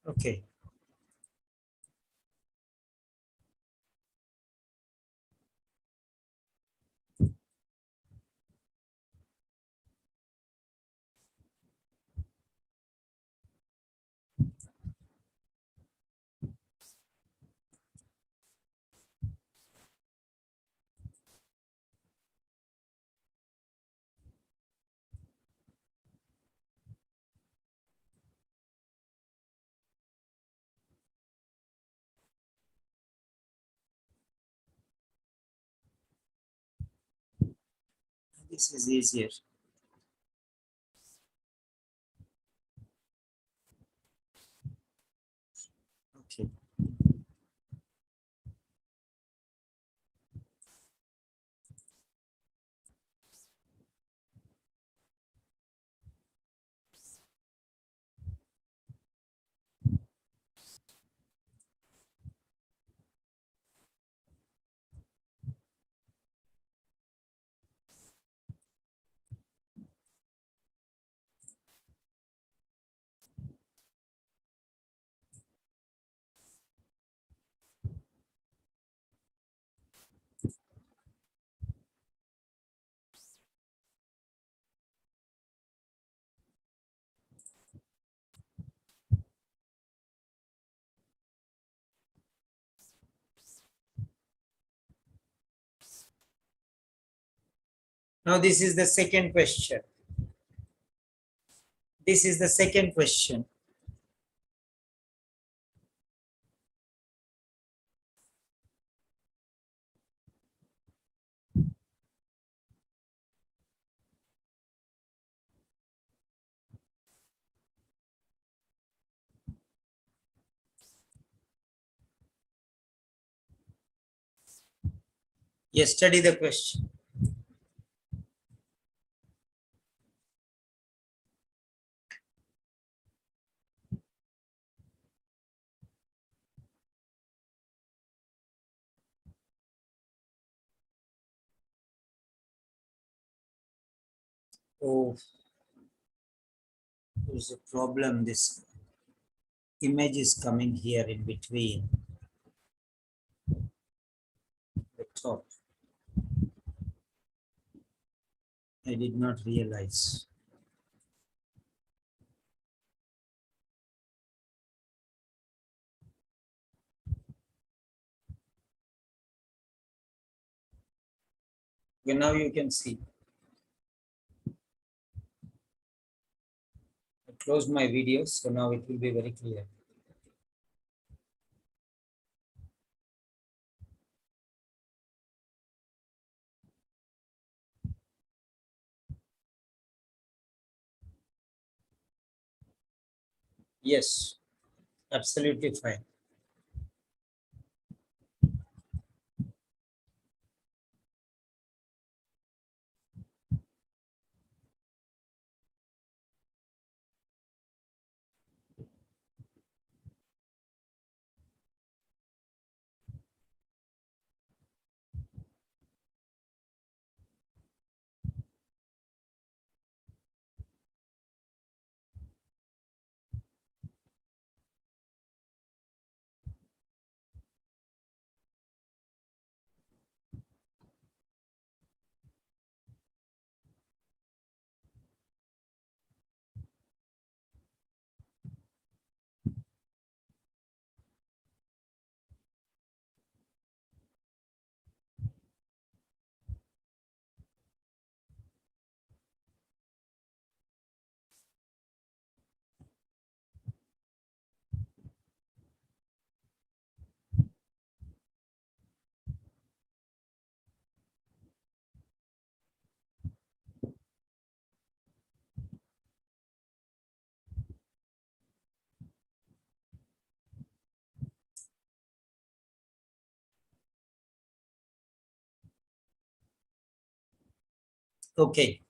Okay. This is easier. Okay. Now this is the second question. This is the second question. Yes, study the question. Oh, there's a problem. This image is coming here in between the top. I did not realize. Okay, now you can see. I closed my video, so now it will be very clear. Yes, absolutely fine. Okay.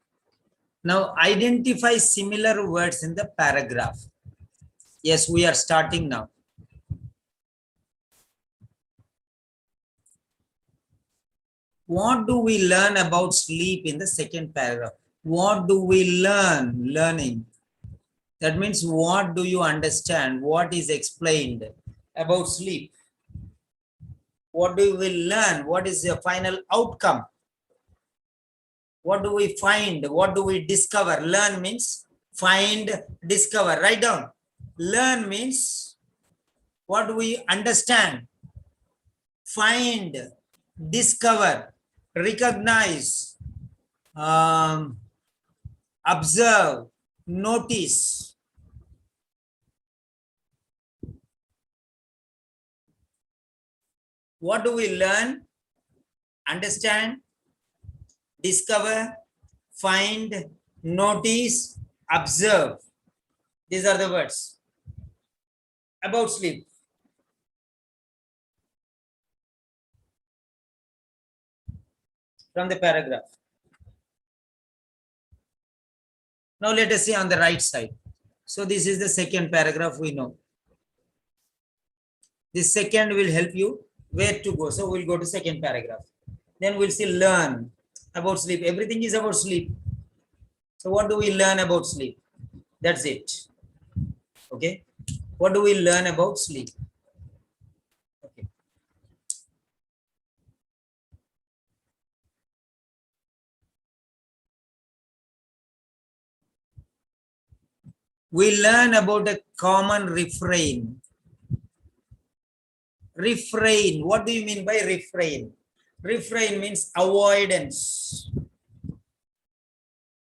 Now identify similar words in the paragraph. Yes, we are starting now. What do we learn about sleep in the second paragraph? What do we learn? Learning. That means what do you understand? What is explained about sleep? What do we learn? What is the final outcome? What do we find? What do we discover? Learn means find, discover. Write down. Learn means what do we understand? Find, discover, recognize, observe, notice. What do we learn? Understand, discover, find, notice, observe. These are the words about sleep. From the paragraph. Now let us see on the right side. So this is the second paragraph we know. This second will help you where to go. So we'll go to second paragraph. Then we'll see learn about sleep. Everything is about sleep. So what do we learn about sleep? That's it. Okay. What do we learn about sleep? Okay. We learn about a common refrain. Refrain. What do you mean by refrain? Refrain means avoidance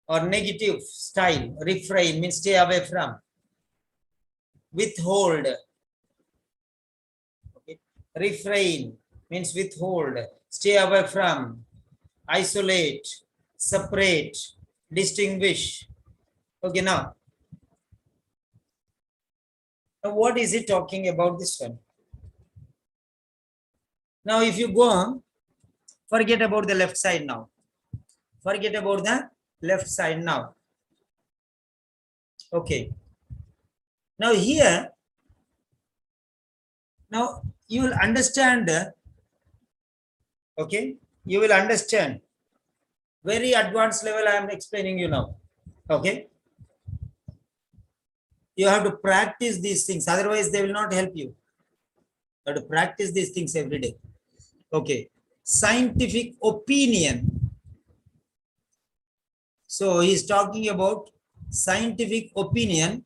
or negative style. Refrain means stay away from. Withhold. Okay. Refrain means withhold, stay away from, isolate, separate, distinguish. Okay, now what is it talking about this one? Now, if you go on, forget about the left side now. Forget about the left side now. Okay. Now here, now you will understand, okay, you will understand. Very advanced level I am explaining you now. Okay. You have to practice these things, otherwise they will not help you. You have to practice these things every day. Okay. Scientific opinion. So he's talking about scientific opinion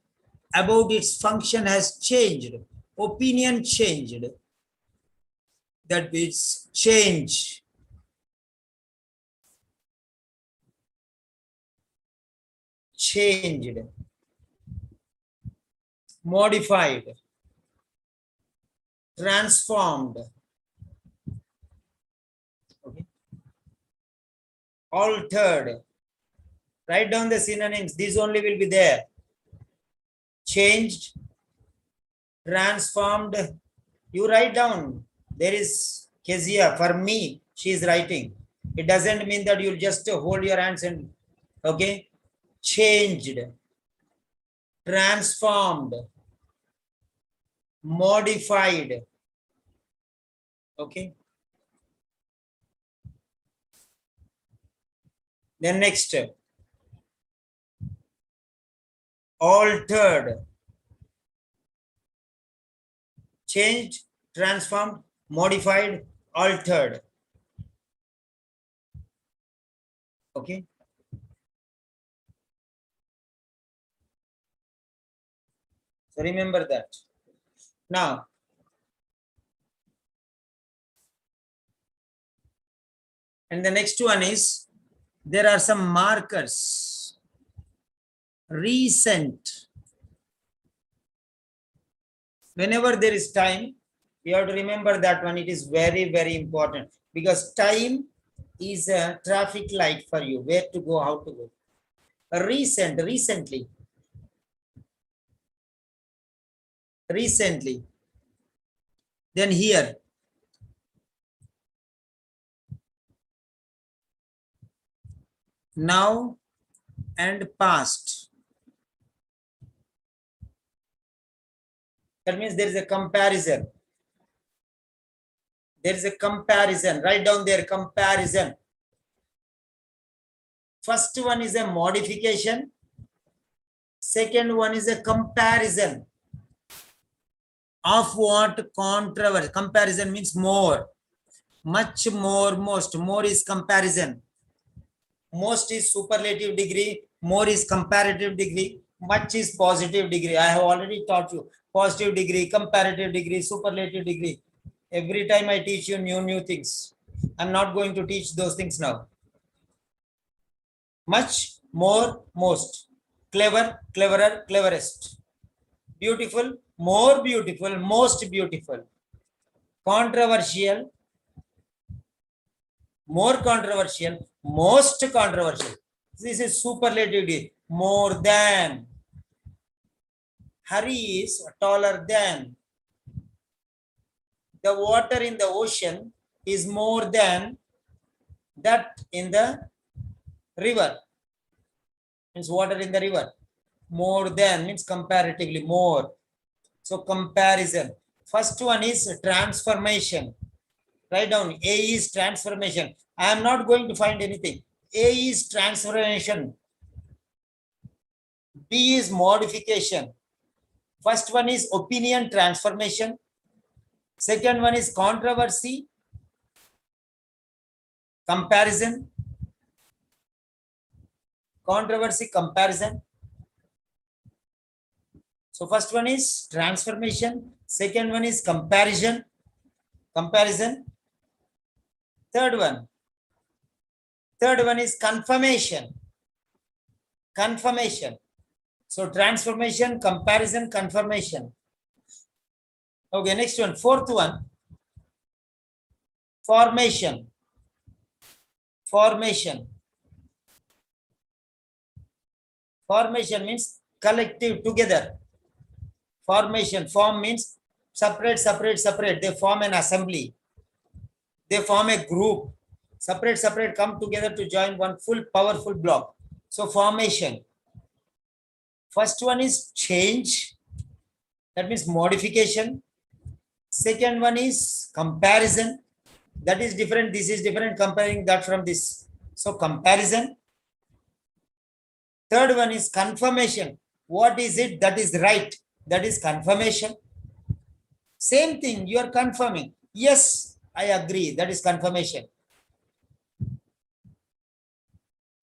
about its function has changed. Opinion changed. That means change. Changed. Modified. Transformed. Okay. Altered. Write down the synonyms. These only will be there. Changed. Transformed. You write down. There is Kezia. For me, she is writing. It doesn't mean that you'll just hold your hands and, okay. Changed. Transformed. Modified. Okay. Then next. Altered. Changed, transformed, modified, altered. Okay. So remember that. Now, and the next one is, there are some markers. Recent. Whenever there is time, you have to remember that one. It is very, very important because time is a traffic light for you, where to go, how to go. Recently. Then here. now, and past. That means there is a comparison. There is a comparison. Write down there, comparison. First one is a modification. Second one is a comparison. Of what? Controversy. Comparison means more. Much more, most. More is comparison. Most is superlative degree. More is comparative degree. Much is positive degree. I have already taught you. Positive degree, comparative degree, superlative degree. Every time I teach you new things. I'm not going to teach those things now. Much, more, most. Clever, cleverer, cleverest. Beautiful, more beautiful, most beautiful. Controversial, more controversial, most controversial. This is superlative degree. More than. Hari is taller than. The water in the ocean is more than that in the river. Means water in the river. More than means comparatively more. So comparison. First one is transformation. Write down. A is transformation. I am not going to find anything. A is transformation. B is modification. First one is opinion transformation. Second one is controversy. Comparison. Controversy, comparison. So first one is transformation. Second one is comparison. Comparison. Third one is confirmation. Confirmation. So transformation, comparison, confirmation. Okay, next one. Fourth one. Formation. Formation. Formation means collective, together. Formation. Form means separate, separate, separate. They form an assembly. They form a group. Separate, separate, come together to join one full powerful block. So formation. First one is change. That means modification. Second one is comparison. That is different. This is different. Comparing that from this. So comparison. Third one is confirmation. What is it that is right? That is confirmation. Same thing. You are confirming. Yes, I agree. That is confirmation.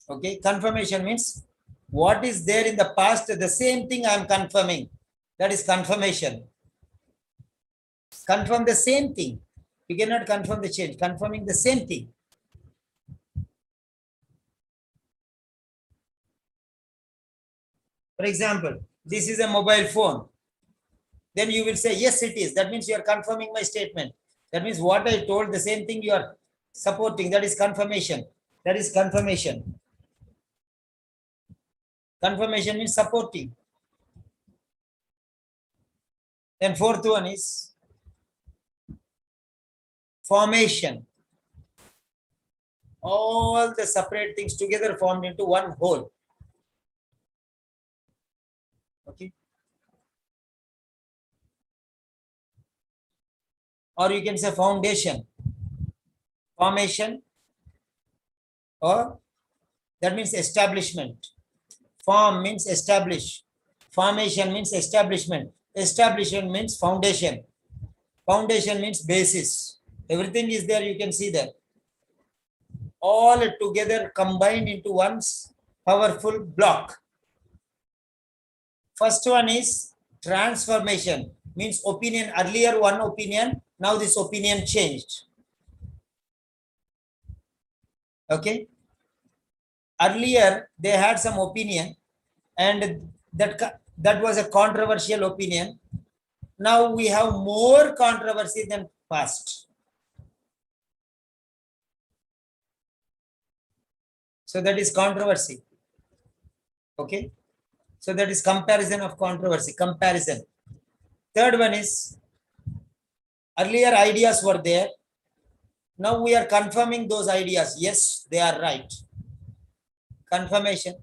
Okay. Confirmation means what is there in the past, the same thing I am confirming. That is confirmation. Confirm the same thing. You cannot confirm the change. Confirming the same thing. For example, this is a mobile phone. Then you will say, yes, it is. That means you are confirming my statement. That means what I told, the same thing you are supporting. That is confirmation. That is confirmation. Confirmation means supporting. Then fourth one is formation. All the separate things together formed into one whole. Okay. Or you can say foundation. Formation, or that means establishment. Form means establish. Formation means establishment. Establishment means foundation. Foundation means basis. Everything is there, you can see that. All together combined into one powerful block. First one is transformation. Means opinion. Earlier one opinion, now this opinion changed. Okay. Earlier they had some opinion and that was a controversial opinion. Now we have more controversy than past. So that is controversy. Okay. So that is comparison of controversy. Comparison. Third one is earlier ideas were there. Now we are confirming those ideas. Yes, they are right. confirmation.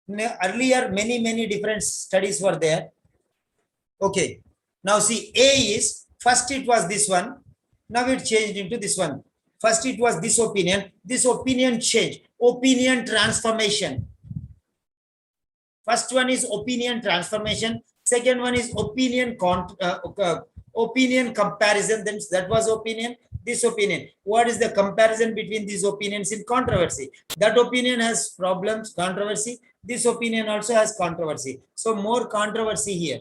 Earlier, many different studies were there. Okay. Now see, A is, first it was this one. Now it changed into this one. First it was this opinion changed. Opinion transformation. First one is opinion transformation. Second one is opinion opinion comparison. Then that was opinion. This opinion. What is the comparison between these opinions in controversy? That opinion has problems, controversy. This opinion also has controversy. So more controversy here.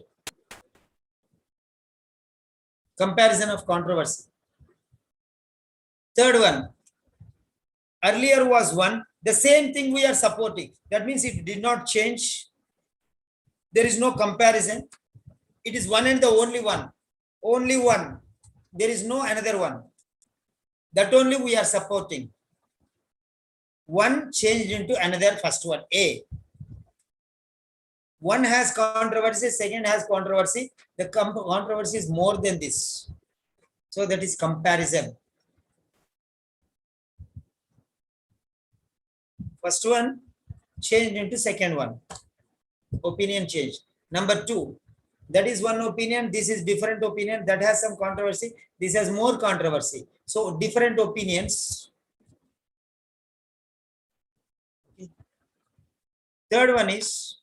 Comparison of controversy. Third one. Earlier was one. The same thing we are supporting. That means it did not change. There is no comparison. It is one and the only one. Only one. There is no another one. That only we are supporting. One changed into another, first one, A. One has controversy, second has controversy. The controversy is more than this. So that is comparison. First one changed into second one. Opinion change. Number two, that is one opinion. This is different opinion. That has some controversy. This has more controversy. So different opinions. Third one is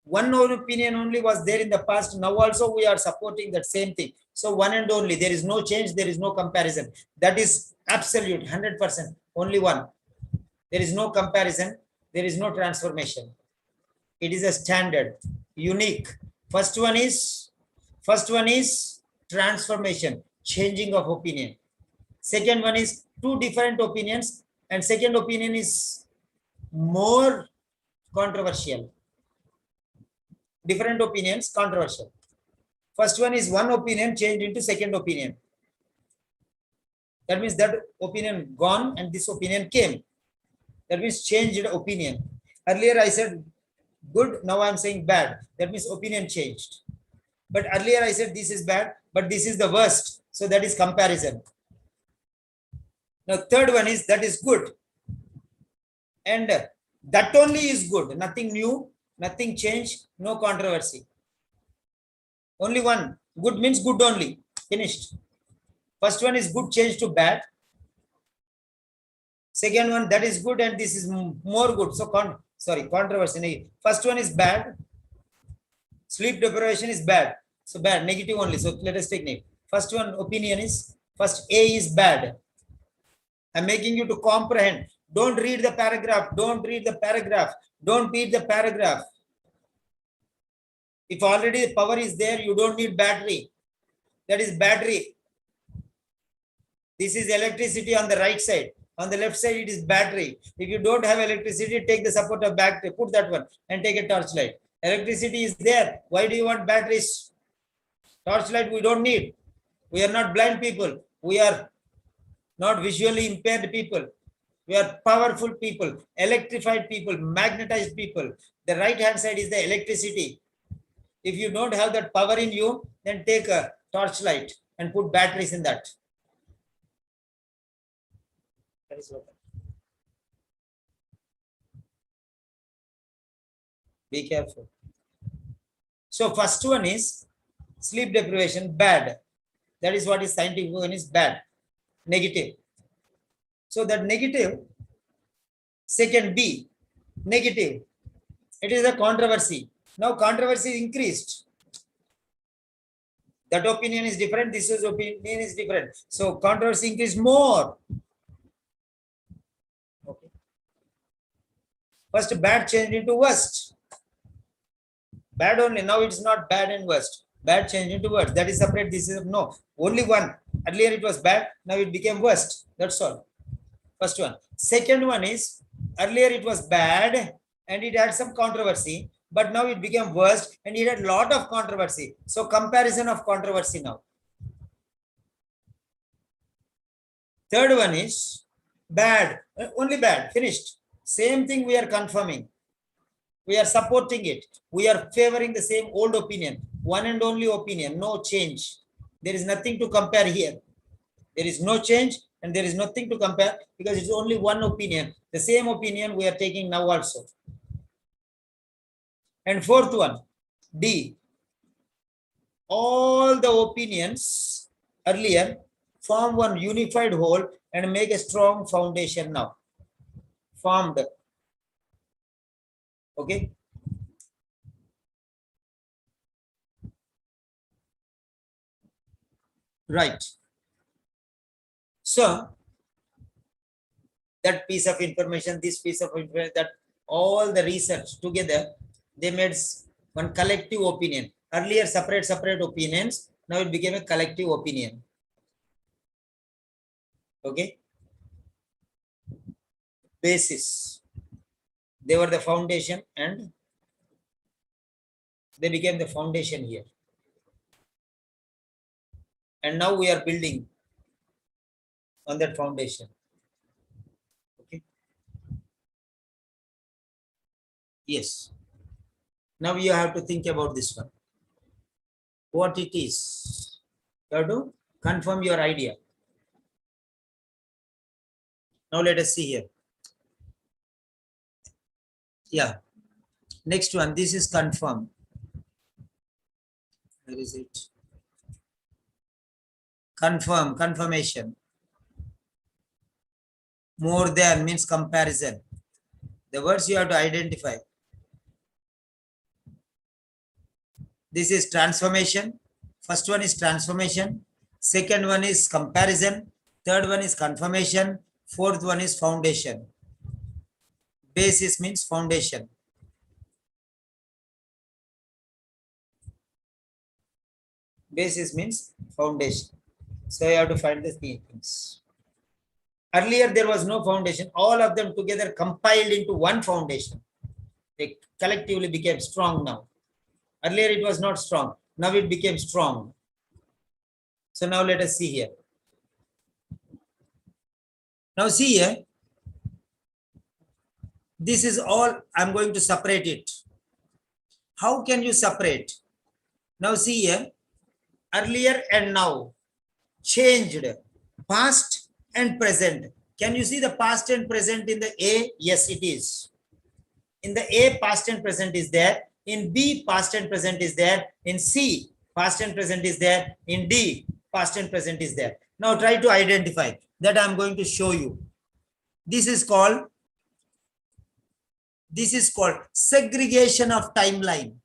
one opinion only was there in the past. Now also we are supporting that same thing. So one and only. There is no change. There is no comparison. That is absolute 100%. Only one. There is no comparison. There is no transformation. It is a standard, unique. First one is transformation, changing of opinion. Second one is two different opinions, and second opinion is more controversial. Different opinions, controversial. First one is one opinion changed into second opinion. That means that opinion gone and this opinion came. That means changed opinion. Earlier I said good, now I am saying bad. That means opinion changed. But earlier I said this is bad, but this is the worst. So that is comparison. Now third one is that is good. And that only is good. Nothing new, nothing changed, no controversy. Only one. Good means good only. Finished. First one is good changed to bad. Second one, that is good and this is more good. So controversy. First one is bad. Sleep deprivation is bad. So bad, negative only. So let us take negative. First one opinion is, first A is bad. I'm making you to comprehend. Don't read the paragraph. Don't read the paragraph. Don't read the paragraph. If already the power is there, you don't need battery. That is battery. This is electricity on the right side. On the left side, it is battery. If you don't have electricity, take the support of battery. Put that one and take a torchlight. Electricity is there. Why do you want batteries? Torchlight we don't need. We are not blind people. We are not visually impaired people. We are powerful people, electrified people, magnetized people. The right hand side is the electricity. If you don't have that power in you, then take a torchlight and put batteries in that. That is what. Be careful. So first one is sleep deprivation, bad. That is what is scientific one is bad, negative. So that negative, second B, negative. It is a controversy. Now controversy is increased. That opinion is different. This is opinion is different. So controversy increased more. Okay. First bad changed into worst. Bad only. Now it's not bad and worst. Bad changed into worst. That is separate. This is no. Only one. Earlier it was bad. Now it became worst. That's all. First one. Second one is earlier it was bad and it had some controversy, but now it became worst and it had a lot of controversy. So comparison of controversy now. Third one is bad, only bad, finished. Same thing we are confirming. We are supporting it. We are favoring the same old opinion, one and only opinion, no change. There is nothing to compare here. There is no change And there is nothing to compare because it's only one opinion. The same opinion we are taking now also. And fourth one, D. All the opinions earlier form one unified whole and make a strong foundation now. Formed. Okay. Right. So that piece of information, this piece of information, that all the research together, they made one collective opinion. Earlier, separate opinions. Now it became a collective opinion. Okay. Basis. They were the foundation and they became the foundation here. And now we are building on that foundation. Okay. Yes. Now you have to think about this one. What it is. You have to confirm your idea. Now let us see here. Yeah. Next one. This is confirm. Where is it? Confirm, confirmation. More than means comparison. The words you have to identify. This is transformation. First one is transformation. Second one is comparison. Third one is confirmation. Fourth one is foundation. Basis means foundation. Basis means foundation. So you have to find the three things. Earlier there was no foundation. All of them together compiled into one foundation. They collectively became strong now. Earlier it was not strong. Now it became strong. So now let us see here. Now see here. This is all. I'm going to separate it. How can you separate? Now see here. Earlier and now. Changed. Past and present. Can you see the past and present in the A? Yes, it is. In the A, past and present is there. In B, past and present is there. In C, past and present is there. In D, past and present is there. Now try to identify that. I'm going to show you. This is called segregation of timeline.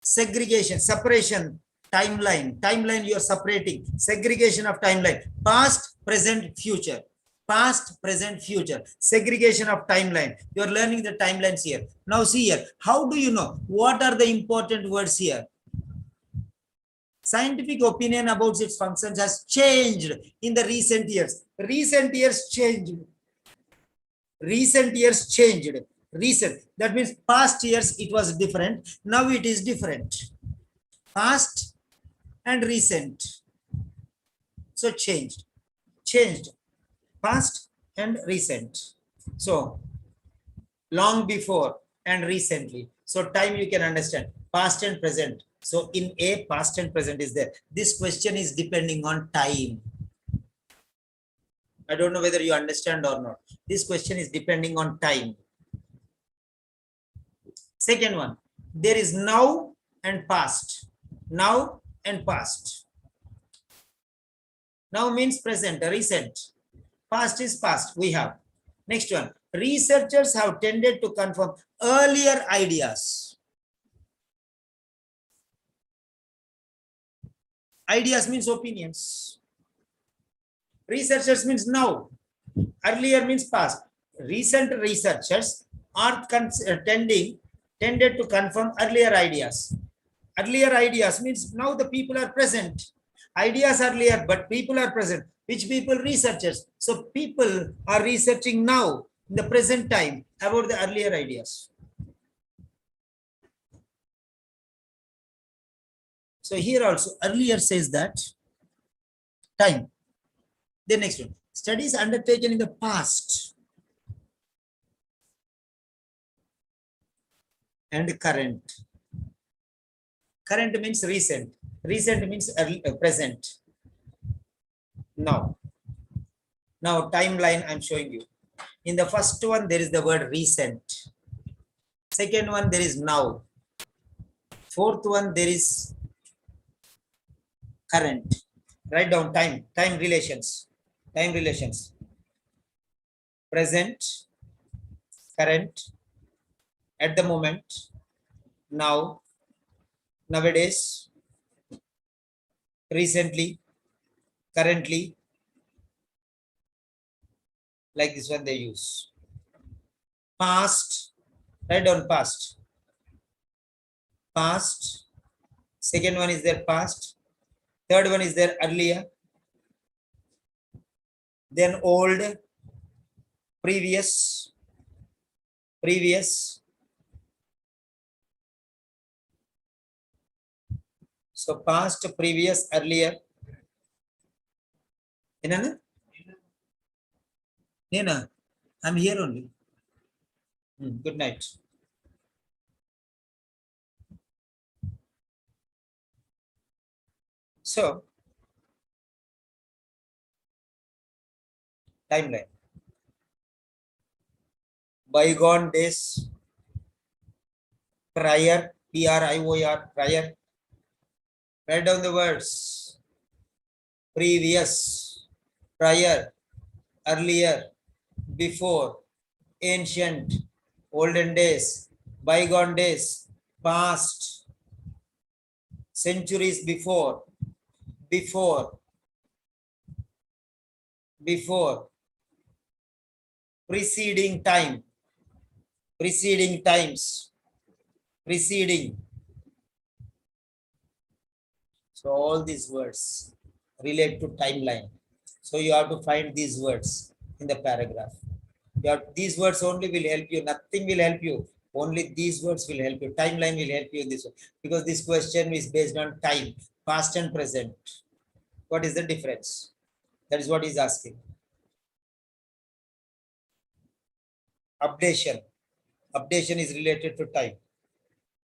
Segregation, separation, timeline. Timeline you are separating. Segregation of timeline. Past, present, future. Past, present, future. Segregation of timeline. You are learning the timelines here. Now see here. How do you know? What are the important words here? Scientific opinion about its functions has changed in the recent years. Recent years changed. Recent years changed. Recent. That means past years it was different. Now it is different. Past and recent. So changed. Changed. Past and recent. So long before and recently. So time you can understand. Past and present. So in A, past and present is there. This question is depending on time. I don't know whether you understand or not. This question is depending on time. Second one, there is now and past. Now and past. Now means present, recent. Past is past, we have. Next one, researchers have tended to confirm earlier ideas. Ideas means opinions. Researchers means now. Earlier means past. Recent researchers are tended to confirm earlier ideas. Earlier ideas means now the people are present. Ideas earlier, but people are present. Which people? Researchers. So people are researching now in the present time about the earlier ideas. So here also earlier says that time. The next one, studies undertaken in the past and current. Current means recent. Recent means early, present. Now timeline I'm showing you. In the first one there is the word recent, second one there is now, fourth one there is current. Write down time relations, present, current, at the moment, now, nowadays, recently, currently, like this one they use. Past, write down past, second one is their past, third one is their earlier, then old, previous, so past, previous, earlier. Nena, I'm here only. Good night. So, timeline. Bygone days, prior, prior, prior. Write down the words. Previous, prior, earlier, before, ancient, olden days, bygone days, past, centuries before, preceding time, preceding times, preceding. So all these words relate to timeline. So you have to find these words in the paragraph. These words only will help you. Nothing will help you. Only these words will help you. Timeline will help you in this one. Because this question is based on time, past and present. What is the difference? That is what he's asking. Updation. Updation is related to time.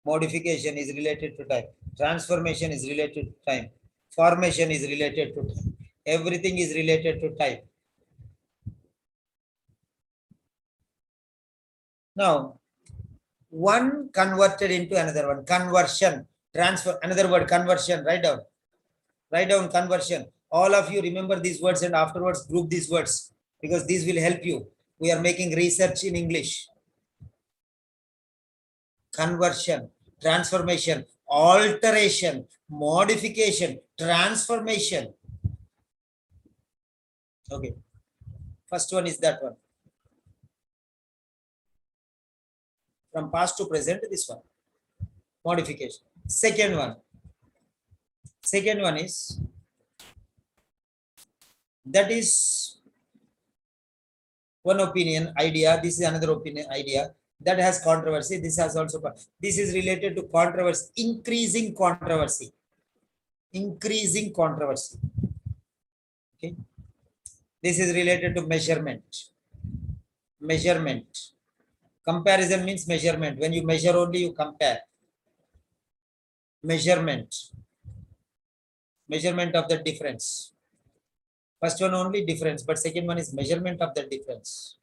Modification is related to time. Transformation is related to time. Formation is related to time. Everything is related to time. Now, one converted into another one. Conversion, transfer, another word, conversion. Write down. Write down conversion. All of you remember these words and afterwards group these words because these will help you. We are making research in English. Conversion, transformation, alteration, modification, transformation. Okay. First one is that one. From past to present, this one. Modification. Second one is, that is one opinion, idea. This is another opinion, idea. That has controversy. This has also, this is related to controversy, increasing controversy. Increasing controversy. Okay. This is related to measurement. Measurement. Comparison means measurement. When you measure only, you compare. Measurement. Measurement of the difference. First one only difference, but second one is measurement of the difference.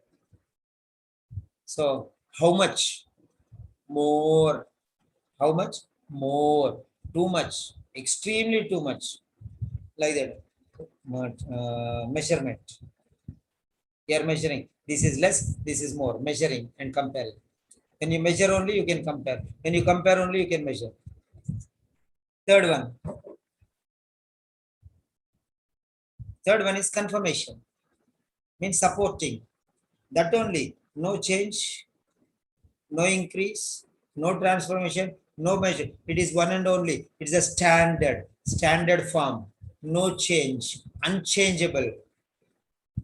So, how much? More. How much? More. Too much. Extremely too much. Like that. Measurement. You are measuring. This is less, this is more. Measuring and comparing. When you measure only, you can compare. When you compare only, you can measure. Third one. Third one is confirmation. Means supporting. That only. No change, no increase, no transformation, no measure. It is one and only. It is a standard form. No change, unchangeable,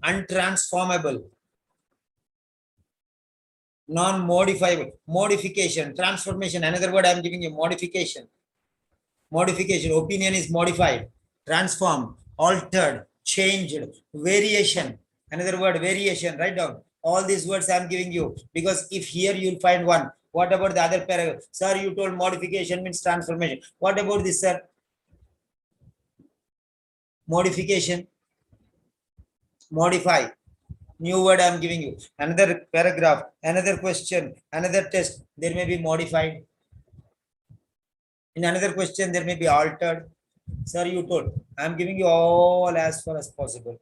untransformable, non-modifiable, modification, transformation. Another word I am giving you, modification. Modification, opinion is modified, transformed, altered, changed, variation. Another word, variation. Write down. All these words I am giving you because if here you'll find one. What about the other paragraph? Sir, you told modification means transformation. What about this, sir? Modification. modify. New word I am giving you. Another paragraph, another question, another test. There may be modified. In another question, there may be altered. Sir, you told. I am giving you all as far as possible.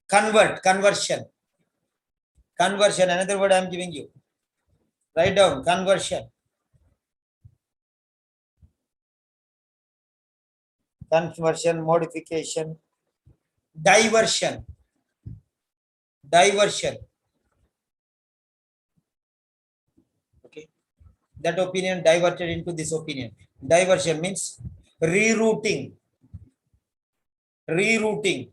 Convert, conversion. Conversion, another word I am giving you. Write down, conversion. Conversion, modification, diversion. Diversion. Okay. That opinion diverted into this opinion. Diversion means rerouting. Rerouting.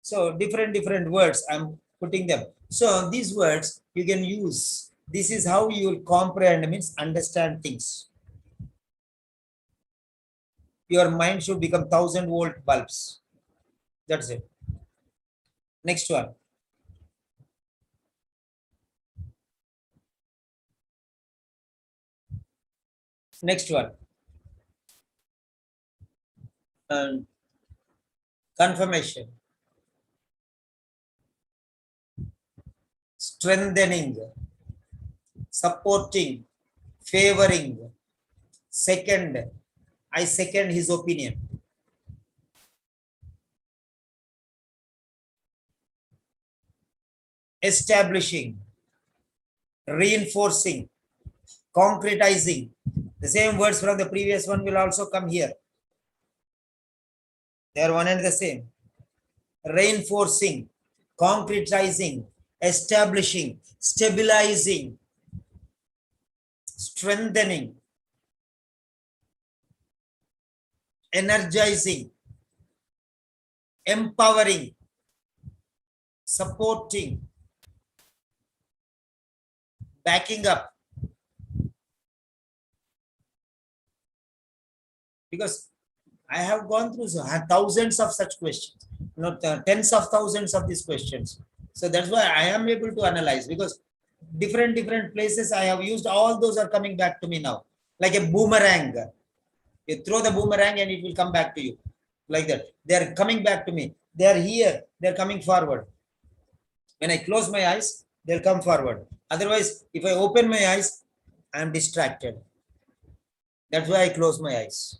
So different words I'm putting them. So these words you can use. This is how you will comprehend, means understand things. Your mind should become 1,000-volt bulbs. That's it. Next one. Next one. Confirmation. Strengthening. Supporting. Favoring. Second. I second his opinion. Establishing. Reinforcing. Concretizing. The same words from the previous one will also come here. They are one and the same. Reinforcing, concretizing, establishing, stabilizing, strengthening, energizing, empowering, supporting, backing up. Because I have gone through thousands of such questions, not tens of thousands of these questions. So that's why I am able to analyze, because different places I have used, all those are coming back to me now. Like a boomerang. You throw the boomerang and it will come back to you. Like that. They are coming back to me. They are here. They are coming forward. When I close my eyes, they'll come forward. Otherwise, if I open my eyes, I am distracted. That's why I close my eyes.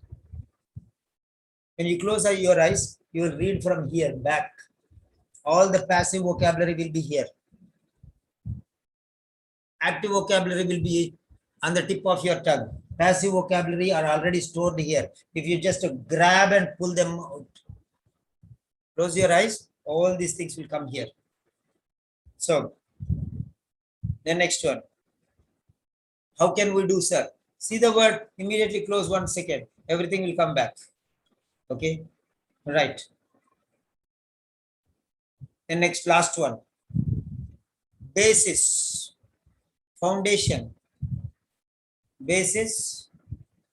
When you close your eyes, you will read from here back. All the passive vocabulary will be here. Active vocabulary will be on the tip of your tongue. Passive vocabulary are already stored here. If you just grab and pull them out, close your eyes, all these things will come here. So, the next one. How can we do, sir? See the word, immediately close 1 second. Everything will come back. Okay, right. The next, last one. Basis, foundation. Basis,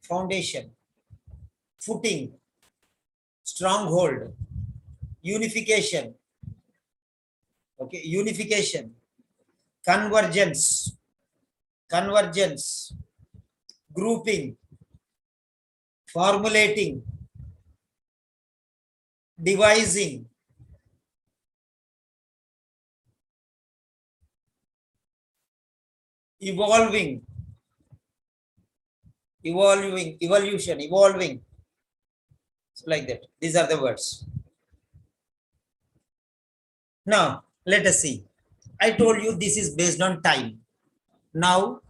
foundation. Footing, stronghold. Unification. Okay, unification. Convergence. Convergence. Grouping. Formulating. Devising. Evolving. Evolution, evolving. So like that. These are the words. Now, let us see. I told you this is based on time. Now,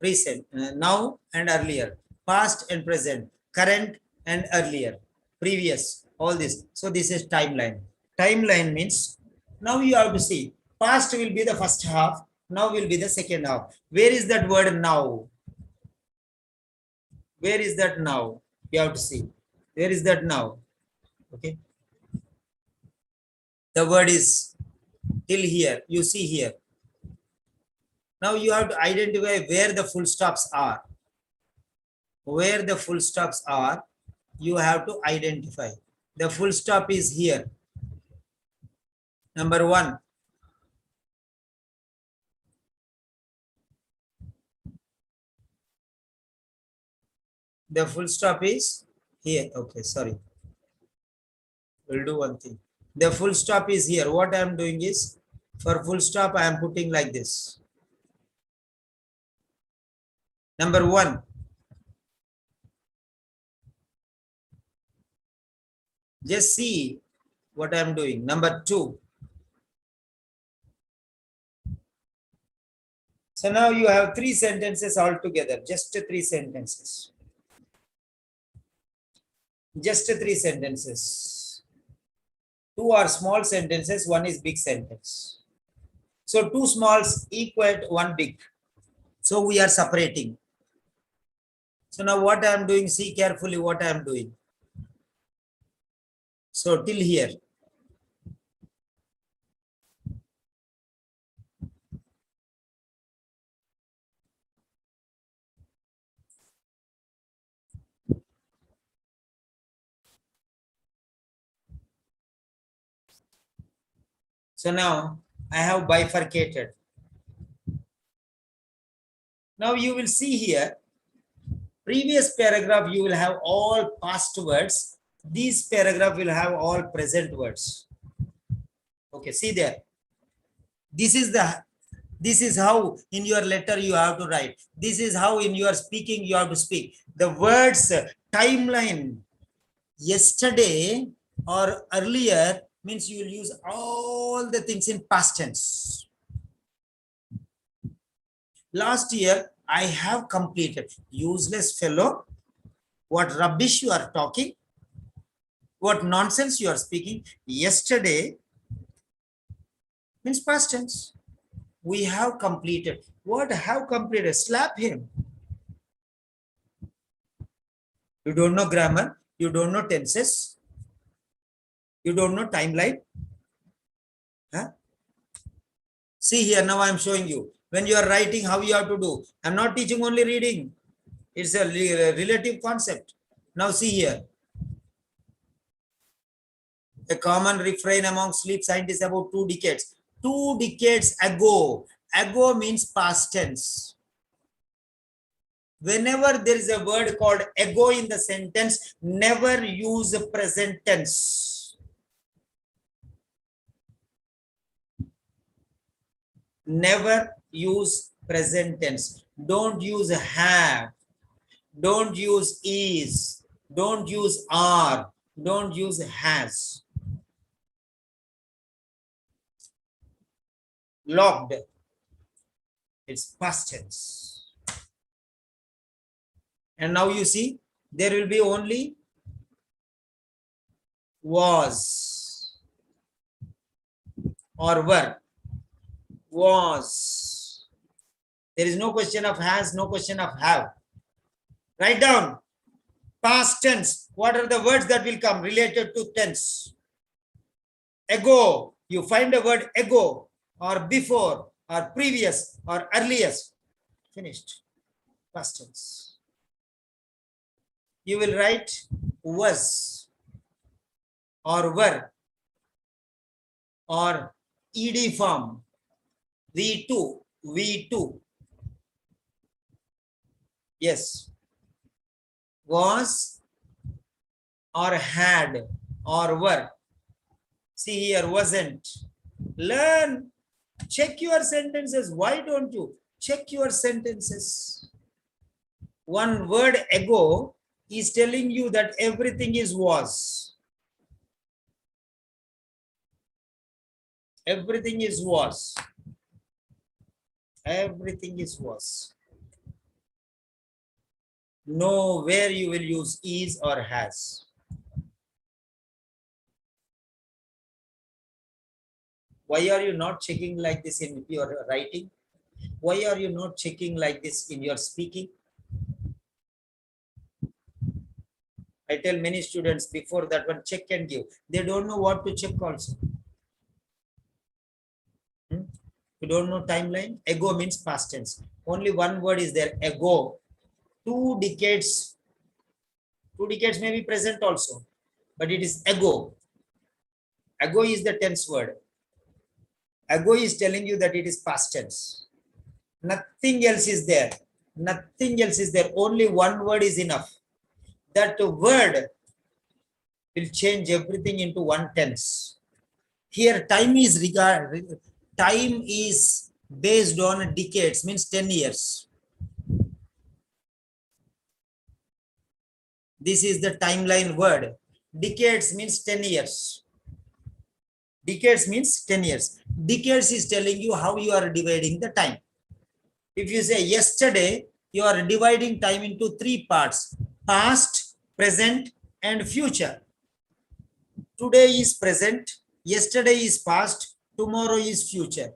recent, now and earlier, past and present, current and earlier, previous, all this. So this is timeline. Timeline means now you have to see past will be the first half, now will be the second half. Where is that word now? Where is that now? You have to see. Where is that now? Okay. The word is till here. You see here. Now you have to identify where the full stops are. Where the full stops are, you have to identify. The full stop is here. Number 1. The full stop is here. Okay, sorry. We'll do one thing. The full stop is here. What I am doing is, for full stop, I am putting like this. Number 1. Just see what I am doing. Number 2. So now you have 3 sentences altogether. Just 3 sentences. Just 3 sentences. 2 are small sentences. 1 is big sentence. So 2 smalls equal to 1 big. So we are separating. So now what I am doing, see carefully what I am doing. So till here. So now I have bifurcated. Now you will see here, previous paragraph you will have all past words. This paragraph will have all present words. Okay, see there. This is how in your letter you have to write. This is how in your speaking you have to speak. The words timeline, yesterday or earlier, means you will use all the things in past tense. Last year, I have completed. Useless fellow. What rubbish you are talking. What nonsense you are speaking. Yesterday means past tense. We have completed. What have completed? Slap him. You don't know grammar. You don't know tenses. You don't know timeline. Huh? See here, now I am showing you. When you are writing, how you have to do. I am not teaching only reading. It's a relative concept. Now see here. A common refrain among sleep scientists about 2 decades. 2 decades ago. Ago means past tense. Whenever there is a word called ago in the sentence, never use present tense. Never use present tense. Don't use have. Don't use is. Don't use are. Don't use has. Locked. It's past tense. And now you see, there will be only was or were. Was. There is no question of has, no question of have. Write down. Past tense. What are the words that will come related to tense? Ago. You find a word ago or before or previous or earliest. Finished. Past tense. You will write was or were or ed form. V2. V2. Yes. Was or had or were. See here, wasn't. Learn. Check your sentences. Why don't you? Check your sentences. One word ago is telling you that everything is was. Everything is was. Everything is was. Nowhere you will use is or has. Why are you not checking like this in your writing? Why are you not checking like this in your speaking? I tell many students before that one, check and give. They don't know what to check also. You don't know timeline. Ago means past tense. Only one word is there, ago. 2 decades. 2 decades may be present also, but it is ago. Ago is the tense word. Ago is telling you that it is past tense. Nothing else is there. Nothing else is there. Only one word is enough. that word will change everything into one tense. Here, time is based on decades, means 10 years. This is the timeline word. Decades means 10 years. Decades means 10 years. Decades is telling you how you are dividing the time. If you say yesterday, you are dividing time into three parts: past, present, and future. Today is present, yesterday is past, tomorrow is future.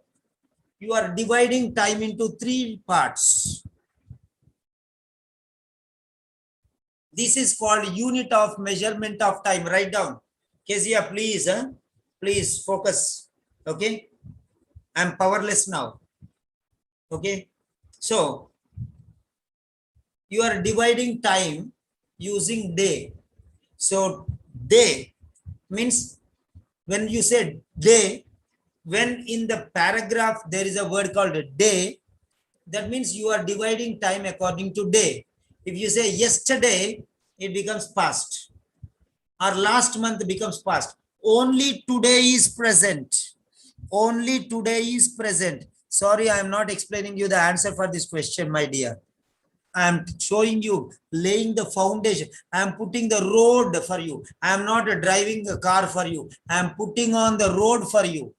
You are dividing time into three parts. This is called unit of measurement of time. Write down. Kezia, please, please focus. Okay. I'm powerless now. Okay. So, you are dividing time using day. So, day means when you say day, when in the paragraph there is a word called day, that means you are dividing time according to day. If you say yesterday, it becomes past. Or last month becomes past. Only today is present. Only today is present. Sorry, I am not explaining you the answer for this question, my dear. I am showing you, laying the foundation. I am putting the road for you. I am not driving the car for you. I am putting on the road for you.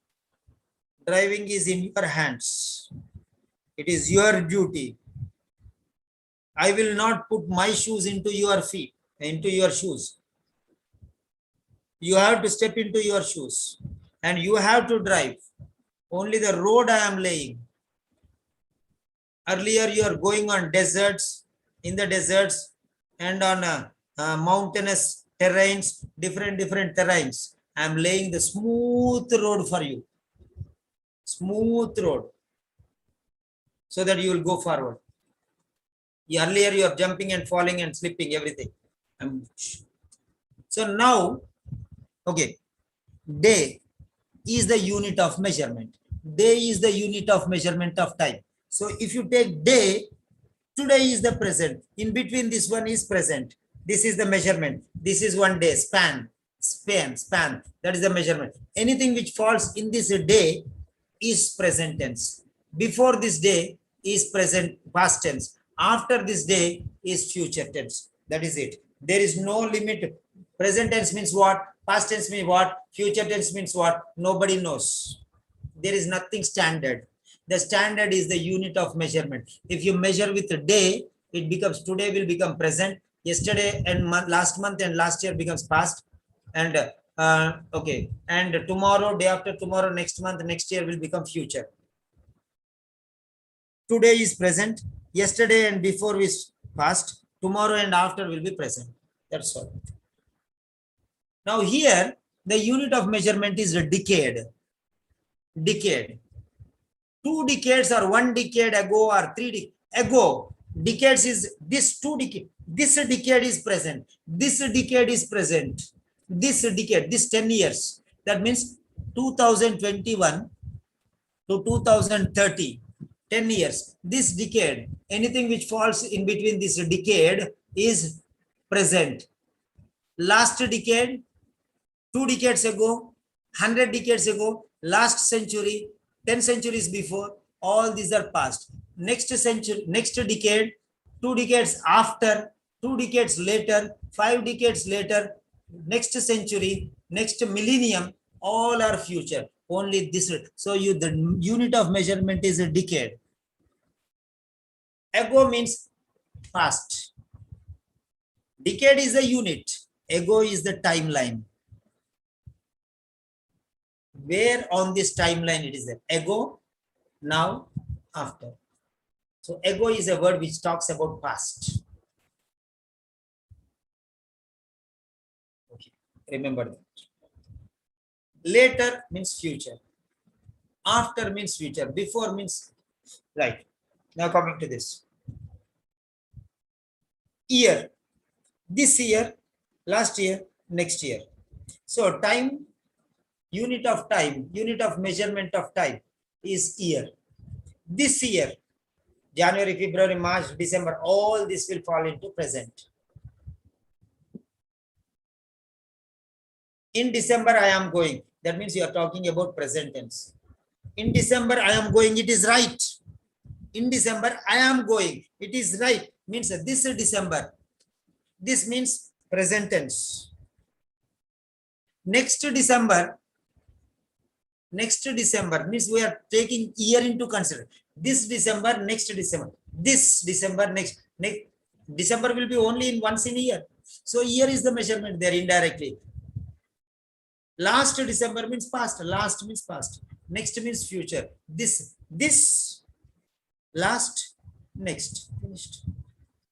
Driving is in your hands. It is your duty. I will not put my shoes into your feet, into your shoes. You have to step into your shoes and you have to drive. Only the road I am laying. Earlier you are going on deserts, in the deserts and on mountainous terrains, different terrains. I am laying the smooth road for you. Smooth road. So that you will go forward. Earlier you are jumping and falling and slipping, everything. So now, okay, day is the unit of measurement. Day is the unit of measurement of time. So if you take day, today is the present. In between this one is present. This is the measurement. This is 1 day, span. That is the measurement. Anything which falls in this day is present tense. Before this day is present past tense. After this day is future tense. That is it. There is no limit. Present tense means what? Past tense means what? Future tense means what? Nobody knows. There is nothing standard. The standard is the unit of measurement. If you measure with a day, it becomes today will become present. Yesterday and last month and last year becomes past. And okay. And tomorrow, day after tomorrow, next month, next year will become future. Today is present. Yesterday and before is past. Tomorrow and after will be present. That's all. Now here, the unit of measurement is a decade. Decade. 2 decades or 1 decade ago or 3 decades ago. Decades is this 2 decade. This decade is present. This decade is present. This decade, this 10 years. That means 2021 to 2030. 10 years. This decade, anything which falls in between this decade is present. Last decade, 2 decades ago, 100 decades ago, last century, 10 centuries before, all these are past. Next century, next decade, 2 decades after, 2 decades later, 5 decades later, next century, next millennium, all are future. Only this. So the unit of measurement is a decade. Ago means past. Decade is a unit. Ago is the timeline. Where on this timeline it is there? Ago, now, after. So ago is a word which talks about past. Okay, remember that. Later means future. After means future. Before means right. Now coming to this. Year. This year, last year, next year. So time, unit of time, unit of measurement of time is year. This year, January, February, March, December, all this will fall into present. In December, I am going. That means you are talking about present tense. In December, I am going. It is right. In December, I am going. It is right. Means this December. This means present tense. Next December means we are taking year into consideration. This December, next December. This December, next December will be only in once in a year. So year is the measurement there indirectly. Last December means past. Last means past. Next means future. This, last, next. Finished.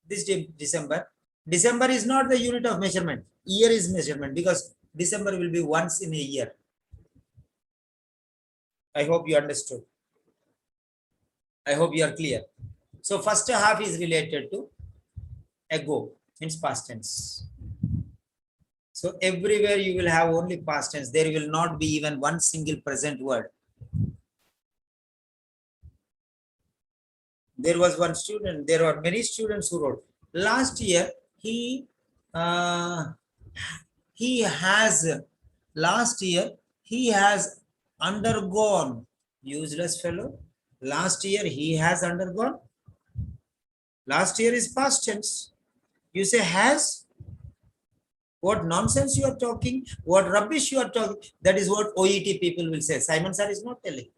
This December. December is not the unit of measurement. Year is measurement because December will be once in a year. I hope you understood. I hope you are clear. So first half is related to ago, means past tense. So everywhere you will have only past tense. There will not be even one single present word. There was one student, there were many students who wrote. Last year, he has undergone, useless fellow. Last year, he has undergone. Last year is past tense. You say has. What nonsense you are talking, what rubbish you are talking. That is what OET people will say. Simon sir is not telling.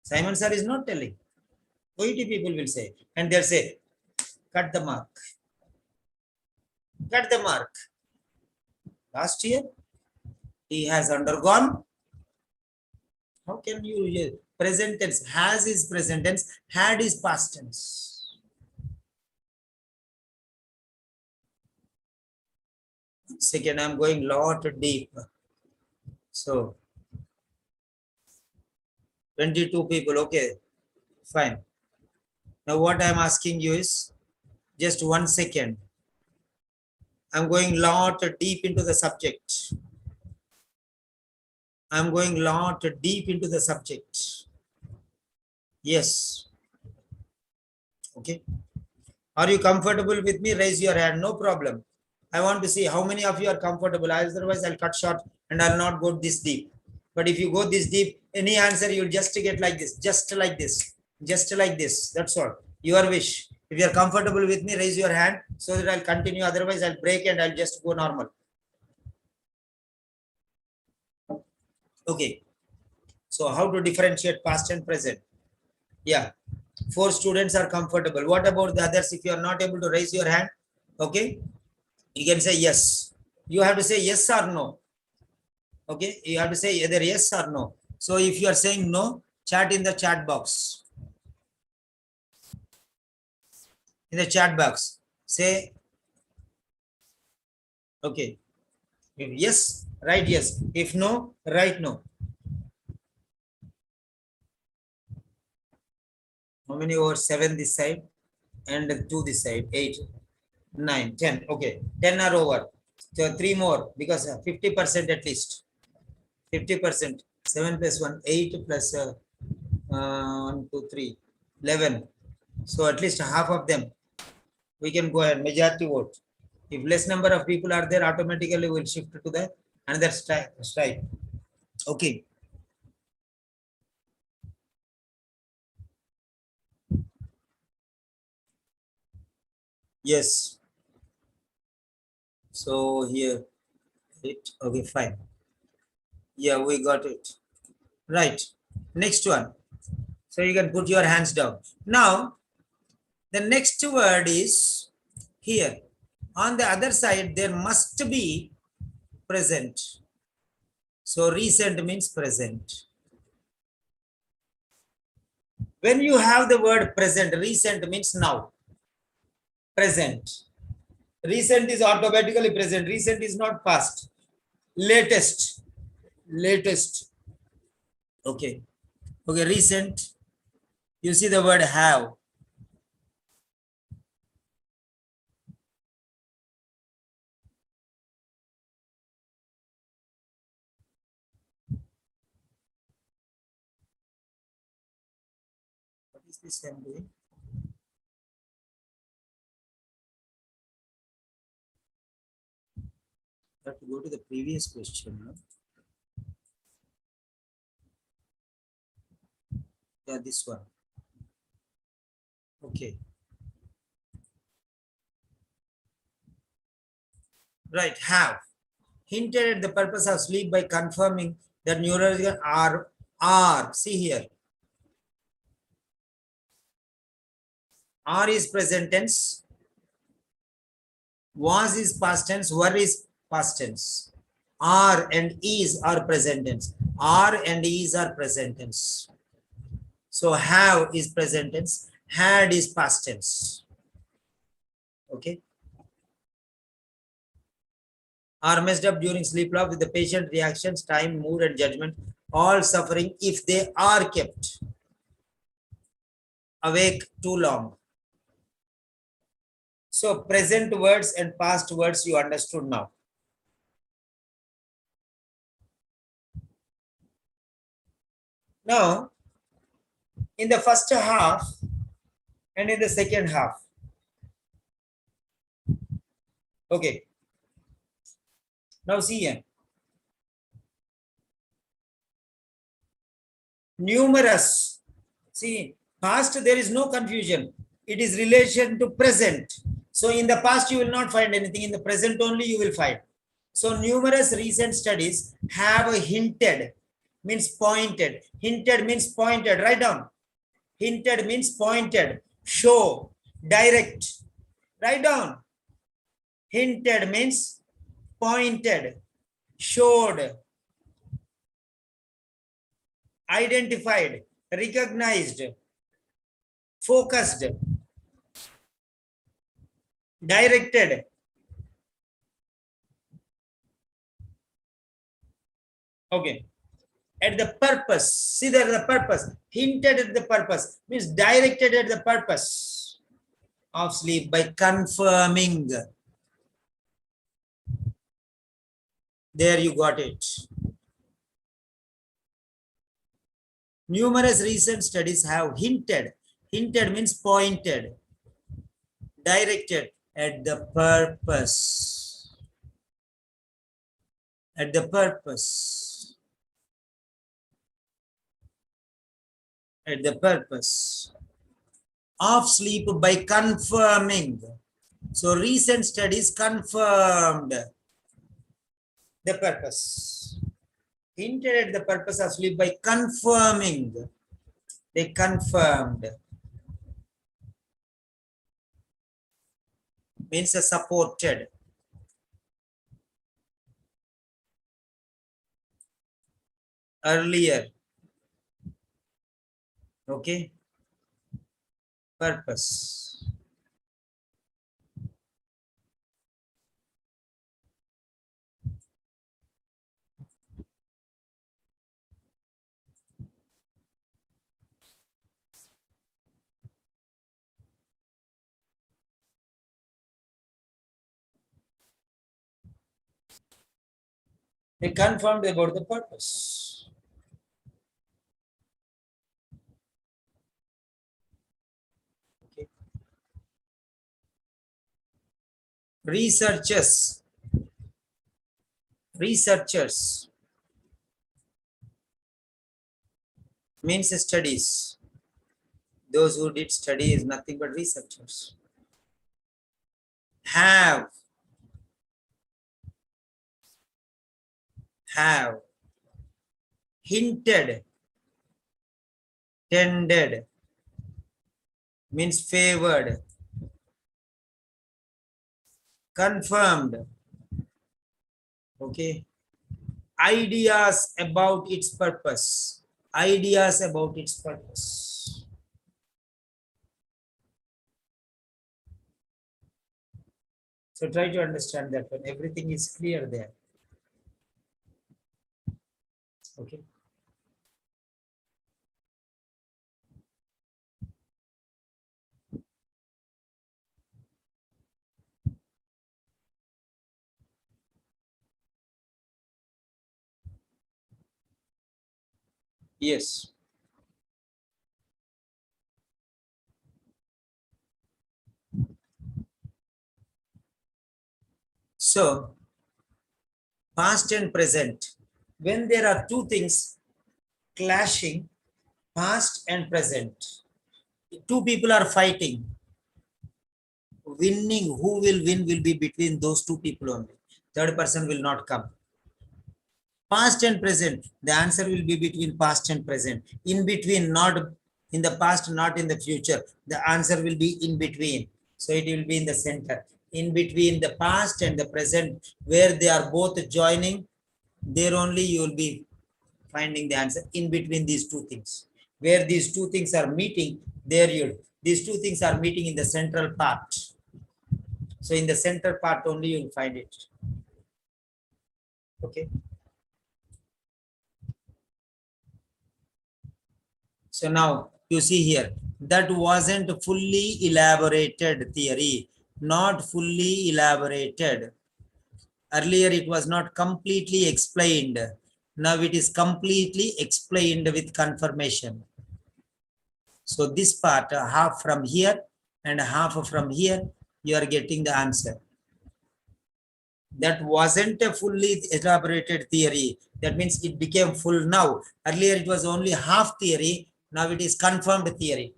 Simon sir is not telling. OET people will say. And they'll say, cut the mark. Cut the mark. Last year, he has undergone. How can you present tense? Has is present tense, had is past tense. Second, I'm going lot deep. So 22 people, okay, fine. Now what I'm asking you is just 1 second. I'm going lot deep into the subject. I'm going lot deep into the subject. Yes. Okay. Are you comfortable with me? Raise your hand. No problem. I want to see how many of you are comfortable. Otherwise, I'll cut short and I'll not go this deep. But if you go this deep, any answer you'll just get like this, just like this, just like this. That's all. Your wish. If you're comfortable with me, raise your hand so that I'll continue. Otherwise, I'll break and I'll just go normal. Okay. So how to differentiate past and present? Yeah. 4 students are comfortable. What about the others? If you are not able to raise your hand, okay, you can say yes. You have to say yes or no. Okay, you have to say either yes or no. So if you are saying no, chat in the chat box. In the chat box, say okay. If yes, write yes. If no, write no. How many over 7 this side and 2 this side? 8, 9, 10. Okay, 10 are over. So 3 more because 50% at least. 50%. 7 plus 1, 8 plus 1, 2, 3, 11. So at least half of them. We can go ahead, majority vote. If less number of people are there, automatically we'll shift to the another strike. Okay. Yes. So here, it okay, fine. Yeah, we got it. Right. Next one. So you can put your hands down. Now, the next word is here. On the other side, there must be present. So recent means present. When you have the word present, recent means now. Present. Recent is automatically present. Recent is not past. Latest. Latest. Okay. Okay, recent. You see the word have. What is this I'm doing? have to go to the previous question. No? Yeah, this one. Okay. Right, have. Hinted at the purpose of sleep by confirming that neurological are. See here. Are is present tense. Was is past tense. Were is past tense. Are and is are present tense. Are and is are present tense. So have is present tense. Had is past tense. Okay. Are messed up during sleep loss with the patient reactions, time, mood, and judgment, all suffering if they are kept awake too long. So present words and past words you understood now. Now, in the first half and in the second half. Okay. Now see here. Numerous. See, past there is no confusion. It is relation to present. So in the past you will not find anything. In the present only you will find. So numerous recent studies have hinted, means pointed. Hinted means pointed. Write down. Hinted means pointed. Show. Direct. Write down. Hinted means pointed. Showed. Identified. Recognized. Focused. Directed. Okay. At the purpose. See there the purpose. Hinted at the purpose means directed at the purpose of sleep by confirming. There you got it. Numerous recent studies have hinted. Hinted means pointed. Directed at the purpose. At the purpose. At the purpose of sleep by confirming. So recent studies confirmed the purpose. Hinted at the purpose of sleep by confirming. They confirmed. Means supported. Earlier. Okay. Purpose. They confirmed about the purpose. Okay. Researchers means studies. Those who did study is nothing but researchers. Have hinted, tended means favored, confirmed. Okay. Ideas about its purpose. Ideas about its purpose. So try to understand that when everything is clear there. Okay. Yes. So past and present. When there are two things clashing, past and present, two people are fighting. Winning, who will win will be between those two people only. Third person will not come. Past and present, the answer will be between past and present. In between, not in the past, not in the future. The answer will be in between. So it will be in the center. In between the past and the present, where they are both joining, there only you will be finding the answer. In between these two things, where these two things are meeting, there these two things are meeting in the central part. So in the center part only you will find it. Okay. So now you see here, that wasn't fully elaborated theory, not fully elaborated. Earlier it was not completely explained. Now it is completely explained with confirmation. So this part, half from here and half from here, you are getting the answer. That wasn't a fully elaborated theory. That means it became full now. Earlier it was only half theory. Now it is confirmed theory.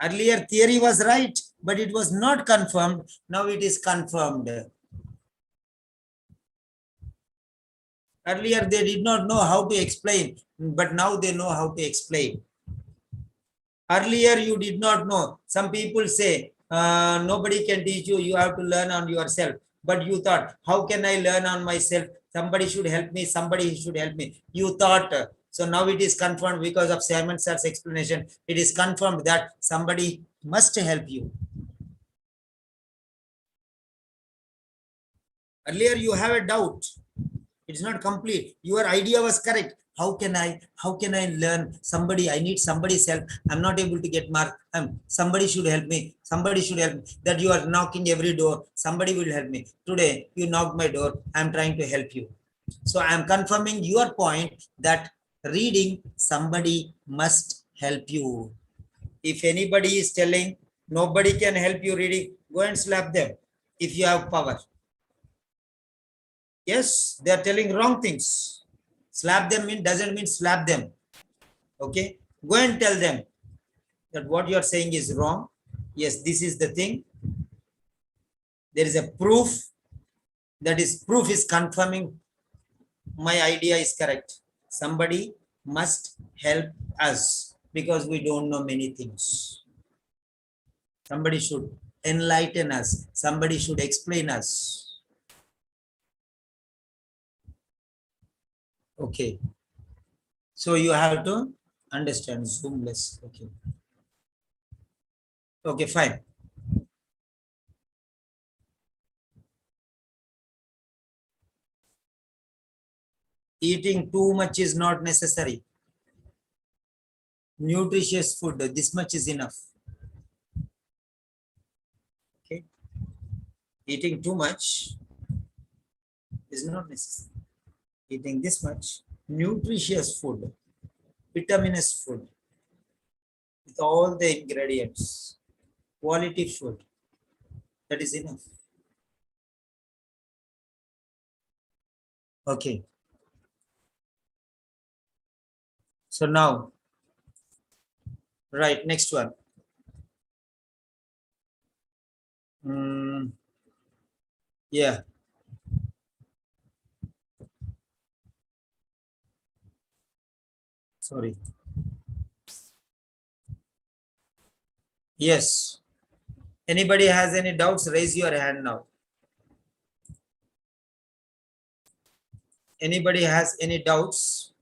Earlier theory was right, but it was not confirmed. Now it is confirmed. Earlier they did not know how to explain, but now they know how to explain. Earlier you did not know. Some people say, nobody can teach you, you have to learn on yourself. But you thought, how can I learn on myself? Somebody should help me, somebody should help me. You thought, so now it is confirmed because of Simon Sir's explanation. It is confirmed that somebody must help you. Earlier you have a doubt. It's not complete. Your idea was correct. How can I learn? Somebody, I need somebody's help. I'm not able to get mark. Somebody should help me. Somebody should help me. That you are knocking every door. Somebody will help me. Today, you knocked my door. I'm trying to help you. So I'm confirming your point that reading, somebody must help you. If anybody is telling nobody can help you reading, go and slap them if you have power. Yes, they are telling wrong things. Slap them doesn't mean slap them. Okay, go and tell them that what you are saying is wrong. Yes, this is the thing. There is a proof. That is, proof is confirming my idea is correct. Somebody must help us because we don't know many things. Somebody should enlighten us. Somebody should explain us. Okay. So you have to understand Zoomless. Okay. Okay, fine. Eating too much is not necessary. Nutritious food, this much is enough. Okay. Eating too much is not necessary. Eating this much nutritious food, vitaminous food, with all the ingredients, quality food, that is enough. Okay. So now, right, next one. Yeah. Sorry. Yes. Anybody has any doubts, raise your hand now. Anybody has any doubts?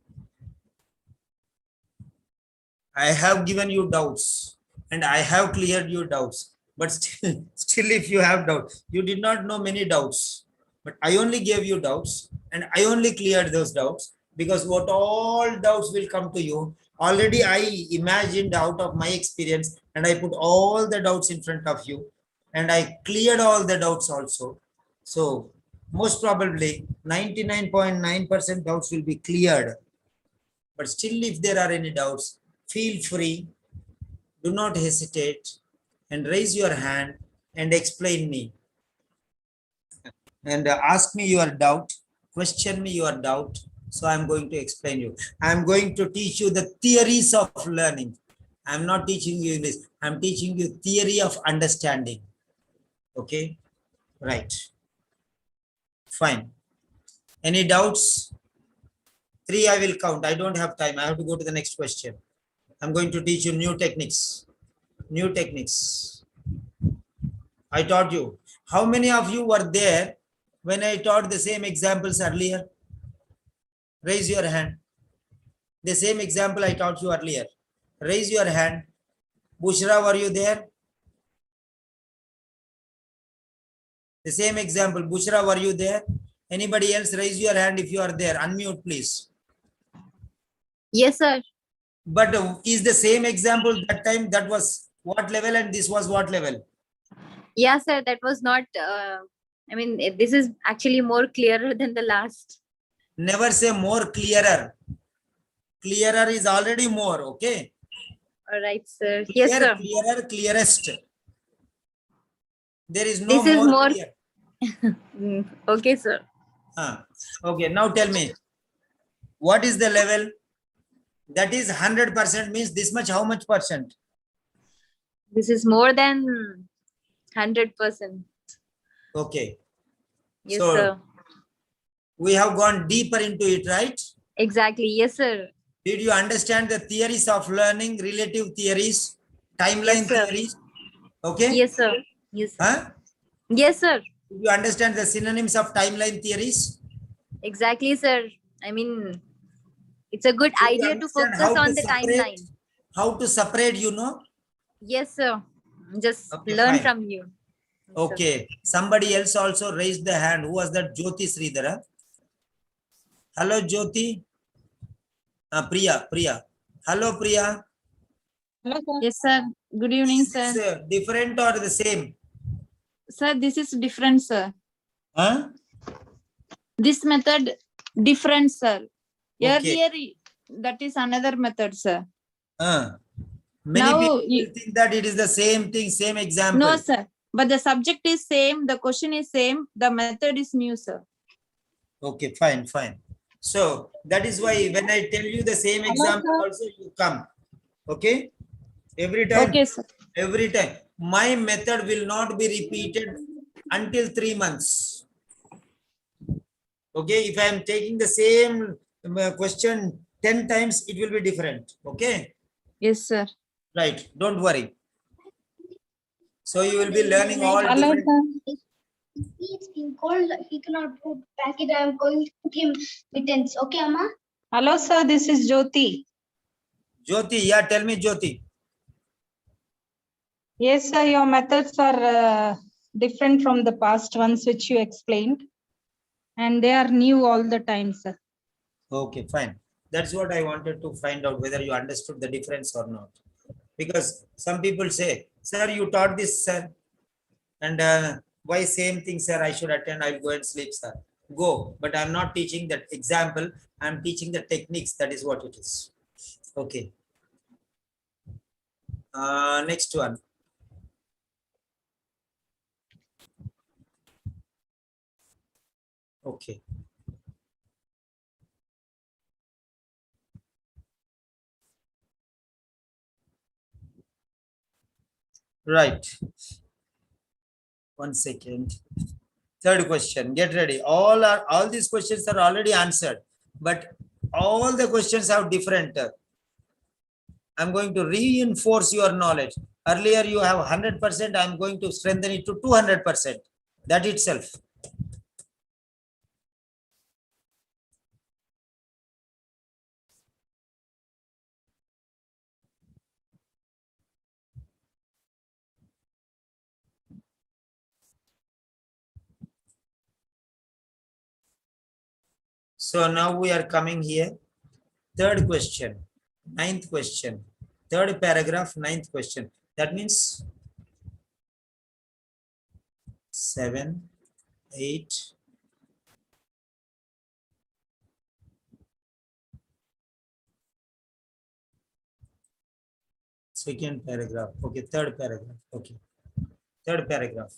I have given you doubts and I have cleared your doubts. But still, if you have doubts, you did not know many doubts. But I only gave you doubts and I only cleared those doubts because what all doubts will come to you. Already I imagined out of my experience and I put all the doubts in front of you and I cleared all the doubts also. So most probably 99.9% doubts will be cleared. But still, if there are any doubts, feel free, do not hesitate and raise your hand and explain me. and ask me your doubt, question me your doubt. So I'm going to explain you. I'm going to teach you the theories of learning. I'm not teaching you English. I'm teaching you theory of understanding. Okay, right. Fine. Any doubts? 3 I will count. I don't have time. I have to go to the next question. I'm going to teach you new techniques. New techniques. I taught you. How many of you were there when I taught the same examples earlier? Raise your hand. The same example I taught you earlier. Raise your hand. Bushra, were you there? The same example. Bushra, were you there? Anybody else, raise your hand if you are there. Unmute, please. Yes, sir. But is the same example that time that was what level and this was what level? Yeah, sir. That was not. I mean, this is actually more clearer than the last. Never say more clearer. Clearer is already more, okay? All right, sir. Clear, Yes, sir. clearer, clearest. There is no This is more more. clear. Okay, sir. Okay, now tell me, what is the level? That is 100% means this much, how much percent? This is more than 100%. Okay. Yes, So sir. we have gone deeper into it, right? Exactly. Yes, sir. Did you understand the theories of learning, relative theories, timeline Yes, sir. theories? Okay. Yes, sir. Yes, sir. Huh? Yes, sir. Did you understand the synonyms of timeline theories? Exactly, sir. I mean, it's a good Did you idea to understand focus how to on the separate? timeline. How to separate, you know? Yes, sir. Just Okay, learn fine. from you. Yes, sir. Okay. Somebody else also raised the hand. Who was that? Jyoti Sridhara. Hello, Jyoti. Priya. Priya. Hello, Priya. Hello, sir. Yes, sir. Good evening, Is sir. this different or the same? Sir, this is different, sir. Huh? This method different, sir. Okay. Earlier, that is another method, sir. Many Now, people will think that it is the same thing, same example. no, sir. But the subject is same. The question is same. The method is new, sir. Okay, fine, fine. So that is why when I tell you the same example sir. also you come. Okay? Every time, Okay, sir. every time. My method will not be repeated until 3 months. Okay, if I am taking the same question 10 times, it will be different. Okay, Yes, sir. right, don't worry. So you will be learning all Hello, different. sir. It's been cold. He cannot put back it. I'm going to put him mittens. Okay, Amma? Hello, sir. This is Jyoti. Jyoti, yeah, tell me, Jyoti. Yes, sir. Your methods are different from the past ones which you explained, and they are new all the time, sir. Okay, fine. That's what I wanted to find out whether you understood the difference or not. Because some people say, sir, you taught this, sir. And why same thing, sir? I should attend. I'll go and sleep, sir. Go. But I'm not teaching that example. I'm teaching the techniques. That is what it is. Okay. Next one. Okay. Right. 1 second. Third question. Get ready. All these questions are already answered, but all the questions have different. I'm going to reinforce your knowledge. Earlier you have 100%. I'm going to strengthen it to 200%. That itself. So now we are coming here. Third question, ninth question, third paragraph, ninth question. That means 7, 8, second paragraph. Okay, third paragraph. Okay, third paragraph.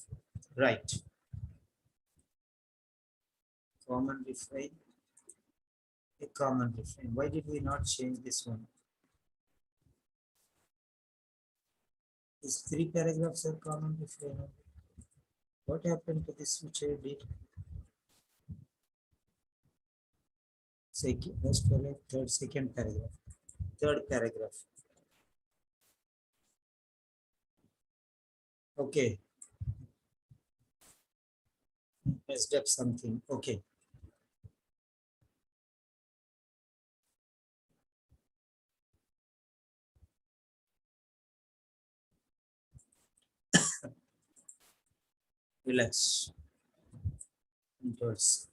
Right. Common refrain. A common refrain. Why did we not change this one? These 3 paragraphs are common refrain. What happened to this which I did? Second, first paragraph, third, second paragraph, third paragraph. Okay. Messed up something. Okay. Relax. Indoors.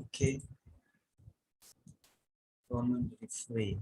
Okay. Common refrain.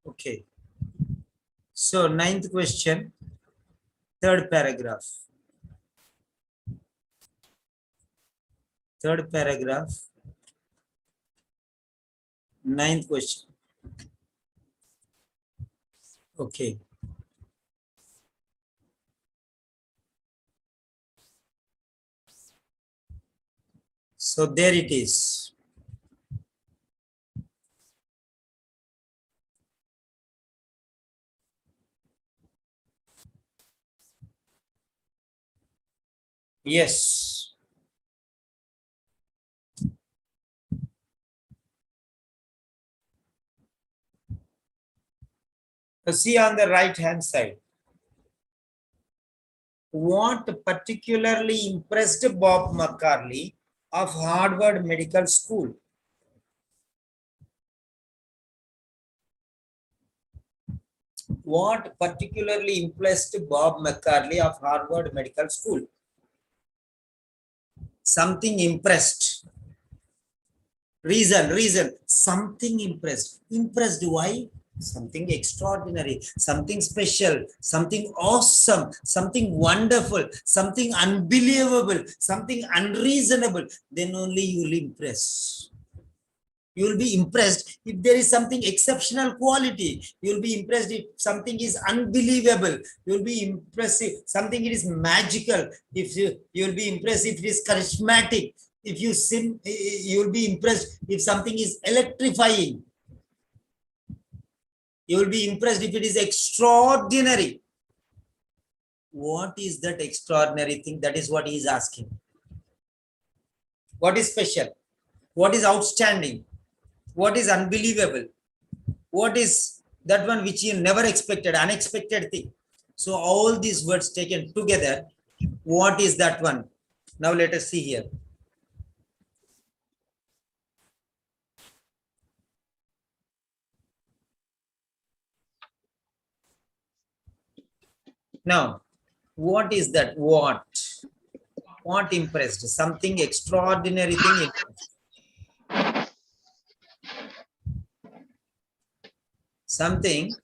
Okay. So ninth question, third paragraph. Third paragraph, ninth question. Okay. So there it is. Yes. See on the right hand side. What particularly impressed Bob McCarley of Harvard Medical School? What particularly impressed Bob McCarley of Harvard Medical School? Something impressed. Reason. Something impressed. Impressed, why? Something extraordinary, something special, something awesome, something wonderful, something unbelievable, something unreasonable, then only you will impress. You will be impressed if there is something exceptional quality. You will be impressed if something is unbelievable. You will be impressed if something is magical. If you will be impressed if it is charismatic. If you will be impressed if something is electrifying. You will be impressed if it is extraordinary. What is that extraordinary thing? That is what he is asking. What is special? What is outstanding? What is unbelievable? What is that one which you never expected, unexpected thing? So all these words taken together, what is that one? Now let us see here. Now, what is that? What impressed? Something extraordinary thing impressed. Something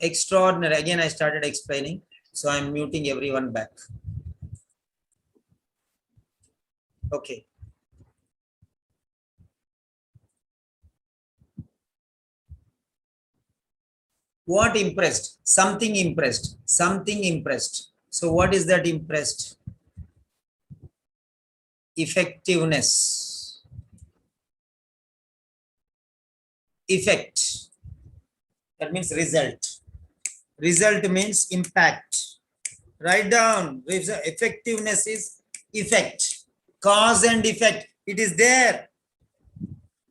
extraordinary. Again, I started explaining. So I'm muting everyone back. Okay. What impressed? Something impressed. Something impressed. So what is that impressed? Effectiveness. Effect. That means result. Result means impact. Write down. Effectiveness is effect. Cause and effect. It is there.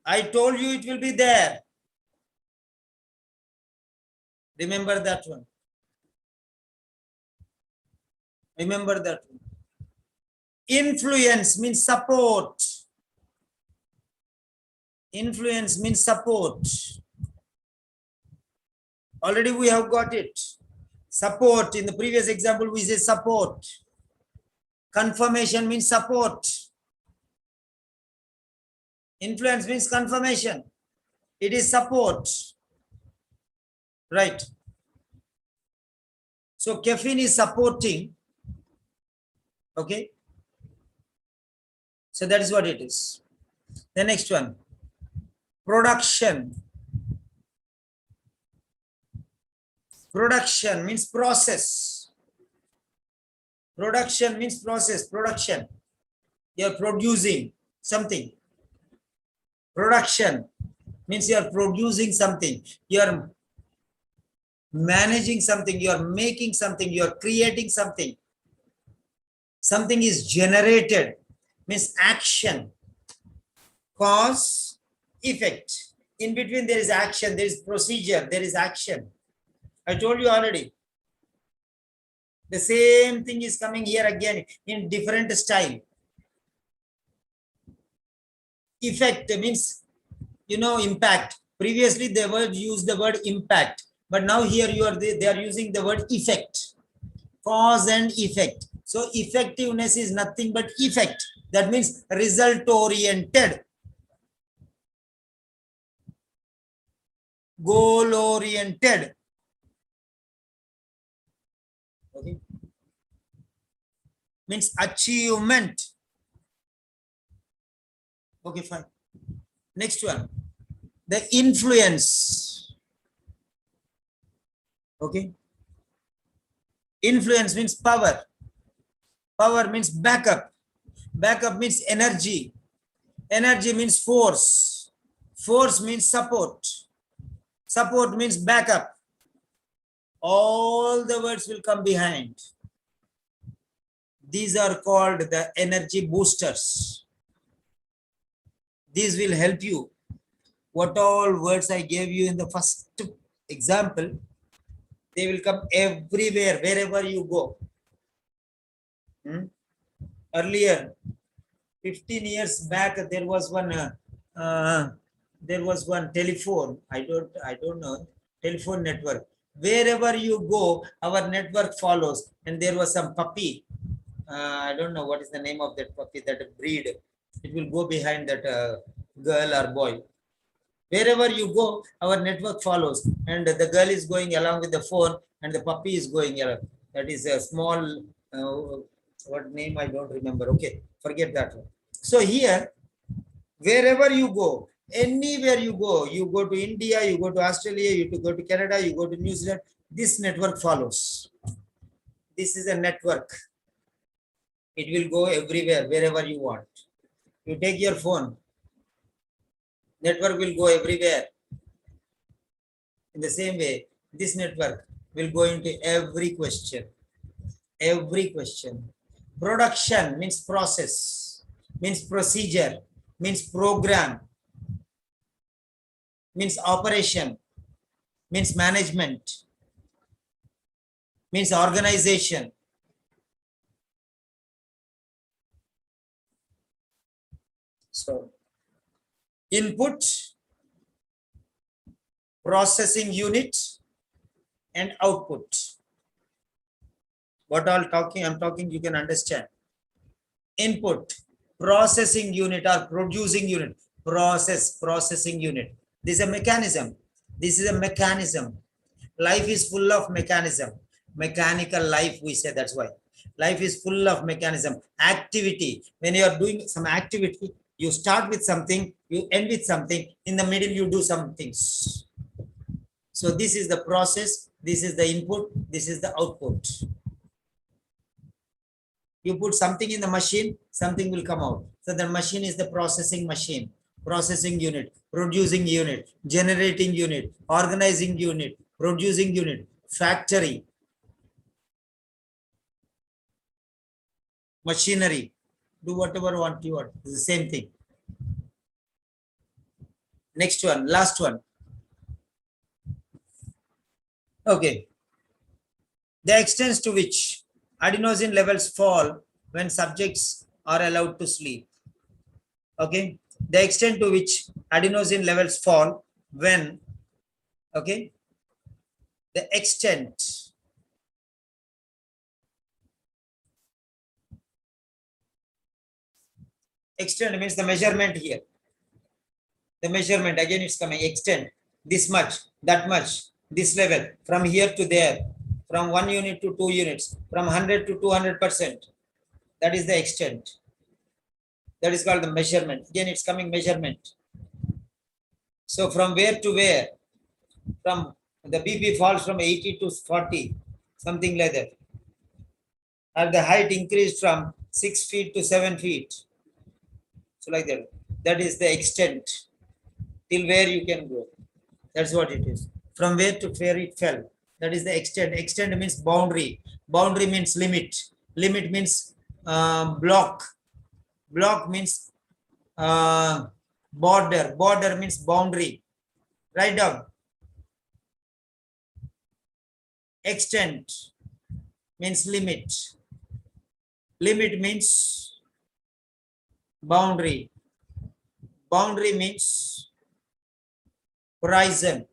I told you it will be there. Remember that one. Remember that one. Influence means support. Influence means support. Already we have got it. Support. In the previous example, we say support. Confirmation means support. Influence means confirmation. It is support. Right. So caffeine is supporting. Okay. So that is what it is. The next one. Production. Production means process. Production means process. Production. You are producing something. Production means you are producing something. You are managing something. You are making something. You are creating something. Something is generated. Means action. Cause, effect. In between there is action. There is procedure. There is action. I told you already. The same thing is coming here again in different style. Effect means, impact. Previously they were used the word impact, but now here they are using the word effect. Cause and effect. So effectiveness is nothing but effect. That means result oriented, goal oriented. Okay. Means achievement. Okay, fine. Next one. The influence. Okay. Influence means power. Power means backup. Backup means energy. Energy means force. Force means support. Support means backup. All the words will come behind. These are called the energy boosters. These will help you. What all words I gave you in the first example, they will come everywhere, wherever you go. Earlier, 15 years back, there was one telephone. I don't know, telephone network. Wherever you go, our network follows. And there was some puppy. I don't know what is the name of that puppy, that breed. It will go behind that girl or boy. Wherever you go, our network follows, and the girl is going along with the phone and the puppy is going along. That is a small what name I don't remember. Okay, forget that one. So here, wherever you go, anywhere you go to India, you go to Australia, you go to Canada, you go to New Zealand, this network follows. This is a network. It will go everywhere, wherever you want. You take your phone, network will go everywhere. In the same way, this network will go into every question. Every question. Production means process, means procedure, means program, means operation, means management, means organization. So input, processing unit, and output. What all talking I'm talking, you can understand. Input, processing unit or producing unit, processing unit. This is a mechanism. This is a mechanism. Life is full of mechanism. Mechanical life, we say. That's why life is full of mechanism. Activity, when you are doing some activity, you start with something, you end with something, in the middle you do some things. So this is the process, this is the input, this is the output. You put something in the machine, something will come out. So the machine is the processing machine, processing unit, producing unit, generating unit, organizing unit, producing unit, factory, machinery. Do whatever you want. It's the same thing. Next one, last one. Okay. The extent to which adenosine levels fall when subjects are allowed to sleep. Okay. The extent to which adenosine levels fall when, okay, the extent. Extent means the measurement here. The measurement, again, it's coming. Extent, this much, that much, this level, from here to there, from 1 unit to 2 units, from 100 to 200%. That is the extent. That is called the measurement. Again, it's coming measurement. So from where to where? From the BP falls from 80 to 40, something like that. And the height increased from 6 feet to 7 feet. So like that. That is the extent. Till where you can go. That's what it is. From where to where it fell. That is the extent. Extent means boundary. Boundary means limit. Limit means block. Block means border. Border means boundary. Write down. Extent means limit. Limit means boundary. Boundary means horizon.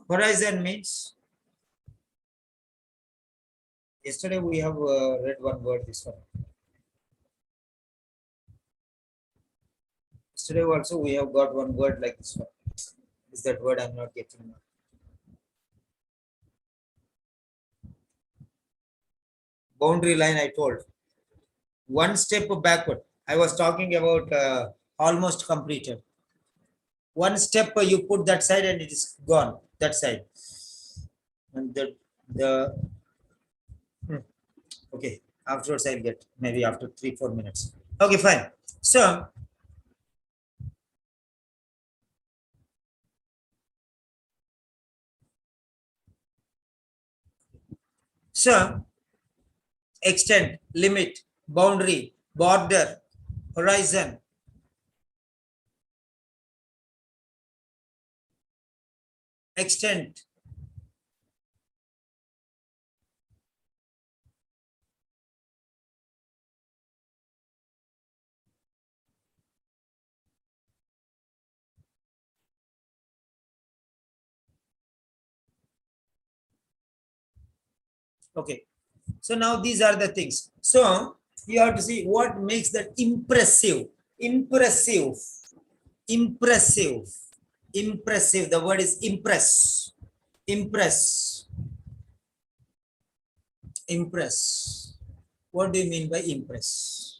Horizon means, yesterday we have read one word, this one. Yesterday also we have got one word like this one. Is that word I'm not getting now. Boundary line, I told. One step backward. I was talking about almost completed. One step you put that side and it is gone, that side. And okay, afterwards I'll get, maybe after 3-4 minutes. Okay, fine. So extent, limit, boundary, border, horizon, extent, okay. So now these are the things. So you have to see what makes that impressive. Impressive. Impressive. Impressive. The word is impress. Impress. Impress. What do you mean by impress?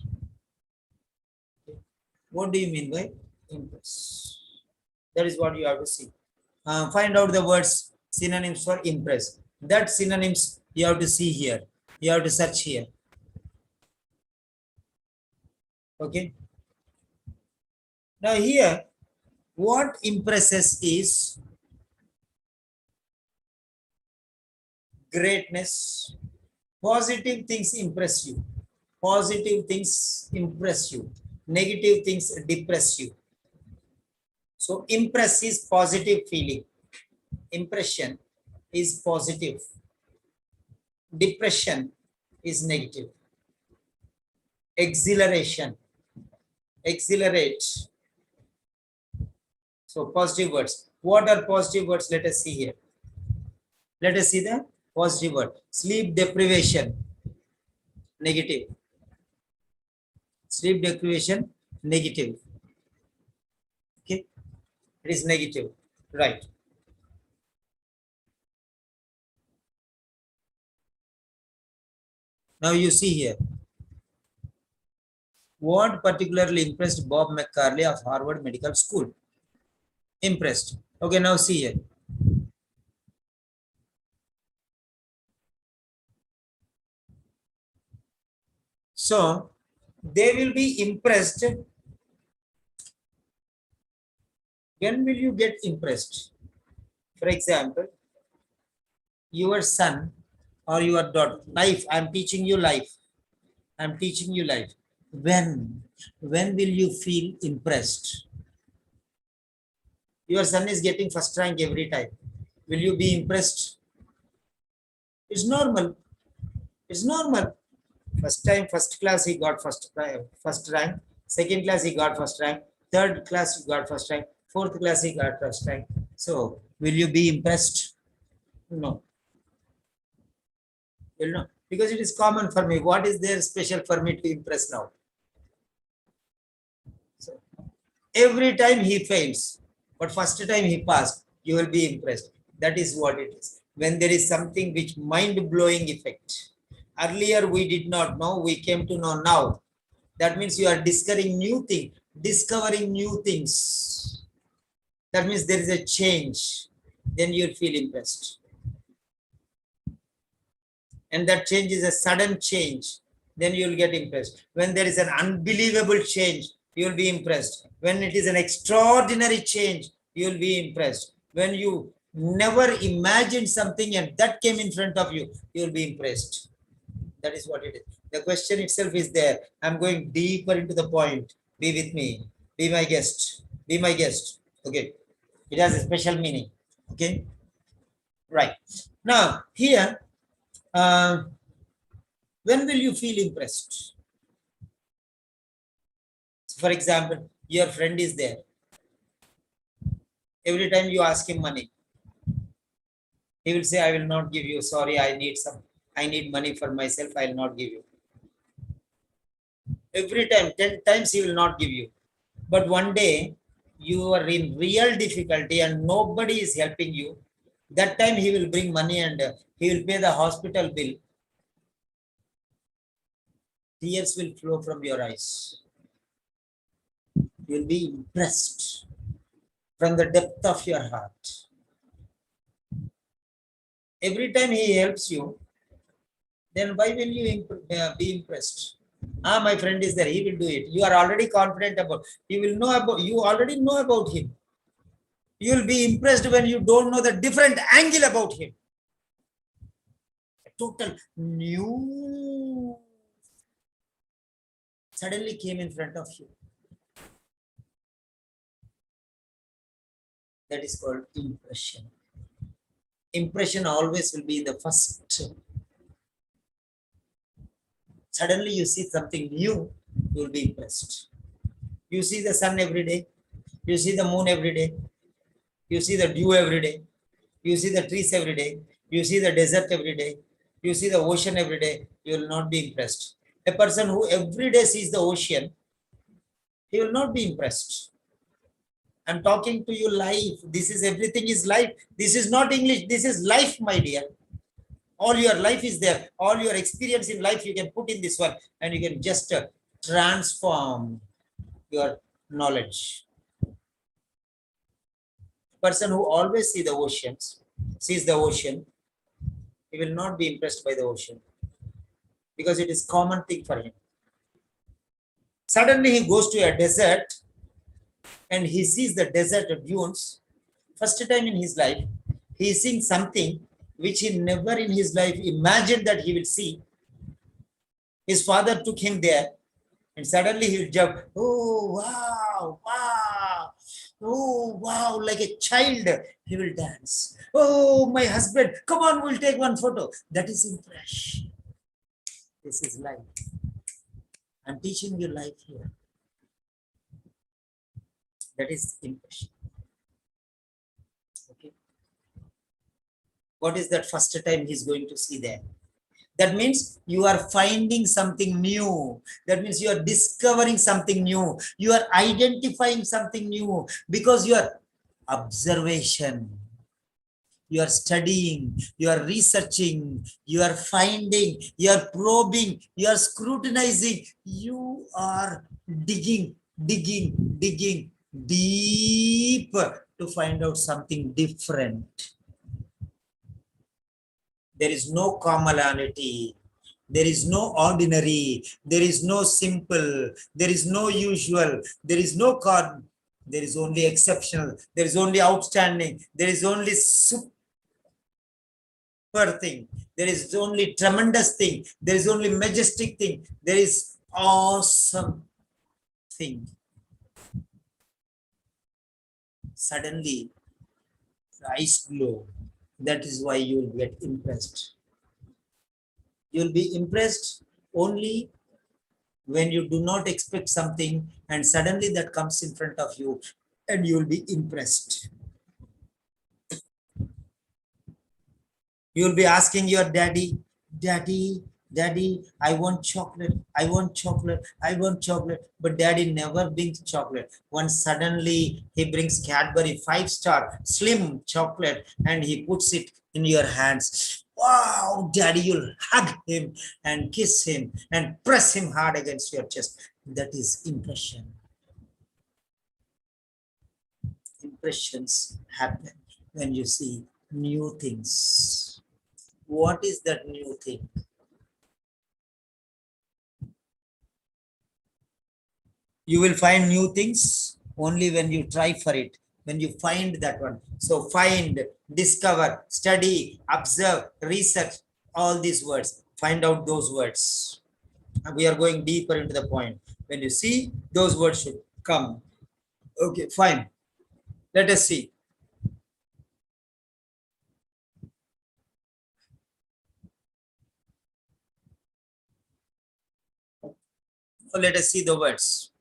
What do you mean by impress? That is what you have to see. Find out the words, synonyms for impress. That synonyms you have to see here. You have to search here. Okay. Now here, what impresses is greatness. Positive things impress you. Positive things impress you. Negative things depress you. So impress is positive feeling. Impression is positive. Depression is negative. Exhilaration. Exhilarate. So positive words. What are positive words? Let us see here. Let us see the positive word. Sleep deprivation. Negative. Sleep deprivation. Negative. Okay. It is negative. Right. Now you see here. What particularly impressed Bob McCarley of Harvard Medical School? Impressed. Okay, now see here. So they will be impressed. When will you get impressed? For example, your son or your daughter. Life, I'm teaching you life. I'm teaching you life. When will you feel impressed? Your son is getting first rank every time. Will you be impressed? It's normal. It's normal. First time, first class, he got first rank. Second class, he got first rank. Third class, he got first rank. Fourth class, he got first rank. So, will you be impressed? No. Will not. Because it is common for me. What is there special for me to impress now? So, every time he fails, but first time he passed, you will be impressed. That is what it is. When there is something which mind-blowing effect. Earlier we did not know, we came to know now. That means you are discovering new things. That means there is a change. Then you'll feel impressed. And that change is a sudden change. Then you'll get impressed. When there is an unbelievable change, you'll be impressed. When it is an extraordinary change, you'll be impressed. When you never imagined something and that came in front of you, you'll be impressed. That is what it is. The question itself is there. I'm going deeper into the point. Be with me. Be my guest. Be my guest. Okay. It has a special meaning. Okay. Right. Now, here, when will you feel impressed? For example, your friend is there. Every time you ask him money, he will say, I will not give you. Sorry, I need money for myself. I will not give you. Every time, 10 times he will not give you. But one day, you are in real difficulty and nobody is helping you. That time he will bring money and he will pay the hospital bill. Tears will flow from your eyes. You will be impressed from the depth of your heart. Every time he helps you, then why will you be impressed? My friend is there, he will do it. You are already confident about, you already know about him. You will be impressed when you don't know the different angle about him. A total new suddenly came in front of you. That is called impression. Impression always will be in the first. Suddenly you see something new, you will be impressed. You see the sun every day. You see the moon every day. You see the dew every day. You see the trees every day. You see the desert every day. You see the ocean every day, you will not be impressed. A person who every day sees the ocean, he will not be impressed. I'm talking to you life. This is everything is life. This is not English. This is life, my dear. All your life is there. All your experience in life you can put in this one, and you can just transform your knowledge. Person who always sees the ocean, he will not be impressed by the ocean because it is common thing for him. Suddenly he goes to a desert and he sees the desert dunes. First time in his life, he is seeing something which he never in his life imagined that he will see. His father took him there, and suddenly he will jump. Oh, wow, wow. Oh, wow, like a child, he will dance. Oh, my husband, come on, we'll take one photo. That is impression. This is life. I'm teaching you life here. That is impression. Okay. What is that first time he's going to see there? That means you are finding something new. That means you are discovering something new. You are identifying something new because you are observation. You are studying, you are researching, you are finding, you are probing, you are scrutinizing, you are digging deep to find out something different. There is no commonality. There is no ordinary. There is no simple. There is no usual. There is no card. There is only exceptional. There is only outstanding. There is only super thing. There is only tremendous thing. There is only majestic thing. There is awesome thing. Suddenly, the eyes glow. That is why you will get impressed. You will be impressed only when you do not expect something and suddenly that comes in front of you and you will be impressed. You will be asking your daddy, I want chocolate, I want chocolate, I want chocolate. But daddy never brings chocolate. Once suddenly he brings Cadbury 5-star slim chocolate and he puts it in your hands. Wow, daddy, you'll hug him and kiss him and press him hard against your chest. That is impression. Impressions happen when you see new things. What is that new thing? You will find new things only when you try for it, when you find that one. So find, discover, study, observe, research, all these words. Find out those words. And we are going deeper into the point. When you see, those words should come. Okay, fine. Let us see. So let us see the words.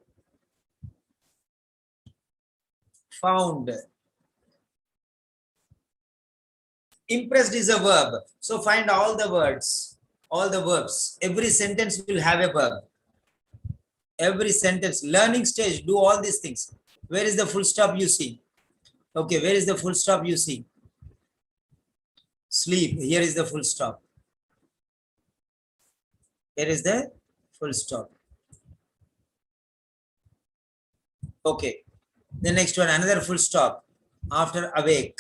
Found. Impressed is a verb. So find all the words, all the verbs. Every sentence will have a verb. Every sentence. Learning stage, do all these things. Where is the full stop you see? Okay, where is the full stop you see? Sleep. Here is the full stop. Here is the full stop. Okay. The next one, another full stop. After awake.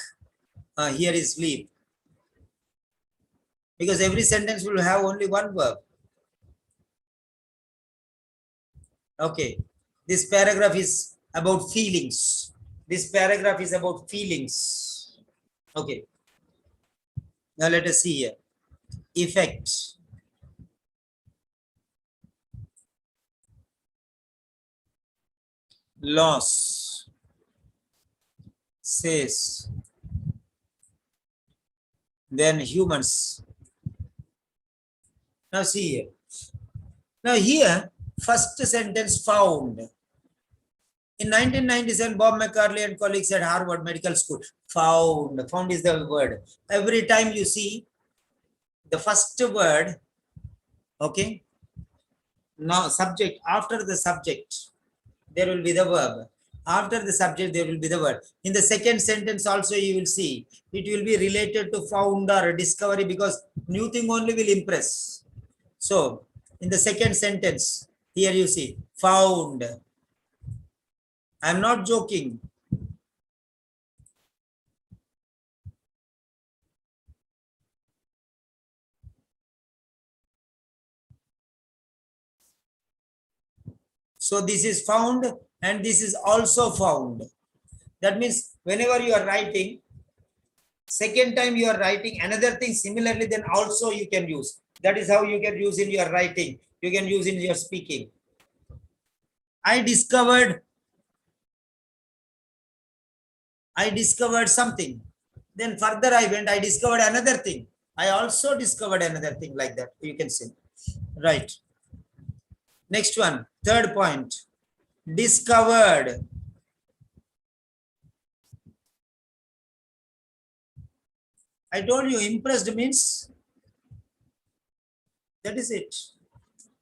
Here is sleep. Because every sentence will have only one verb. Okay. This paragraph is about feelings. This paragraph is about feelings. Okay. Now let us see here. Effect. Loss. Says. Then humans. Now see here. Now here, first sentence found. In 1997, Bob McCarley and colleagues at Harvard Medical School found. Found is the word. Every time you see the first word, okay, now subject, after the subject, there will be the verb. After the subject, there will be the word. In the second sentence also, you will see, it will be related to found or discovery, because new thing only will impress. So, in the second sentence, here you see, found. I am not joking. So this is found and this is also found. That means whenever you are writing, second time you are writing another thing similarly, then also you can use. That is how you can use in your writing. You can use in your speaking. I discovered something. Then further I went, I discovered another thing. I also discovered another thing, like that. You can say. Right. Next one, third point. Discovered. I told you impressed means, that is it.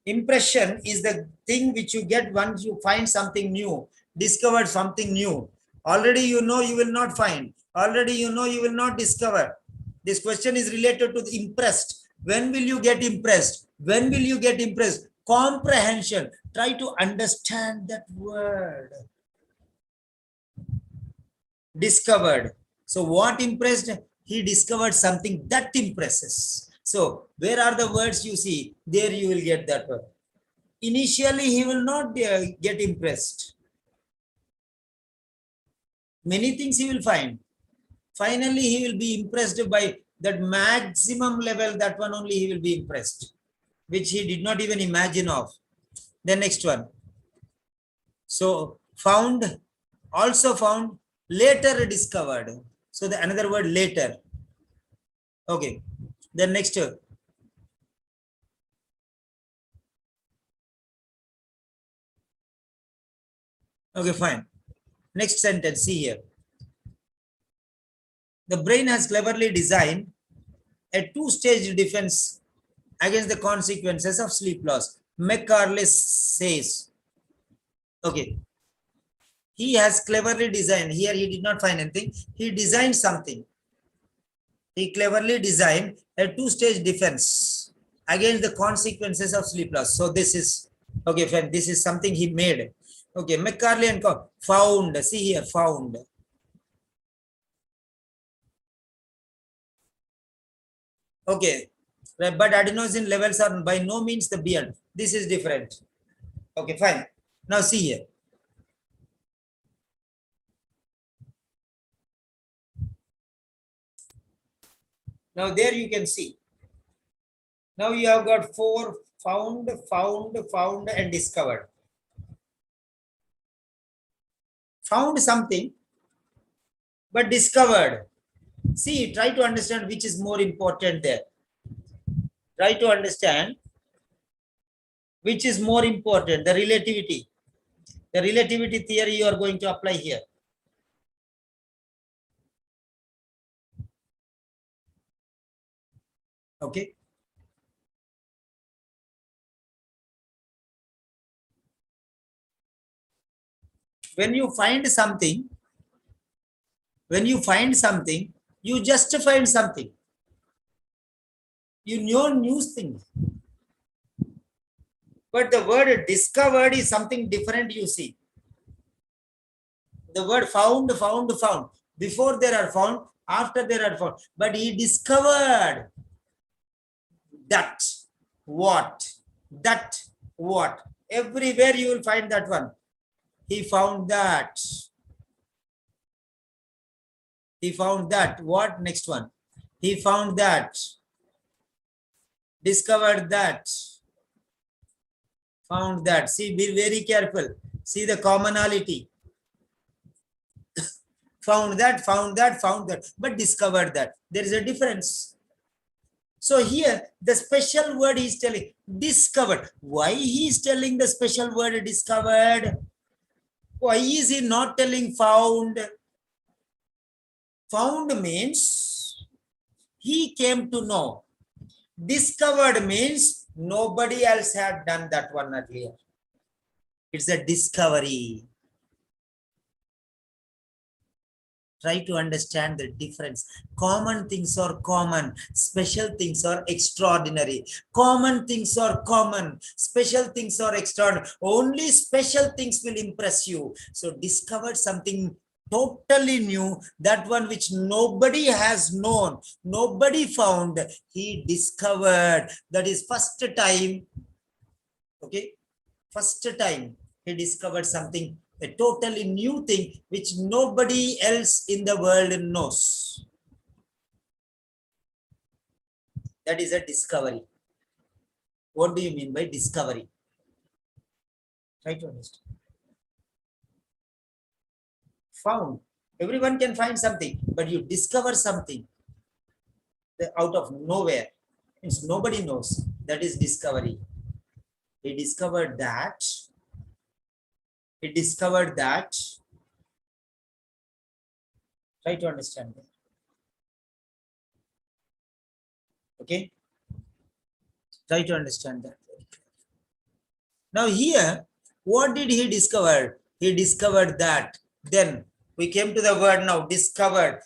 Impression is the thing which you get once you find something new, discovered something new. Already you know you will not find. Already you know you will not discover. This question is related to the impressed. When will you get impressed? When will you get impressed? Comprehension. Try to understand that word. Discovered. So what impressed? He discovered something that impresses. So where are the words you see? There you will get that word. Initially, he will not get impressed. Many things he will find. Finally, he will be impressed by that maximum level. That one only he will be impressed, which he did not even imagine of. The next one. So found, also found, later discovered. So the another word, later. Okay. Then next. Okay, fine. Next sentence, see here. The brain has cleverly designed a two-stage defense against the consequences of sleep loss. McCarley says, okay, he has cleverly designed, here he did not find anything, he designed something. He cleverly designed a two-stage defense against the consequences of sleep loss. So this is, okay, friend, this is something he made. Okay, McCarley and found, see here, found. Okay, right, but adenosine levels are by no means the beyond. This is different. Okay, fine. Now see here. Now there you can see. Now you have got four: found, found, and discovered. Found something, but discovered. See, try to understand which is more important there. Try to understand which is more important, the relativity. The relativity theory you are going to apply here. Okay. When you find something, you just find something. You know new things. But the word discovered is something different, you see. The word found. Before there are found, after there are found. But he discovered that, what, everywhere you will find that one. He found that. What? Next one. He found that. Discovered that. Found that. See, be very careful. See the commonality. Found that, but discovered that. There is a difference. So here, the special word he is telling, discovered. Why he is telling the special word discovered? Why is he not telling found? Found means he came to know. Discovered means nobody else had done that one earlier. It's a discovery. Try to understand the difference. Common things are common. Special things are extraordinary. Common things are common. Special things are extraordinary. Only special things will impress you. So discover something totally new, that one which nobody has known, nobody found. He discovered. That is first time. Okay. First time he discovered something, a totally new thing which nobody else in the world knows. That is a discovery. What do you mean by discovery? Try to understand. Found. Everyone can find something, but you discover something out of nowhere. Means nobody knows. That is discovery. He discovered that. He discovered that. Try to understand that. Okay. Try to understand that. Now here, what did he discover? He discovered that. Then we came to the word now, discovered.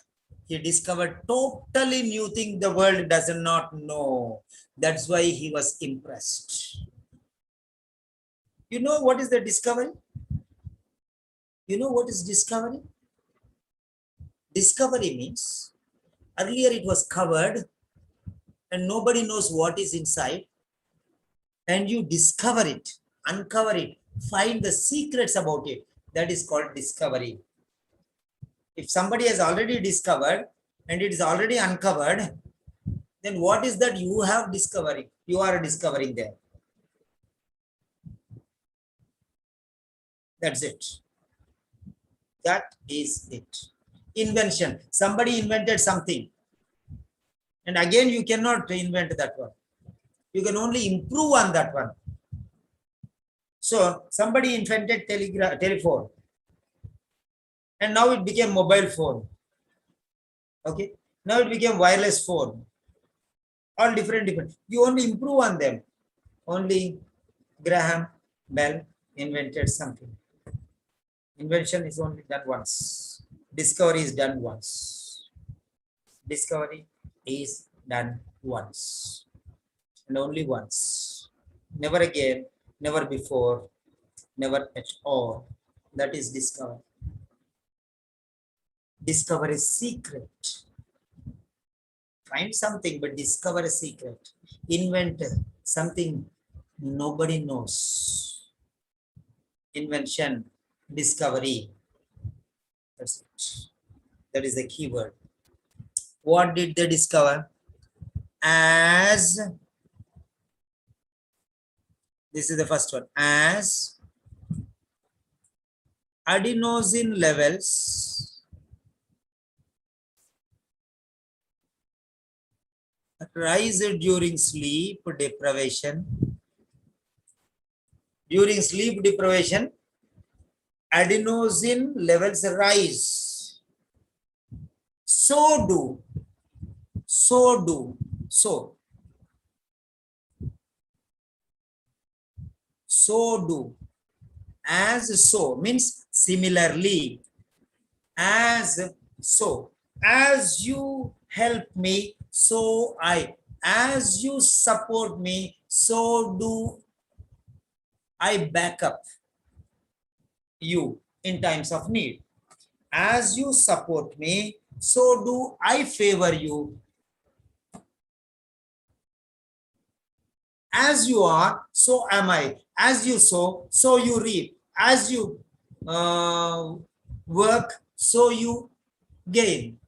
He discovered totally new thing the world does not know. That's why he was impressed. You know what is the discovery? You know what is discovery? Discovery means earlier it was covered and nobody knows what is inside, and you discover it, uncover it, find the secrets about it. That is called discovery. If somebody has already discovered and it is already uncovered, then what is that you have discovering? You are discovering there. That's it. That is it. Invention. Somebody invented something. And again, you cannot invent that one. You can only improve on that one. So somebody invented telephone. And now it became mobile phone. Okay. Now it became wireless phone. All different. You only improve on them. Only Graham Bell invented something. Invention is only done once. Discovery is done once. Discovery is done once. And only once. Never again, never before, never at all. That is discovery. Discover a secret. Find something, but discover a secret. Invent something nobody knows. Invention, discovery. That's it. That is the key word. What did they discover? As, this is the first one, as adenosine levels rise during sleep deprivation. During sleep deprivation, adenosine levels rise. So do. As so means similarly. As so. As you help me, so I. As you support me, so do I back up you in times of need. As you support me, so do I favor you. As you are, so am I. As you sow, so you reap. As you work, so you gain.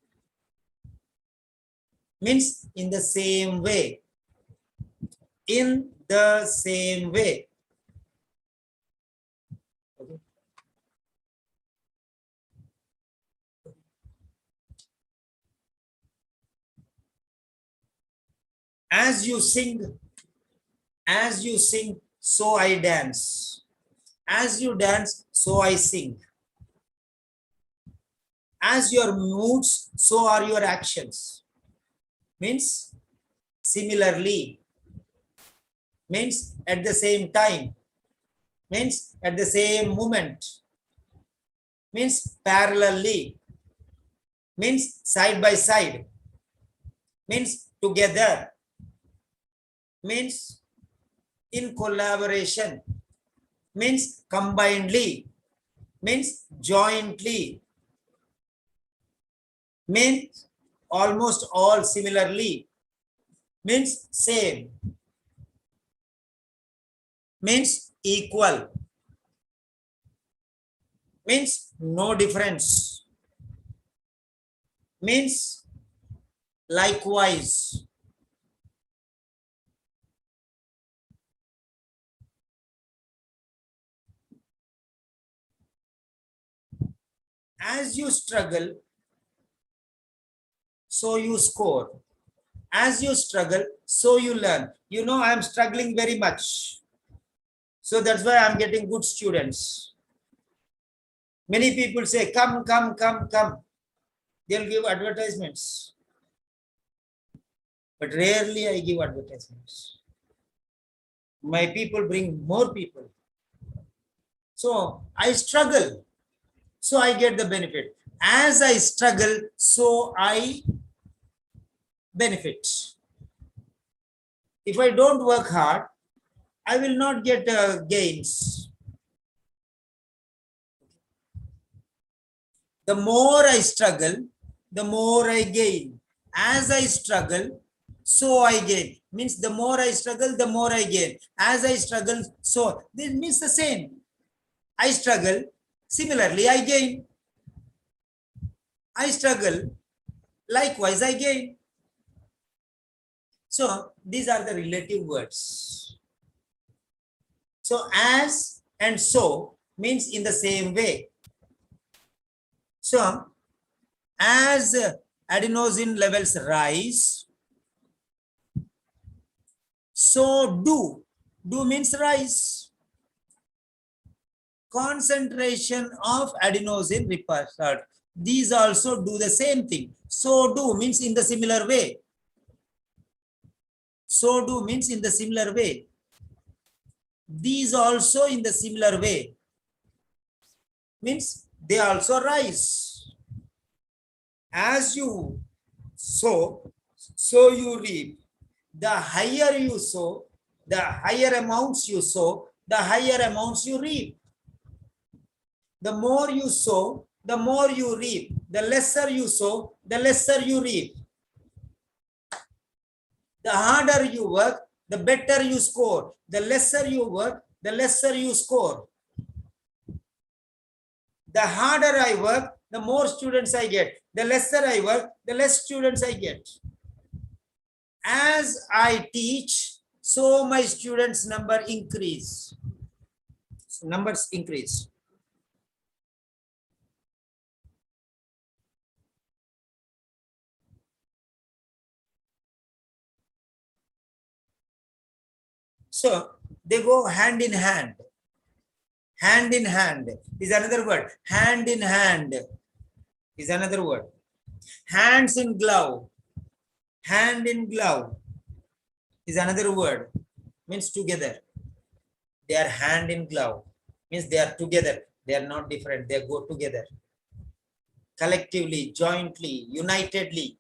Means in the same way. In the same way. Okay. As you sing, so I dance. As you dance, so I sing. As your moods, so are your actions. Means similarly, means at the same time, means at the same moment, means parallelly, means side by side, means together, means in collaboration, means combinedly, means jointly, means almost all similarly, means same, means equal, means no difference, means likewise. As you struggle, so you score. As you struggle, so you learn. You know, I am struggling very much. So that's why I'm getting good students. Many people say, come, come, come, come. They'll give advertisements. But rarely I give advertisements. My people bring more people. So I struggle. So I get the benefit. As I struggle, so I benefit. If I don't work hard, I will not get gains. The more I struggle, the more I gain. As I struggle, so I gain. Means the more I struggle, the more I gain. As I struggle, so this means the same. I struggle, similarly I gain. I struggle, likewise I gain. So these are the relative words. So as and so means in the same way. So as adenosine levels rise, so do means rise. Concentration of adenosine repertoire. These also do the same thing. So do means in the similar way. So do means in the similar way. These also in the similar way. Means they also rise. As you sow, so you reap. The higher you sow, the higher amounts you sow, the higher amounts you reap. The more you sow, the more you reap. The lesser you sow, the lesser you reap. The harder you work, the better you score. The lesser you work, the lesser you score. The harder I work, the more students I get. The lesser I work, the less students I get. As I teach, so my students' number increase. So numbers increase. So they go hand in hand. Hand in hand is another word. Hand in hand is another word. Hands in glove. Hand in glove is another word. Means together. They are hand in glove. Means they are together. They are not different. They go together. Collectively, jointly, unitedly.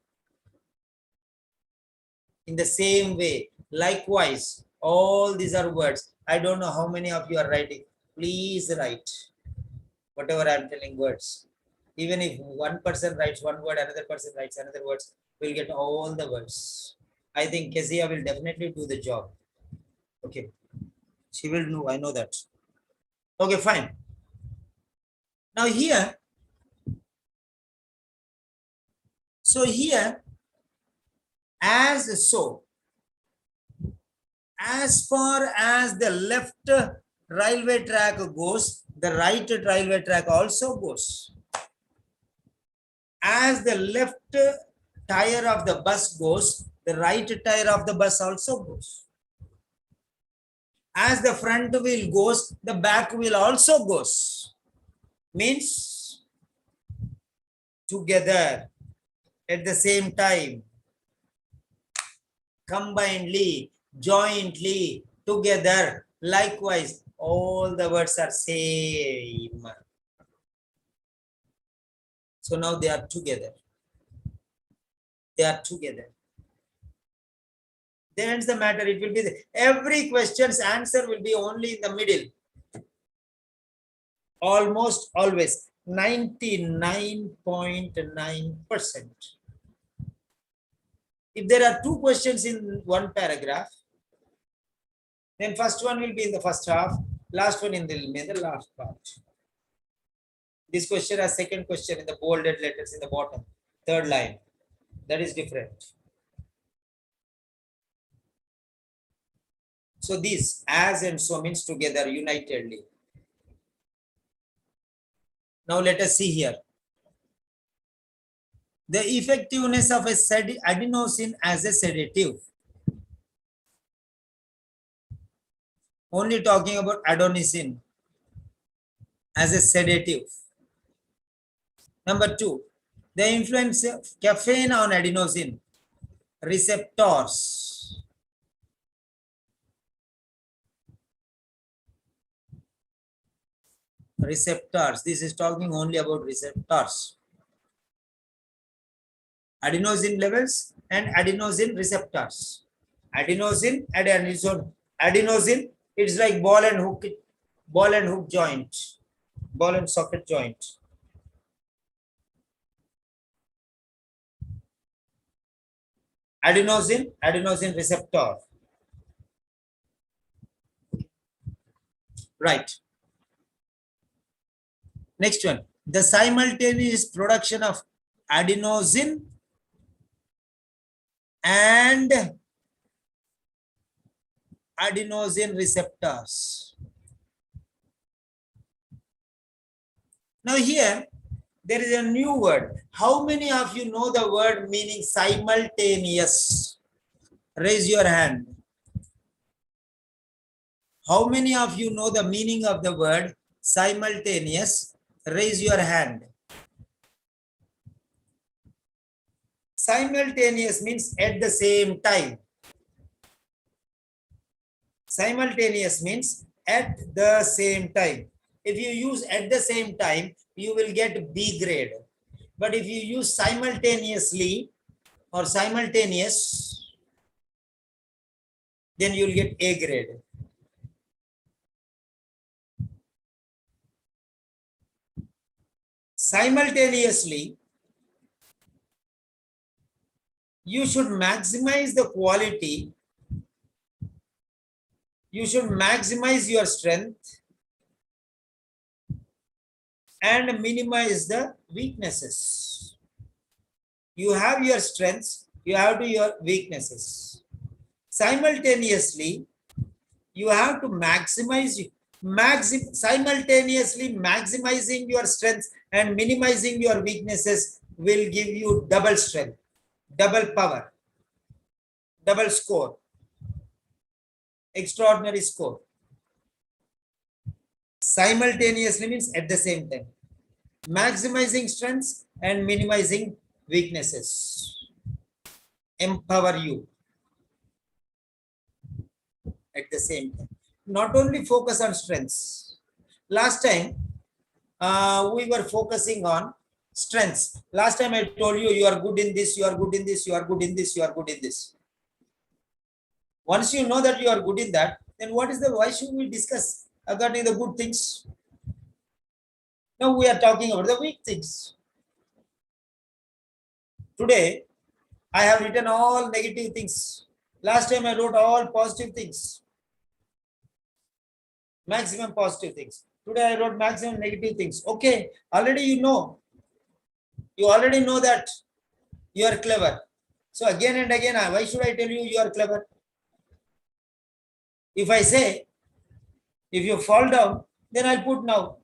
In the same way. Likewise, all these are words. I don't know how many of you are writing. Please write whatever I'm telling words. Even if one person writes one word, another person writes another words, we'll get all the words. I think Kezia will definitely do the job. Okay. She will know, I know that. Okay, fine. Now here, so here, as so, as far as the left railway track goes, the right railway track also goes. As the left tire of the bus goes, the right tire of the bus also goes. As the front wheel goes, the back wheel also goes. Means together at the same time, combinedly, jointly, together, likewise. All the words are same. So now they are together. They are together. Then ends the matter. It will be every question's answer will be only in the middle. Almost always 99.9%. If there are two questions in one paragraph, then first one will be in the first half, last one in the last part. This question has second question in the bolded letters in the bottom, third line. That is different. So these as and so means together, unitedly. Now let us see here. The effectiveness of a adenosine as a sedative. Only talking about adenosine as a sedative. Number two, the influence of caffeine on adenosine receptors. Receptors. This is talking only about receptors. Adenosine levels and adenosine receptors. Adenosine and adenosine. Adenosine, it's like ball and hook joint, ball and socket joint. Adenosine receptor. Right. Next one, the simultaneous production of adenosine and adenosine receptors. Now here, there is a new word. How many of you know the word meaning simultaneous? Raise your hand. How many of you know the meaning of the word simultaneous? Raise your hand. Simultaneous means at the same time. Simultaneous means at the same time. If you use at the same time, you will get B grade. But if you use simultaneously or simultaneous, then you will get A grade. Simultaneously, you should maximize the quality. You should maximize your strength and minimize the weaknesses. You have your strengths, you have your weaknesses. Simultaneously, you have to simultaneously maximizing your strengths and minimizing your weaknesses will give you double strength, double power, double score, extraordinary score. Simultaneously means at the same time. Maximizing strengths and minimizing weaknesses. Empower you at the same time. Not only focus on strengths. Last time, we were focusing on strengths. Last time I told you, you are good in this, you are good in this, you are good in this, you are good in this. Once you know that you are good in that, then why should we discuss regarding the good things? Now we are talking about the weak things. Today, I have written all negative things. Last time I wrote all positive things. Maximum positive things. Today I wrote maximum negative things. Okay, already you know. You already know that you are clever. So again and again, why should I tell you you are clever? If I say, if you fall down, then I'll put now.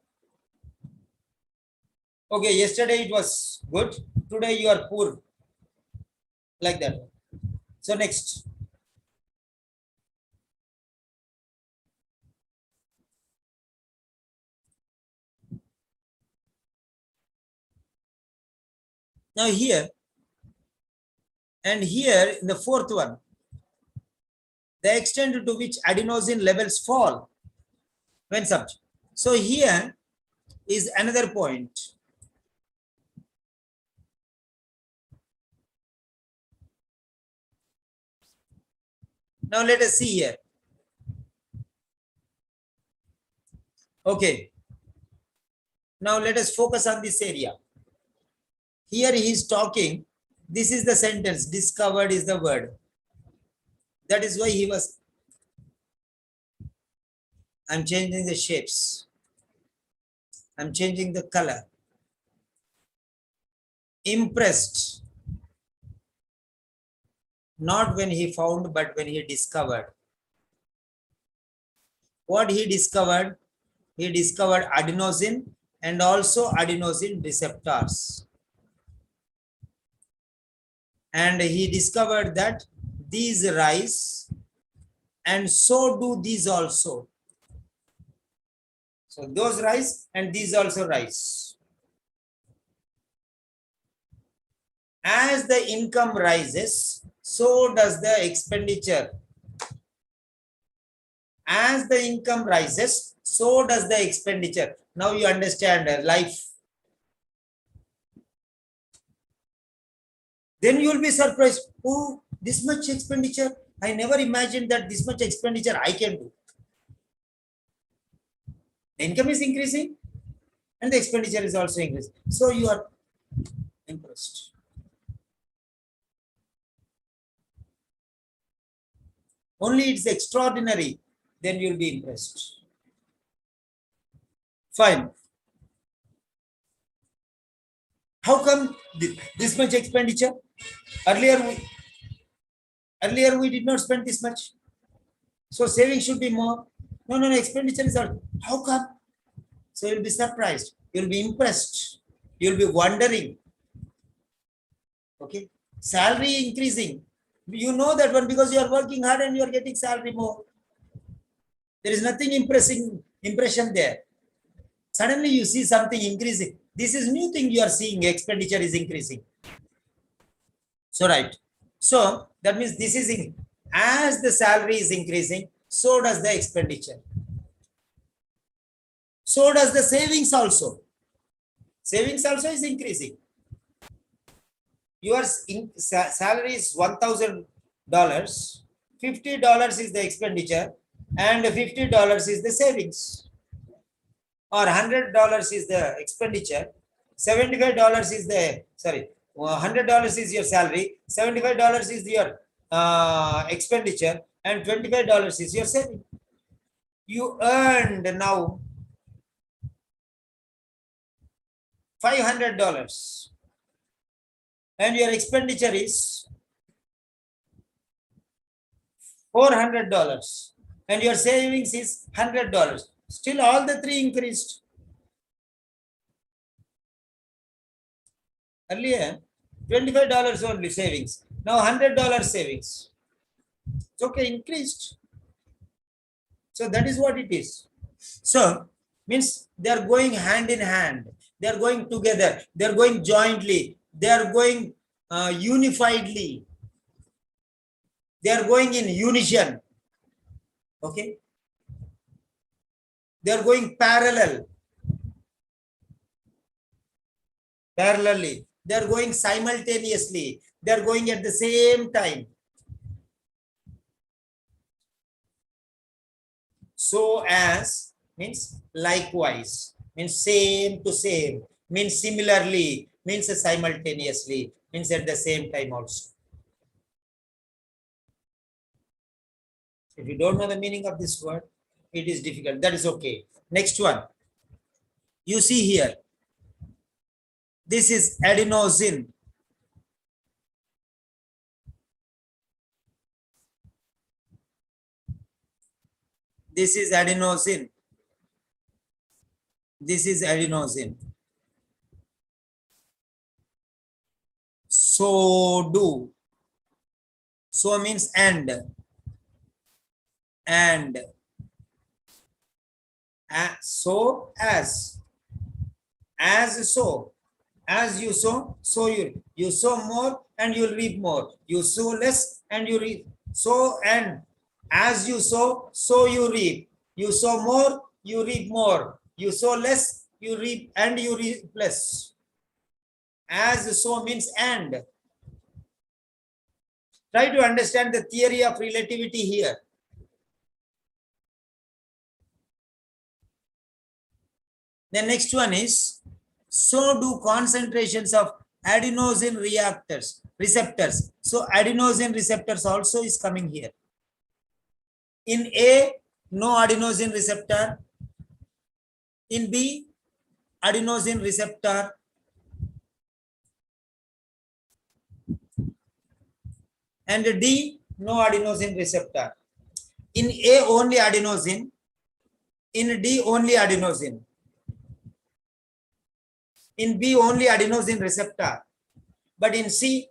Okay, yesterday it was good. Today you are poor. Like that. So next. Now here, and here in the fourth one, the extent to which adenosine levels fall when subject. So here is another point. Now let us see here. Okay. Now let us focus on this area. Here he is talking. This is the sentence. Discovered is the word. That is why he was. I'm changing the shapes. I'm changing the color. Impressed. Not when he found, but when he discovered. What he discovered? He discovered adenosine and also adenosine receptors. And he discovered that these rise and so do these also. So those rise and these also rise. As the income rises, so does the expenditure. As the income rises, so does the expenditure. Now you understand life. Then you will be surprised. Oh, this much expenditure. I never imagined that this much expenditure I can do. The income is increasing and the expenditure is also increasing. So you are impressed. Only it's extraordinary, then you'll be impressed. Fine. How come this much expenditure? Earlier we did not spend this much. So saving should be more. No, expenditure is all. How come? So you'll be surprised. You'll be impressed. You'll be wondering. Okay. Salary increasing. You know that one because you are working hard and you are getting salary more. There is nothing impression there. Suddenly you see something increasing. This is new thing you are seeing. Expenditure is increasing. So right. So that means this is as the salary is increasing, so does the expenditure. So does the savings also. Savings also is increasing. Your salary is $1,000. $50 is the expenditure and $50 is the savings. Or $100 is the expenditure. $75 is the, sorry, $100 is your salary. $75 is your expenditure and $25 is your saving. You earned now $500 and your expenditure is $400 and your savings is $100. Still all the three increased. Earlier, $25 only savings. Now $100 savings. It's okay, increased. So that is what it is. So means they are going hand in hand. They are going together. They are going jointly. They are going unifiedly. They are going in unison. Okay. They are going parallelly. They are going simultaneously. They are going at the same time. So as means likewise, means same to same, means similarly, means simultaneously, means at the same time also. If you don't know the meaning of this word, it is difficult. That is okay. Next one. You see here. This is adenosine. This is adenosine. This is adenosine. So do. So means and. So as so, as you sow, so you sow more and you'll reap more. You sow less and you reap. So and As you sow, so you reap. You sow more, you reap more. You sow less, you reap and you reap less. As so means and. Try to understand the theory of relativity here. The next one is, so do concentrations of adenosine receptors. So adenosine receptors also is coming here. In A, no adenosine receptor. In B, adenosine receptor. And D, no adenosine receptor. In A, only adenosine. In D, only adenosine. In B, only adenosine receptor. But in C,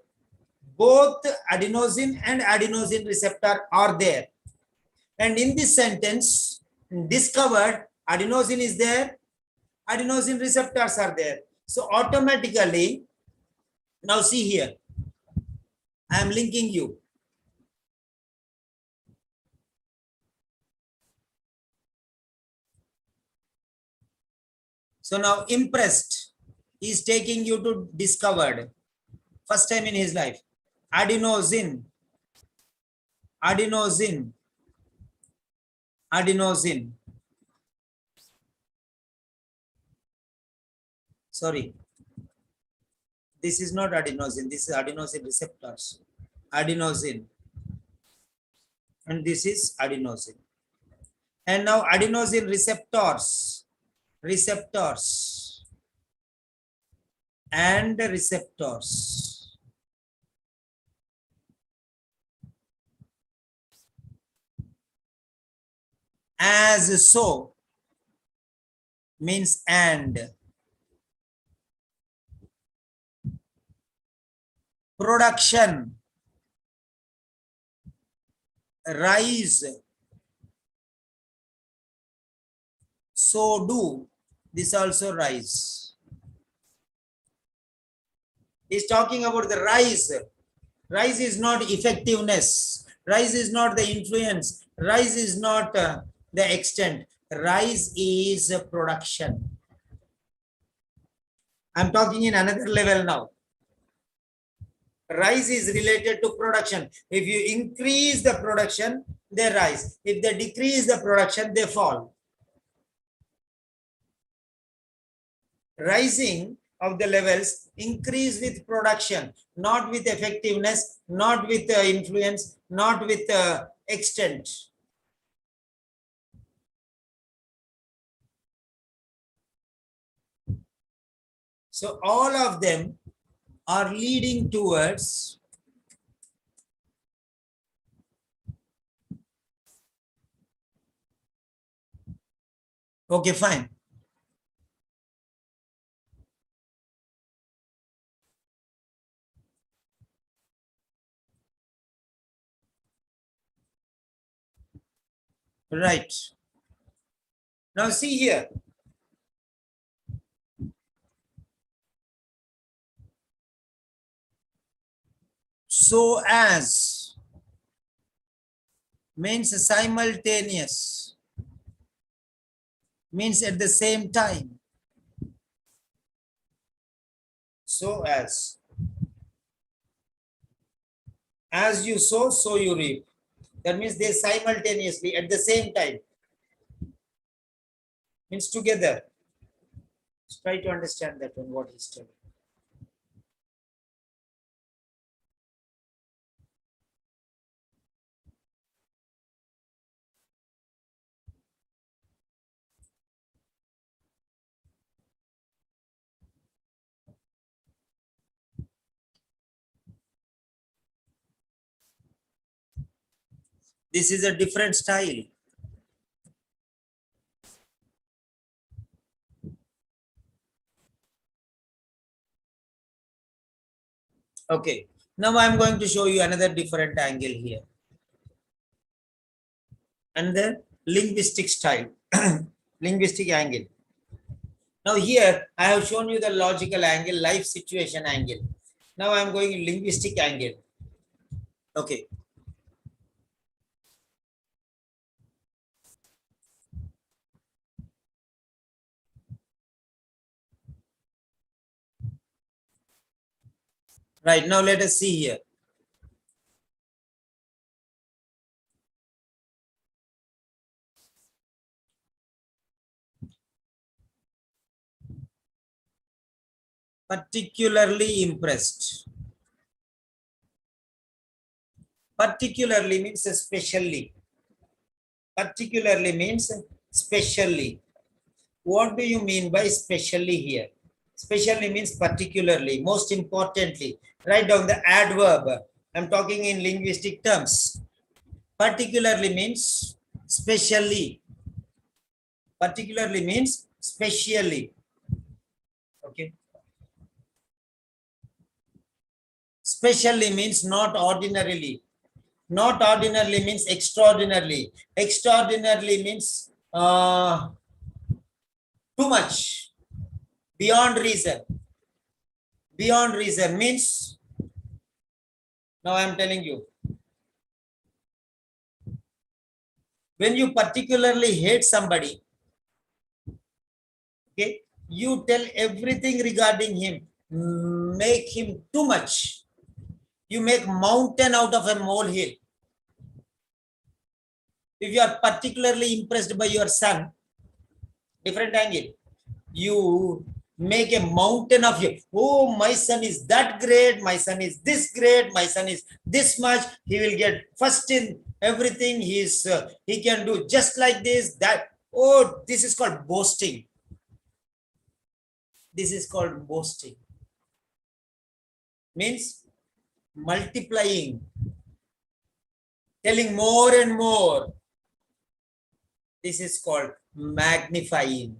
both adenosine and adenosine receptor are there. And in this sentence, discovered adenosine is there, adenosine receptors are there. So automatically, now see here, I am linking you. So now impressed is taking you to discovered. First time in his life. Adenosine, adenosine, adenosine. Sorry. This is not adenosine. This is adenosine receptors. Adenosine. And this is adenosine. And now adenosine receptors. Receptors. And receptors. As so means and. Production. Rise. So do. This also rise. He's talking about the rise. Rise is not effectiveness. Rise is not the influence. Rise is not the extent. Rise is production. I'm talking in another level now. Rise is related to production. If you increase the production, they rise. If they decrease the production, they fall. Rising of the levels increase with production, not with effectiveness, not with influence, not with extent. So all of them are leading towards okay, fine. Right. Now see here. So as means simultaneous, means at the same time. So as you sow, so you reap. That means they simultaneously at the same time. Means together. Let's try to understand that one, what he's telling. This is a different style. Okay, now I'm going to show you another different angle here. And the linguistic style, linguistic angle. Now here I have shown you the logical angle, life situation angle. Now I'm going linguistic angle. Okay. Right, now let us see here. Particularly impressed. Particularly means especially. Particularly means specially. What do you mean by specially here? Specially means particularly, most importantly. Write down the adverb. I'm talking in linguistic terms. Particularly means specially. Particularly means specially. Okay. Specially means not ordinarily. Not ordinarily means extraordinarily. Extraordinarily means too much, beyond reason. Beyond reason means, now I'm telling you, when you particularly hate somebody, okay, you tell everything regarding him, make him too much. You make mountain out of a molehill. If you are particularly impressed by your son, different angle, you make a mountain of you. Oh, my son is that great, my son is this great, my son is this much, he will get first in everything, he can do just like this, that. Oh, this is called boasting. This is called boasting. Means multiplying, telling more and more. This is called magnifying.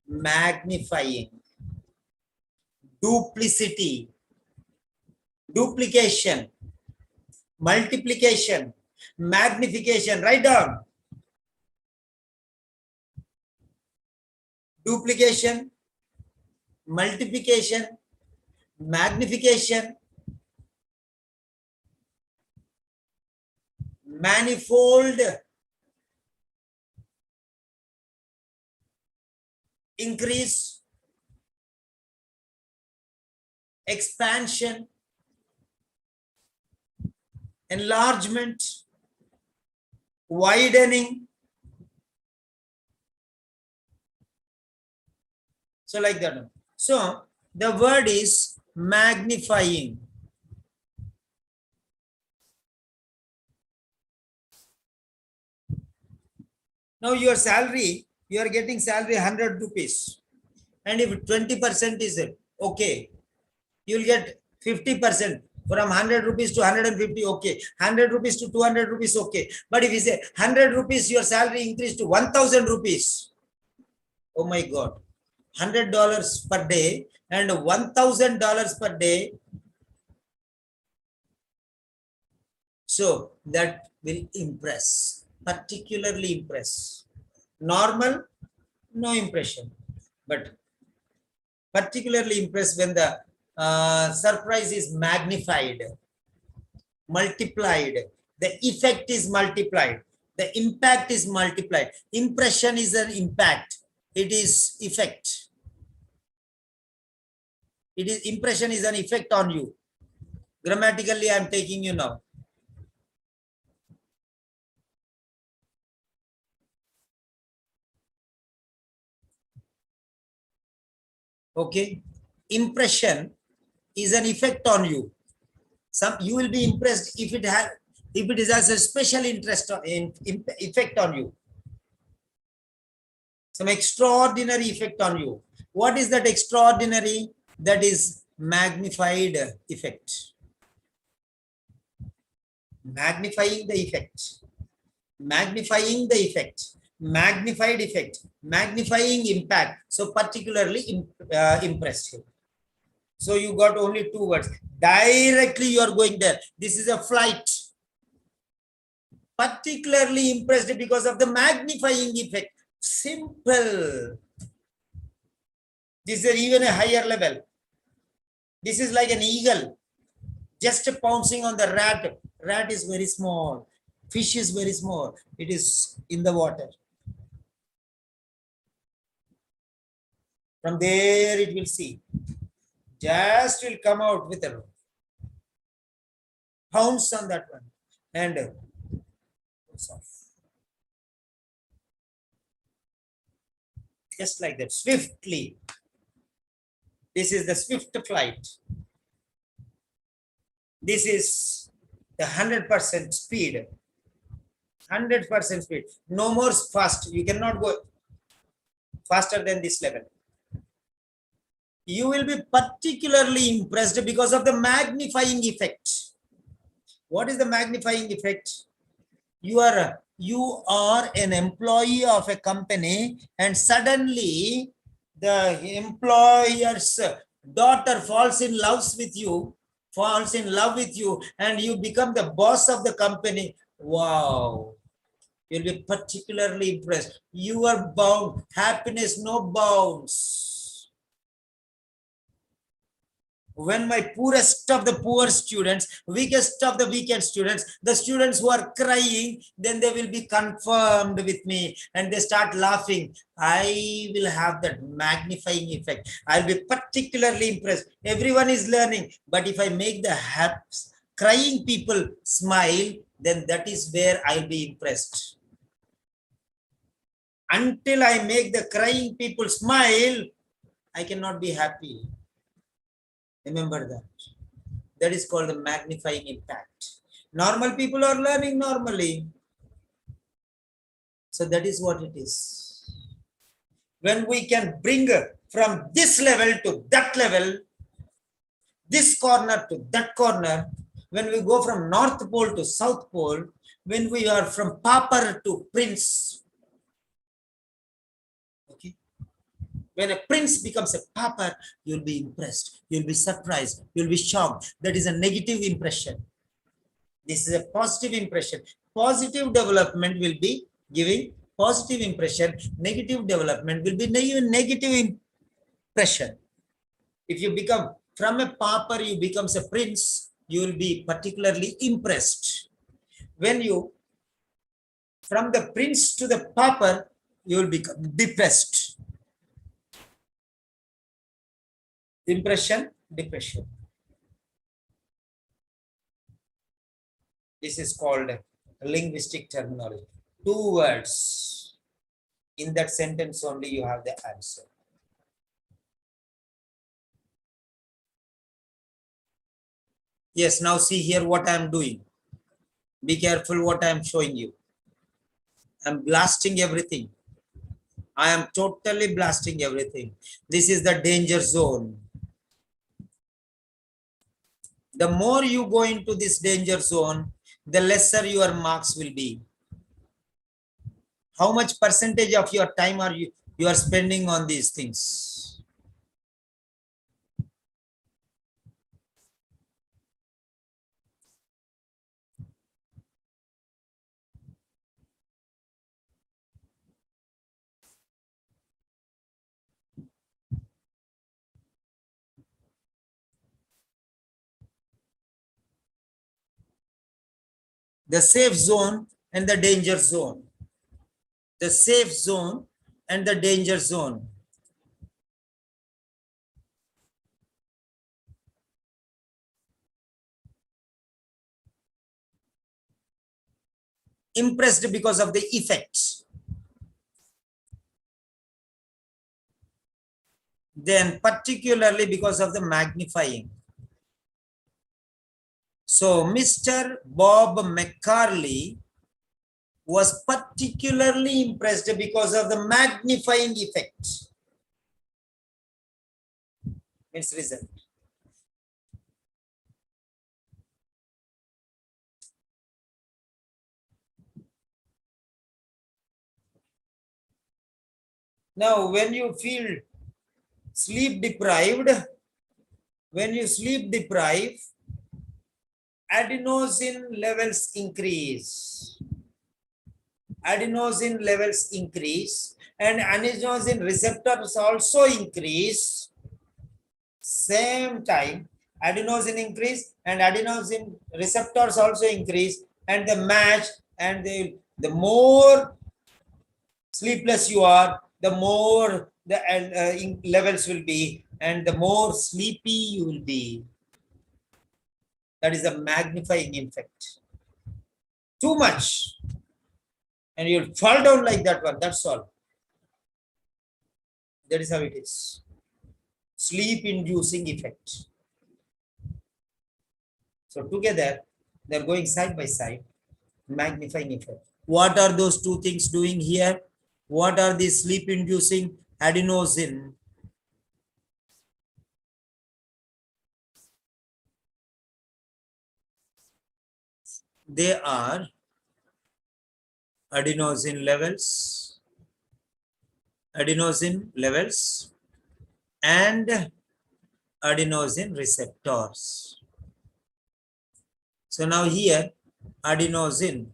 Magnifying. Duplicity, duplication, multiplication, magnification. Write down. Duplication, multiplication, magnification, manifold, increase, expansion, enlargement, widening. So like that. So the word is magnifying. Now your salary, you are getting salary 100 rupees. And if 20% is it, okay, you'll get 50%. From 100 rupees to 150, okay. 100 rupees to 200 rupees, okay. But if you say 100 rupees, your salary increased to 1,000 rupees. Oh my God. $100 per day and $1,000 per day. So that will impress, particularly impress. Normal, no impression. But particularly impressed when the surprise is magnified, multiplied, the effect is multiplied, the impact is multiplied. Impression is an impact, it is effect. It is impression is an effect on you. Grammatically, I am taking you now. Okay, impression is an effect on you. You will be impressed if it has a special interest in effect on you. Some extraordinary effect on you. What is that extraordinary? That is magnified effect. Magnifying the effect. Magnifying the effect. Magnified effect. Magnifying impact. So particularly impressed him. So you got only two words. Directly you are going there. This is a flight. Particularly impressed because of the magnifying effect. Simple. This is even a higher level. This is like an eagle just pouncing on the rat. Rat is very small. Fish is very small. It is in the water. From there it will see. just will come out with a pounce on that one and it's off. Just like that, swiftly. This is the swift flight. This is the 100% speed. 100% speed. No more fast. You cannot go faster than this level. You will be particularly impressed because of the magnifying effect. What is the magnifying effect? You are an employee of a company and suddenly the employer's daughter falls in love with you, and you become the boss of the company. Wow. You'll be particularly impressed. You are bound. Happiness, no bounds. When my poorest of the poor students, weakest of the weakest students, the students who are crying, then they will be confirmed with me and they start laughing. I will have that magnifying effect. I'll be particularly impressed. Everyone is learning, but if I make the crying people smile, then that is where I'll be impressed. Until I make the crying people smile, I cannot be happy. Remember that. That is called the magnifying impact. Normal people are learning normally. So that is what it is. When we can bring from this level to that level, this corner to that corner, when we go from North Pole to South Pole, when we are from pauper to prince, okay? When a prince becomes a pauper, you'll be impressed, you'll be surprised, you'll be shocked. That is a negative impression. This is a positive impression. Positive development will be giving positive impression. Negative development will be negative impression. If you become from a pauper, you become a prince, you will be particularly impressed. When you, from the prince to the pauper, you will become depressed. Impression, depression. This is called linguistic terminology. 2 words. In that sentence only you have the answer. Yes, now see here what I am doing. Be careful what I am showing you. I am blasting everything. I am totally blasting everything. This is the danger zone. The more you go into this danger zone, the lesser your marks will be. How much percentage of your time are you are spending on these things? The safe zone and the danger zone. The safe zone and the danger zone. Impressed because of the effects. Then particularly because of the magnifying. So Mr. Bob McCarley was particularly impressed because of the magnifying effect. Means result. Now, when you feel sleep deprived, adenosine levels increase. Adenosine levels increase and adenosine receptors also increase. Same time, adenosine increase and adenosine receptors also increase, and the match, and the more sleepless you are, the more the levels will be and the more sleepy you will be. That is a magnifying effect. Too much, and you'll fall down like that one. That's all. That is how it is. Sleep-inducing effect. So together, they're going side by side, magnifying effect. What are those two things doing here? What are these sleep-inducing? Adenosine. They are adenosine levels, and adenosine receptors. So now here, adenosine,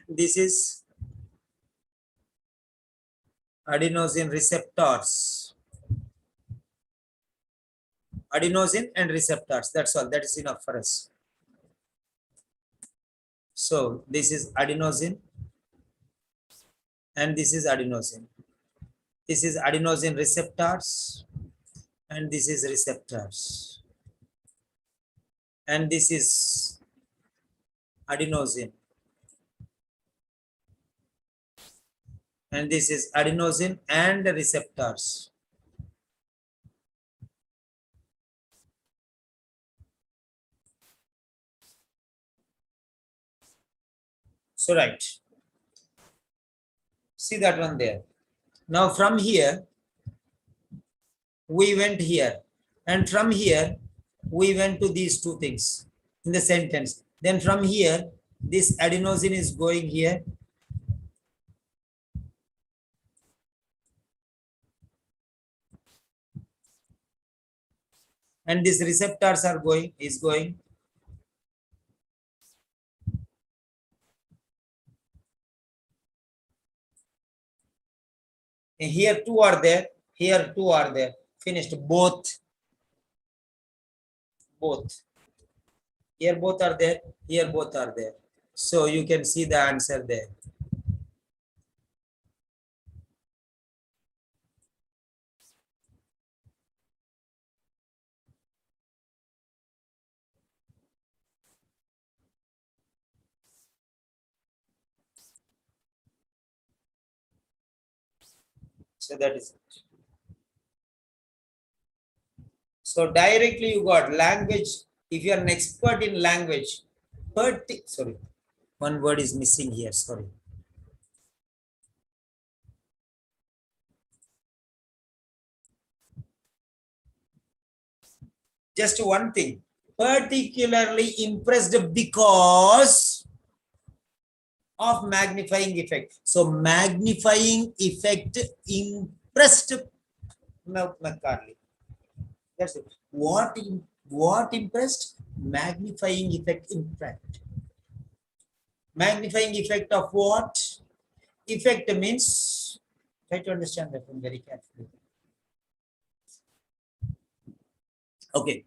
this is adenosine receptors. Adenosine and receptors, that's all. That is enough for us. So this is adenosine and this is adenosine. This is adenosine receptors and this is receptors. And this is adenosine. And this is adenosine and receptors. So right. See that one there. Now from here, we went here. And from here, we went to these two things in the sentence. Then from here, this adenosine is going here. And these receptors are going, is going. And here two are there, here two are there. Finished, both. Here both are there, here both are there. So you can see the answer there. So that is it. So directly you got language. If you are an expert in language, sorry, one word is missing here, sorry. Just one thing, particularly impressed because of magnifying effect. So magnifying effect impressed McCartney. That's it. What impressed? Magnifying effect impressed. Magnifying effect of what? Effect means, try to understand that one very carefully. Okay.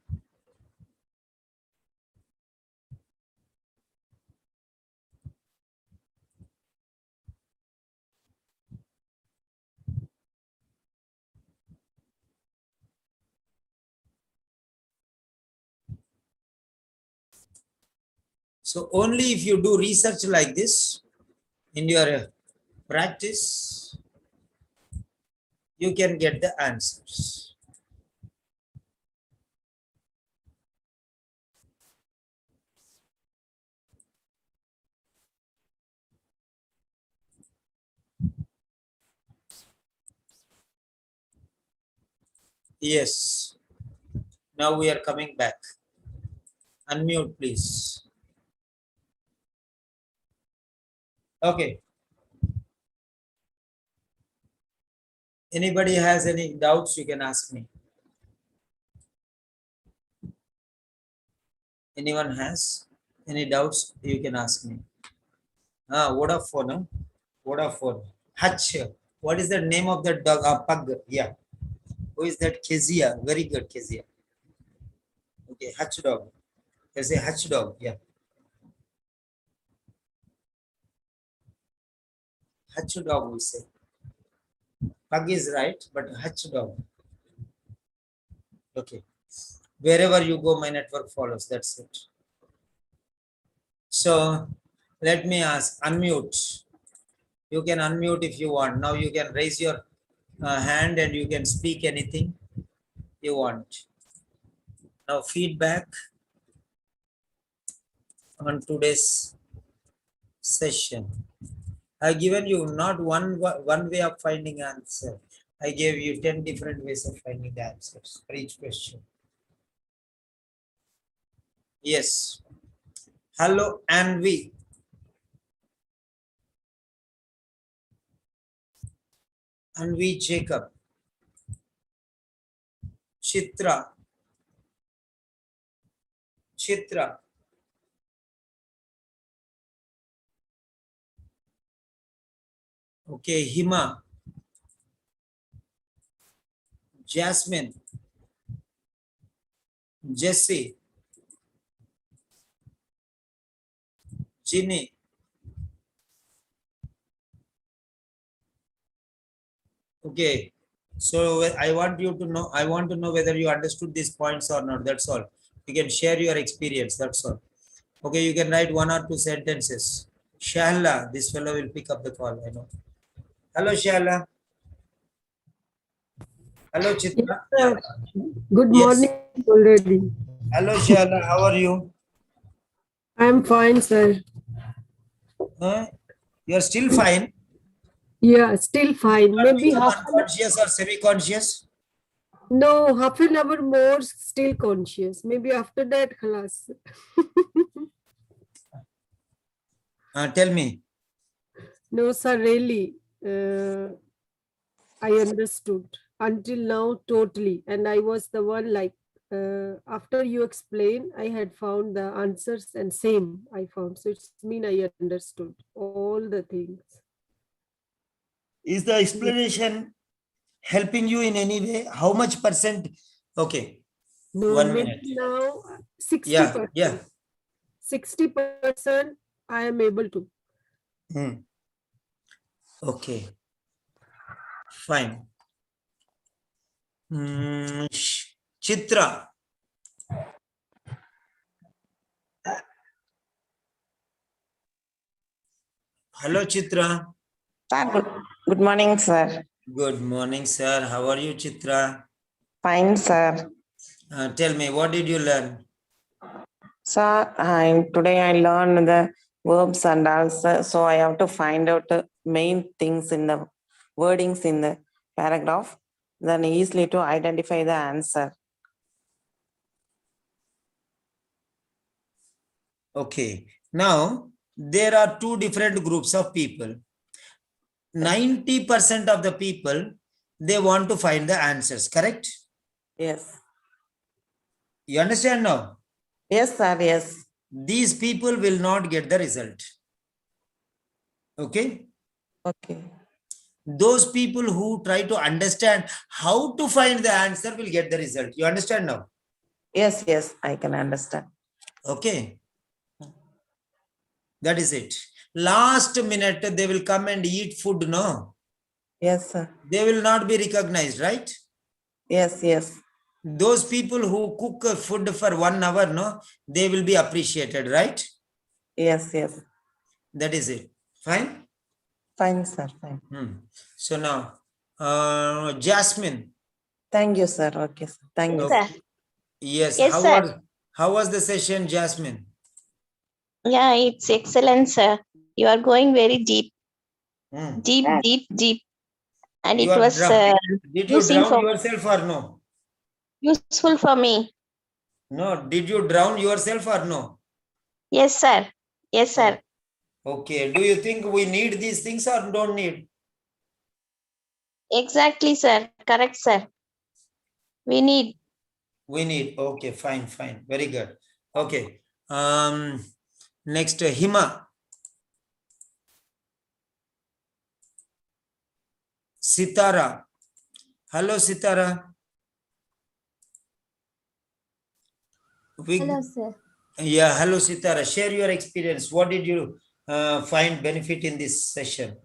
So only if you do research like this in your practice, you can get the answers. Yes. Now we are coming back. Unmute, please. Okay. Anybody has any doubts, you can ask me. Anyone has any doubts, you can ask me. Vodafone, huh? Vodafone. Hutch. What is the name of the dog? Pug. Yeah. Who is that? Kezia. Very good, Kezia. Okay, Hutch dog. There's a Hutch dog. Yeah. Hutch dog we say. Pug is right, but hutch dog. Okay. Wherever you go, my network follows. That's it. So let me ask, unmute. You can unmute if you want. Now you can raise your hand and you can speak anything you want. Now feedback on today's session. I given you not one way of finding answer. I gave you 10 different ways of finding the answers for each question. Yes. Hello, Anvi. Anvi Jacob. Chitra. Chitra. Okay, Hima. Jasmine. Jesse. Ginny. Okay. So I want to know whether you understood these points or not. That's all. You can share your experience. That's all. Okay, you can write 1 or 2 sentences. Shahla, this fellow will pick up the call. I know. Hello, Shahla. Hello, Yes, Chitra. sir. Good Yes. morning already. Hello, Shahla. How are you? I'm fine, sir. You're still fine. Yeah, still fine. Not Maybe become unconscious or semi-conscious. no, half an hour more, still conscious. Maybe after that, class. Tell me. No, sir, really. I understood until now totally. And I was the one like, after you explain, I had found the answers and same I found. So it's mean I understood all the things. Is the explanation helping you in any way? How much percent? Okay. No, 1 maybe minute. now 60%. Yeah. 60% I am able to. Okay. Fine. Chitra. Hello, Chitra. Sir, good morning, sir. Good morning, sir. How are you, Chitra? Fine, sir. Tell me, what did you learn? Sir, today I learned the verbs and also, so I have to find out the main things in the wordings in the paragraph, then easily to identify the answer. Okay. Now, there are two different groups of people. 90% of the people, they want to find the answers, correct? Yes. You understand now? Yes, sir, yes. These people will not get the result. Okay? Okay. Those people who try to understand how to find the answer will get the result. You understand now? Yes, yes, I can understand. Okay. That is it. Last minute, they will come and eat food, no? Yes, sir. They will not be recognized, right? Yes, yes. Those people who cook food for 1 hour, no? They will be appreciated, right? Yes, yes. That is it. Fine? Fine, sir, fine. So now, Jasmine. Thank you, sir. Okay, sir. Thank you. Sir. Yes. Yes, sir. How was the session, Jasmine? Yeah, it's excellent, sir. You are going very deep, Hmm. deep. And You it are was Did you using drown for yourself or no? useful for me. No. Did you drown yourself or no? Yes, sir. Yes, sir. Okay. Do you think we need these things or don't need? Exactly, sir. Correct, sir. We need. We need. Okay. Fine. Very good. Okay. Next, Hima. Sitara. Hello, Sitara. Hello, sir. Yeah, hello, Sitara. Share your experience. What did you find benefit in this session?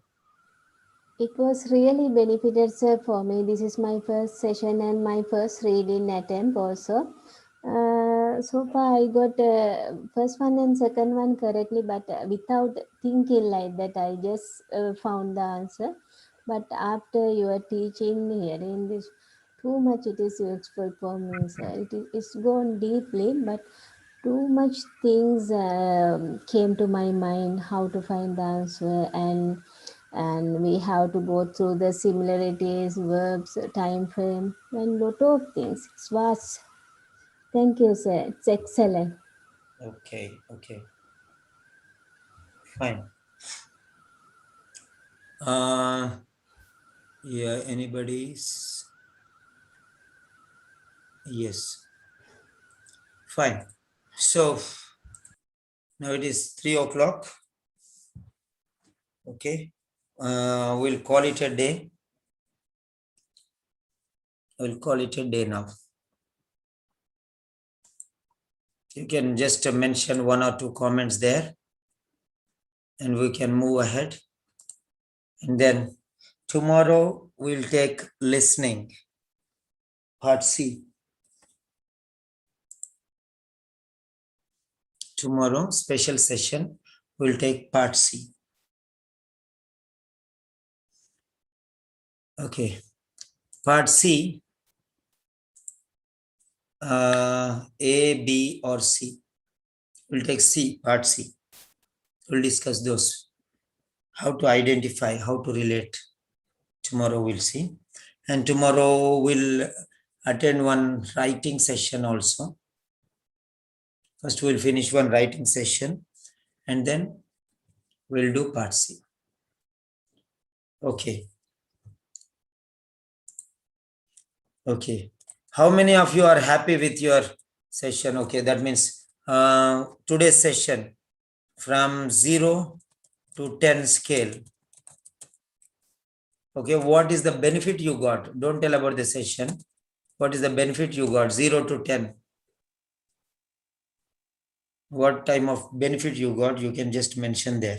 It was really benefited, sir, for me. This is my first session and my first reading attempt also. So far, I got first one and second one correctly, but without thinking like that, I just found the answer. But after your teaching, hearing this, too much it is useful for me, sir. It's gone deeply, but too much things came to my mind how to find the answer, and we have to go through the similarities, verbs, time frame, and lot of things. It's vast. Thank you, sir. It's excellent. Okay, okay. Fine. Yeah, anybody's? Yes. Fine. So now it is 3 o'clock. Okay. We'll call it a day. We'll call it a day now. You can just mention one or two comments there and we can move ahead. And then tomorrow we'll take listening, part C. Tomorrow, special session, we'll take part C. Okay. Part C, A, B, or C. We'll take C, part C. We'll discuss those. How to identify, how to relate. Tomorrow we'll see. And tomorrow we'll attend one writing session also. First we'll finish one writing session and then we'll do part C. Okay. Okay. How many of you are happy with your session? Okay, that means today's session from 0 to 10 scale. Okay, what is the benefit you got? Don't tell about the session. What is the benefit you got? 0 to 10. What type of benefit you got? You can just mention there.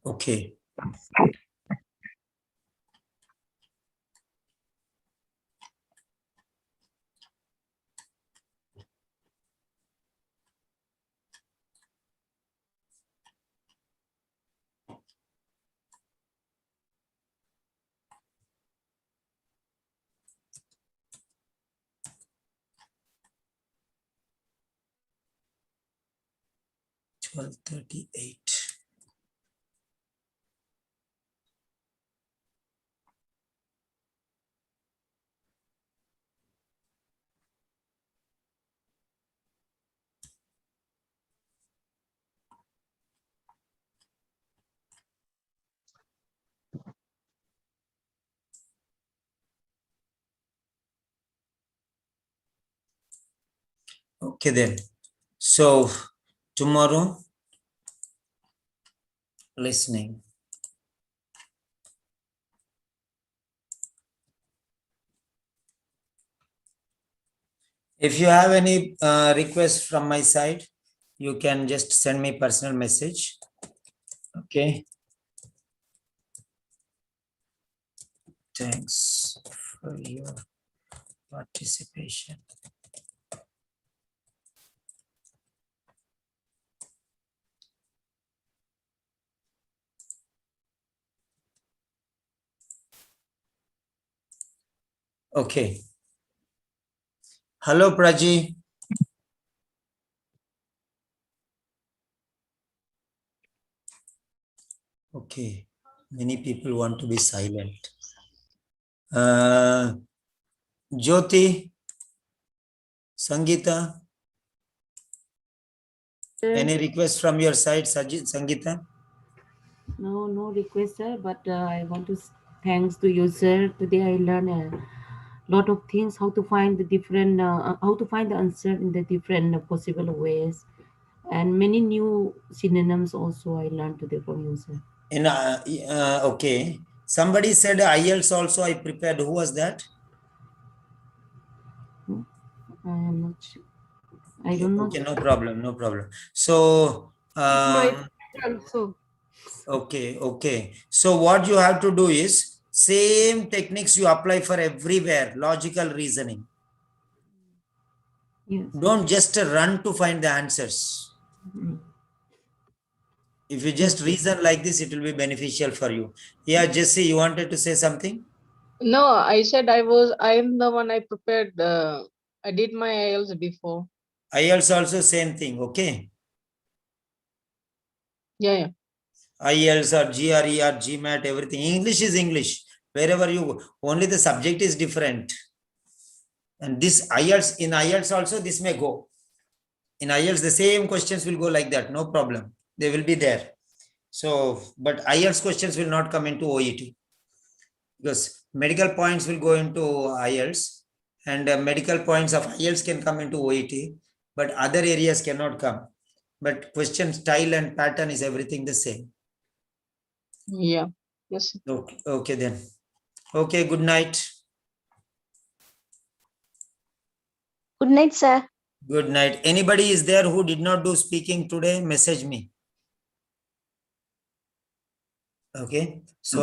Okay. $12.38. Okay then. So tomorrow, listening. If you have any request from my side, you can just send me personal message. Okay. Thanks for your participation. Okay. Hello, Praji. Okay. Many people want to be silent. Jyoti, Sangeeta, any request from your side, Sangeeta? No, no request, sir. But I want to thanks to you, sir. Today I learned a lot of things. How to find the different, how to find the answer in the different possible ways, and many new synonyms also I learned today from you, sir. Okay. Somebody said IELTS also I prepared. Who was that? I am not sure. I don't know. Okay, no problem, no problem. So, My also. okay. So what you have to do is same techniques you apply for everywhere, logical reasoning. Yes. Don't just run to find the answers. Mm. If you just reason like this, it will be beneficial for you. Yeah, Jesse, you wanted to say something? No, I said I am the one I prepared. I did my IELTS before. IELTS also same thing, okay? Yeah. IELTS or GRE or GMAT, everything. English is English. Wherever you go, only the subject is different. And this IELTS, in IELTS also, this may go. In IELTS, the same questions will go like that. No problem. They will be there. So, but IELTS questions will not come into OET. Because medical points will go into IELTS and medical points of IELTS can come into OET, but other areas cannot come. But question style and pattern is everything the same. Yeah. Yes. Okay then. Okay, good night. Good night, sir. Good night. Anybody is there who did not do speaking today? Message me. Okay. So